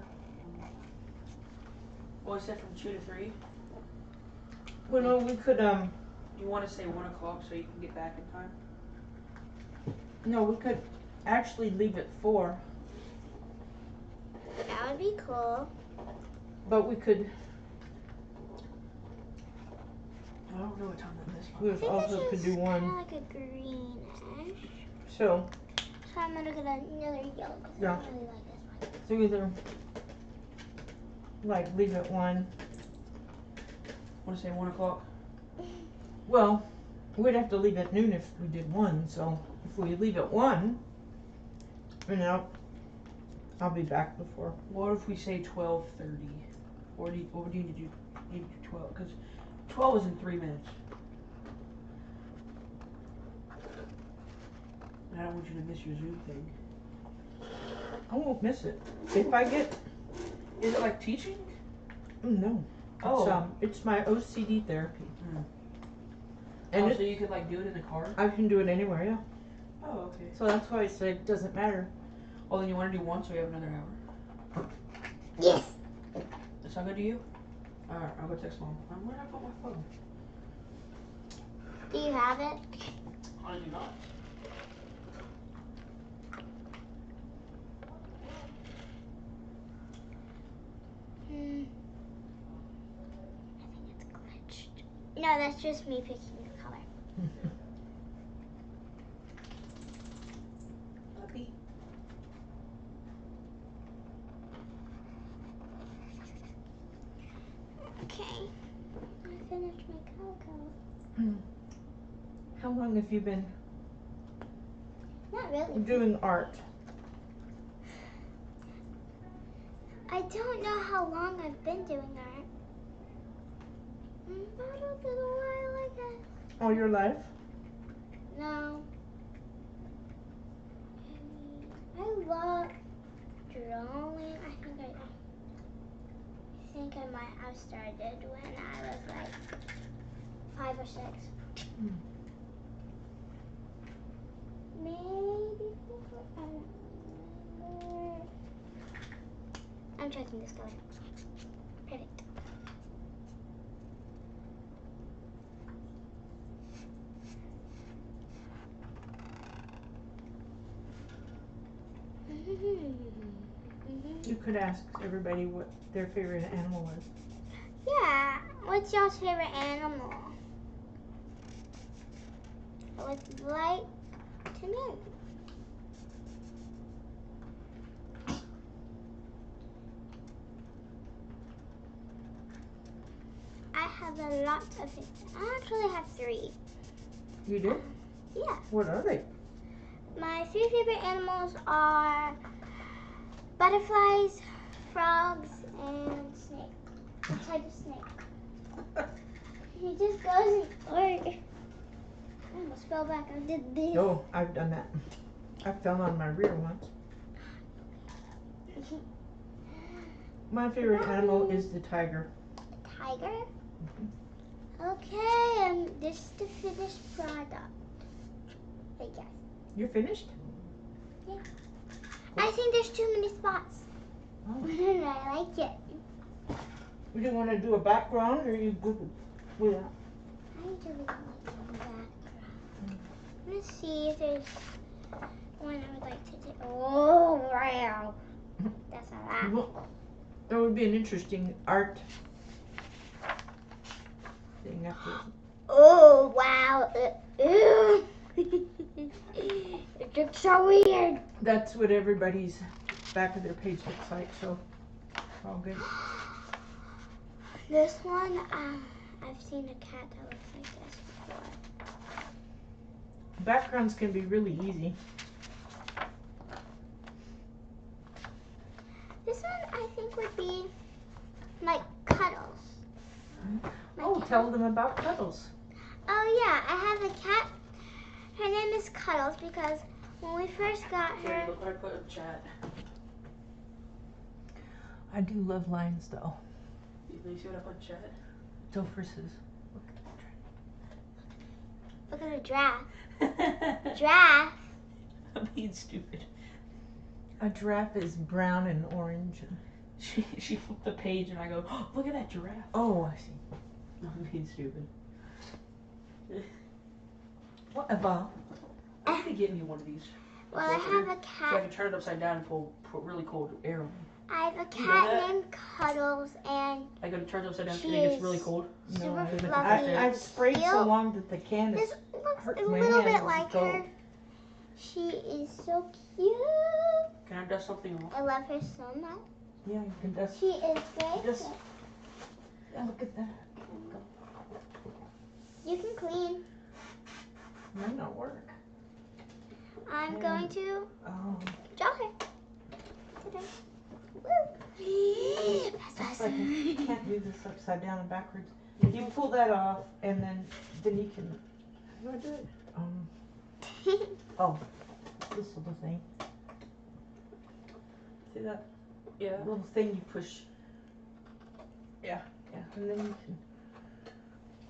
Well, I said from 2 to 3. Well, no, we could You want to say 1 o'clock so you can get back in time? no, we could actually leave at 4, That would be cool. but we could. I don't know what time that is. We I think also this could is do kind one. of like a greenish. So, So I'm gonna get another yellow because Yeah. I don't really like this one. so either like leave it 1. Want to say 1 o'clock? Well, we'd have to leave at noon if we did 1. So if we leave at 1, and I'll be back before. What if we say 12:30? Or do you need to do 12? Because 12 is in 3 minutes. And I don't want you to miss your Zoom thing. I won't miss it. If I get Is it like teaching? no, Oh. it's my OCD therapy, Mm. and So you could like do it in the car? I can do it anywhere. Yeah. Oh, okay. So that's why I said it doesn't matter. Oh, then you want to do 1 so we have another hour? Yes. That sound good to you? Alright, I'll go text Mom. Where did I put my phone? Do you have it? I do not. I think it's glitched. No, that's just me picking the color. Puppy. Okay. I finished my cocoa. How long have you been Not really. doing art? I don't know how long I've been doing art. About a little while, I guess. All your life? No. I love drawing. I think I might have started when I was like 5 or 6. Maybe 4. I don't remember. I'm checking this color. Perfect. You could ask everybody what their favorite animal is. Yeah. What's y'all's favorite animal? I would like to know. I have a lot of it. I actually have 3. You do? Yeah. What are they? My 3 favorite animals are butterflies, frogs, and snake. What type of snake? He just goes in order. I almost fell back. I did this. Oh, I've done that. I fell on my rear once. My favorite animal is the tiger. Tiger? Okay, this is the finished product. Hey guys. You're finished? I think there's too many spots. Oh. I like it. Do you want to do a background or are you good with that? I need to really like the background. Let's see if there's one I would like to do. Oh, wow. That's a lot. That would be an interesting art thing after. Oh, wow. Ew. It looks so weird. That's what everybody's back of their page looks like, so it's all good. This one, I've seen a cat that looks like this before. Backgrounds can be really easy. This one, I think, would be like Cuddles. Oh, tell them about Cuddles. Oh, yeah, I have a cat. Her name is Cuddles because when we first got her... Look what I put in chat. I do love lions though. You see what I put in chat? Dopherses. Look at a giraffe. Giraffe. I'm being stupid. A giraffe is brown and orange. She flipped the page and I go, oh, look at that giraffe. Oh, I see. I'm being stupid. Whatever. I need to get me one of these. Well, I have a So I cat. can turn it upside down and pull really cold air on me. I have a You know cat that? named Cuddles, and I gotta charge upside down She today. It gets is really cold. super No, fluffy. I've sprayed so Cute. long that the can This is looks hurts a my little bit hands, like so- her. She is so cute. Can I dust something off? I love her so much. Yeah, you can dust. She is great. Just yeah, look at that. You can clean. Might not work. I'm Yeah. going to Oh, draw her today. Woo! it's like I can't do this upside down and backwards. If you pull that off, and then you can. How do I do it? Oh, this little thing. See that Yeah. little thing you push? Yeah, and then you can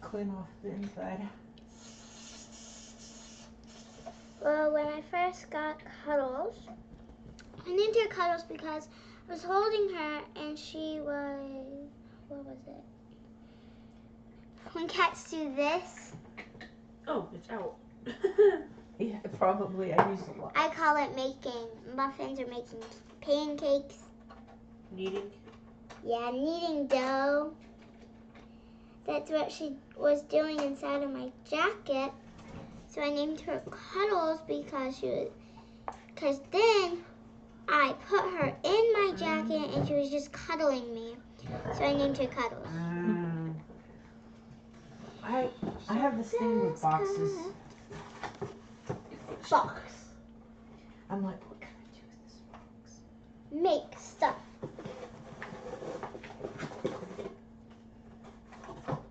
clean off the inside. Well, when I first got Cuddles, I named her Cuddles because I was holding her and she was, what was it? When cats do this, Oh, it's out. Yeah, probably. I use a lot. I call it making muffins or making pancakes. Kneading. Yeah, kneading dough. That's what she was doing inside of my jacket. So I named her Cuddles because then I put her in my jacket and she was just cuddling me. So I named her Cuddles. I have this thing with boxes. Box. I'm like, what can I do with this box? Make stuff.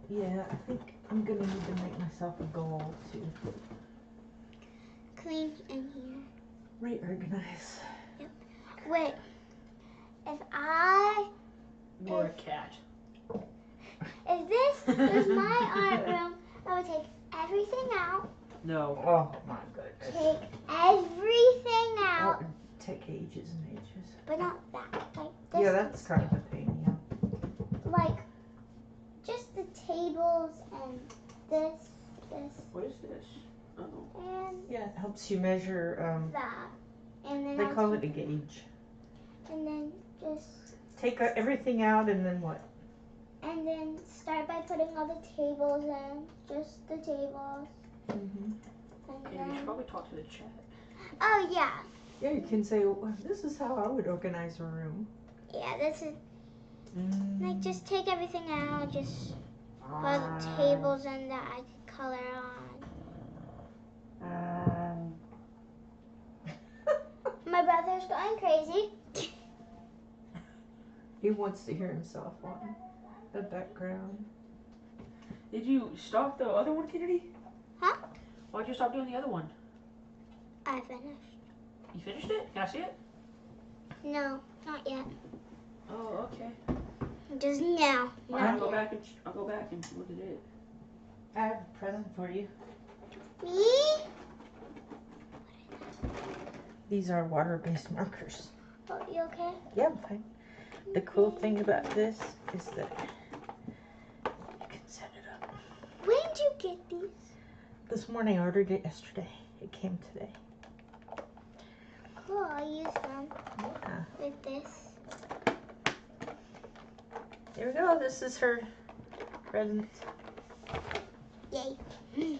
Yeah, I think I'm gonna need to make myself a goal to Clean in here. reorganize. Wait. If I Or a cat. If this was my art room, I would take everything out. No. Oh my goodness. Take everything That out. would take ages and ages. But not that. Like this. Yeah, that's kind of a pain, yeah. Like just the tables and this, What is this? Oh. and Yeah, it helps you measure, that. And then they I'll call it take- a gauge. And then just Take everything out and then what? and then start by putting all the tables in. Just the tables. Mm-hmm. And Okay, we should then, probably talk to the chat. oh yeah. Yeah, you can say, well, this is how I would organize a room. Yeah, this is like just take everything out, just put Ah. tables in that I could color on. My brother's going crazy. He wants to hear himself on the background. Did you stop the other one, Kennedy? Huh? Why'd you stop doing the other one? I finished. You finished it? Can I see it? No, not yet. Oh, okay. Just now. Well, I'll Not go yet. back and I'll go back and look at it. I have a present for you. Me? These are water-based markers. Oh, you okay? Yeah, I'm fine. The cool thing about this is that you can set it up. When did you get these? This morning I ordered it yesterday. It came today. Cool, I'll use them Yeah. with this. Here we go. This is her present. Yay. Yay!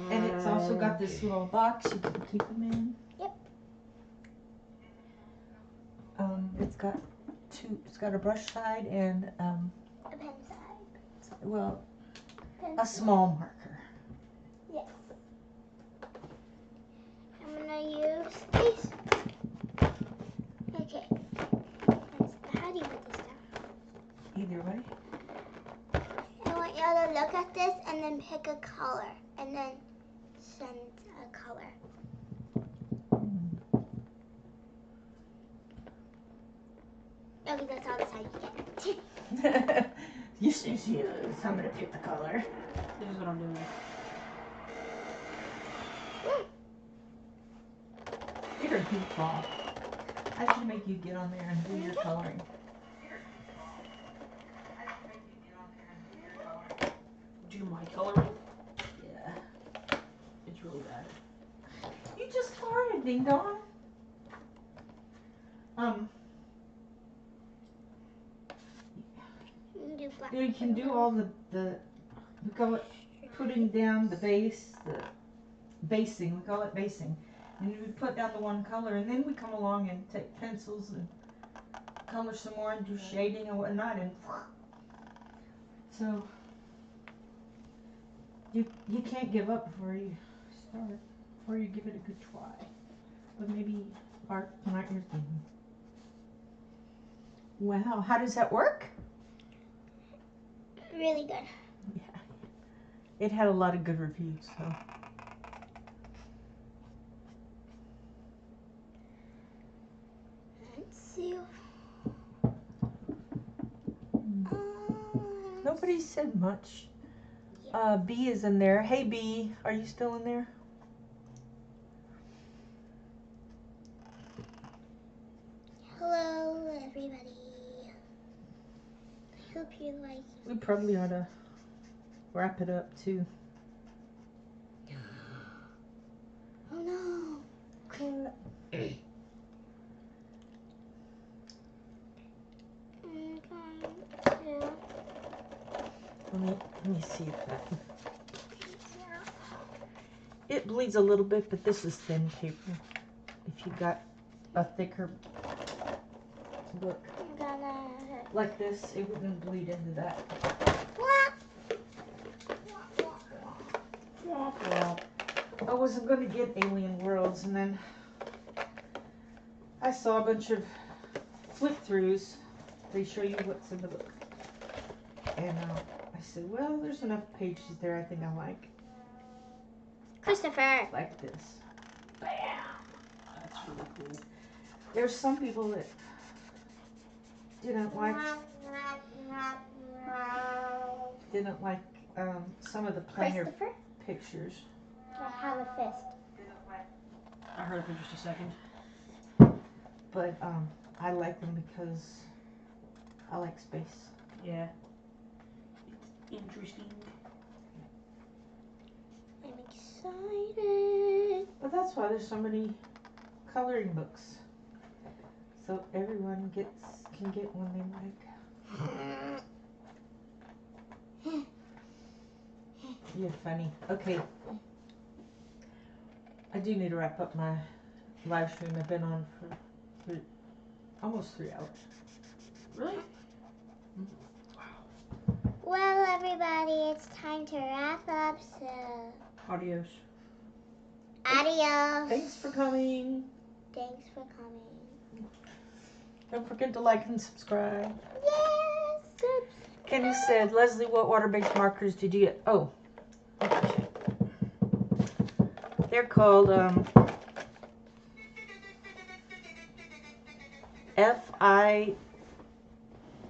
And it's also got this little box you can keep them in. Yep. It's got it's got a brush side and A pen side. well, Pen a small marker. Yes. I'm gonna use these. Okay. How do you put this down? Either way. I want y'all to look at this and then pick a color and then send a color. Okay, that's all the side you get. You should use. I'm gonna pick the color. This is what I'm doing. You're a goofball. I should make you get on there and do your coloring. Do my coloring? Yeah. It's really bad. You Ding Dong. Do black. You can do all the we call it putting down the base, the basing. We call it basing. And we put down the one color, and then we come along and take pencils and color some more and do shading and whatnot, and so you can't give up before you start, before you give it a good try. But maybe art not your thing. Wow, how does that work? Really good. Yeah, it had a lot of good reviews. So. Let's see. Nobody said much. B is in there. Hey B, are you still in there? Hello, everybody. I hope you like. We probably ought to wrap it up too. Oh no. Let me see if that. It bleeds a little bit, but this is thin paper. If you got a thicker book I'm gonna. like this, it wouldn't bleed into that. I wasn't going to get Alien Worlds, and then I saw a bunch of flip throughs. They show you what's in the book. And I said, well, there's enough pages there I think I like. Christopher. Like this. Bam! That's really cool. There's some people that didn't like some of the plainer Christopher. pictures. I have a fist. I heard it for just a second. But I like them because I like space. Yeah. It's interesting. I'm excited. But that's why there's so many coloring books. So everyone can get one they like. You're funny. Okay. I do need to wrap up my live stream. I've been on for almost 3 hours. Really? Well, everybody, it's time to wrap up. So, Adios. adios. Thanks for coming. Thanks for coming. Don't forget to like and subscribe. Yes. Kenny said, Leslie, what water-based markers did you get? Oh. Okay. They're called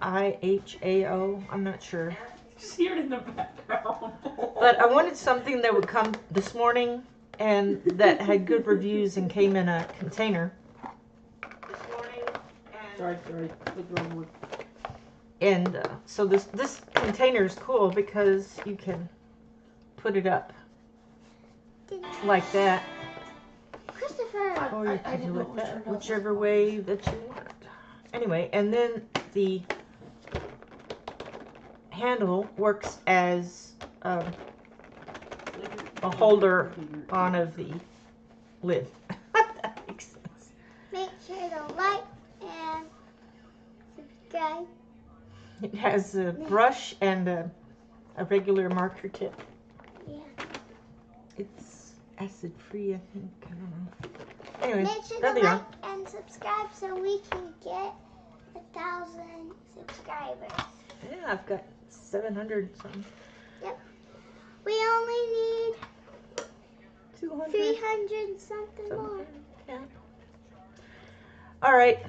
FIHAO. I'm not sure. Just hear it in the background. But I wanted something that would come this morning and that had good reviews and came in a container. This morning. Sorry. Look the wrong way. And so this container is cool because you can put it up like that. Christopher. Or you I can didn't do know it it was that, turned out whichever way that you want. Anyway, and then the handle works as a holder on of the lid. That makes sense. Make sure to like and subscribe. It has a brush and a regular marker tip. Yeah. It's acid free, I think. I don't know. Anyway, Make sure there to they like are. and subscribe so we can get 1,000 subscribers. Yeah, I've got 700 something. We only need 200. 300 something more. Yeah. All right.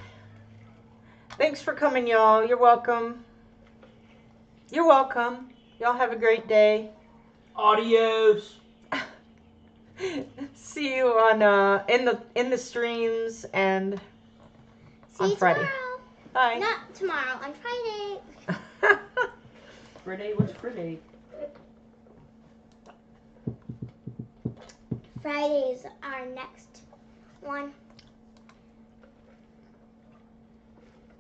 Thanks for coming, y'all. You're welcome. You're welcome. Y'all have a great day. Adios. See you on in the streams and See on you Friday. tomorrow. Bye. Not tomorrow, on Friday. Friday, what's Friday? Friday is our next 1.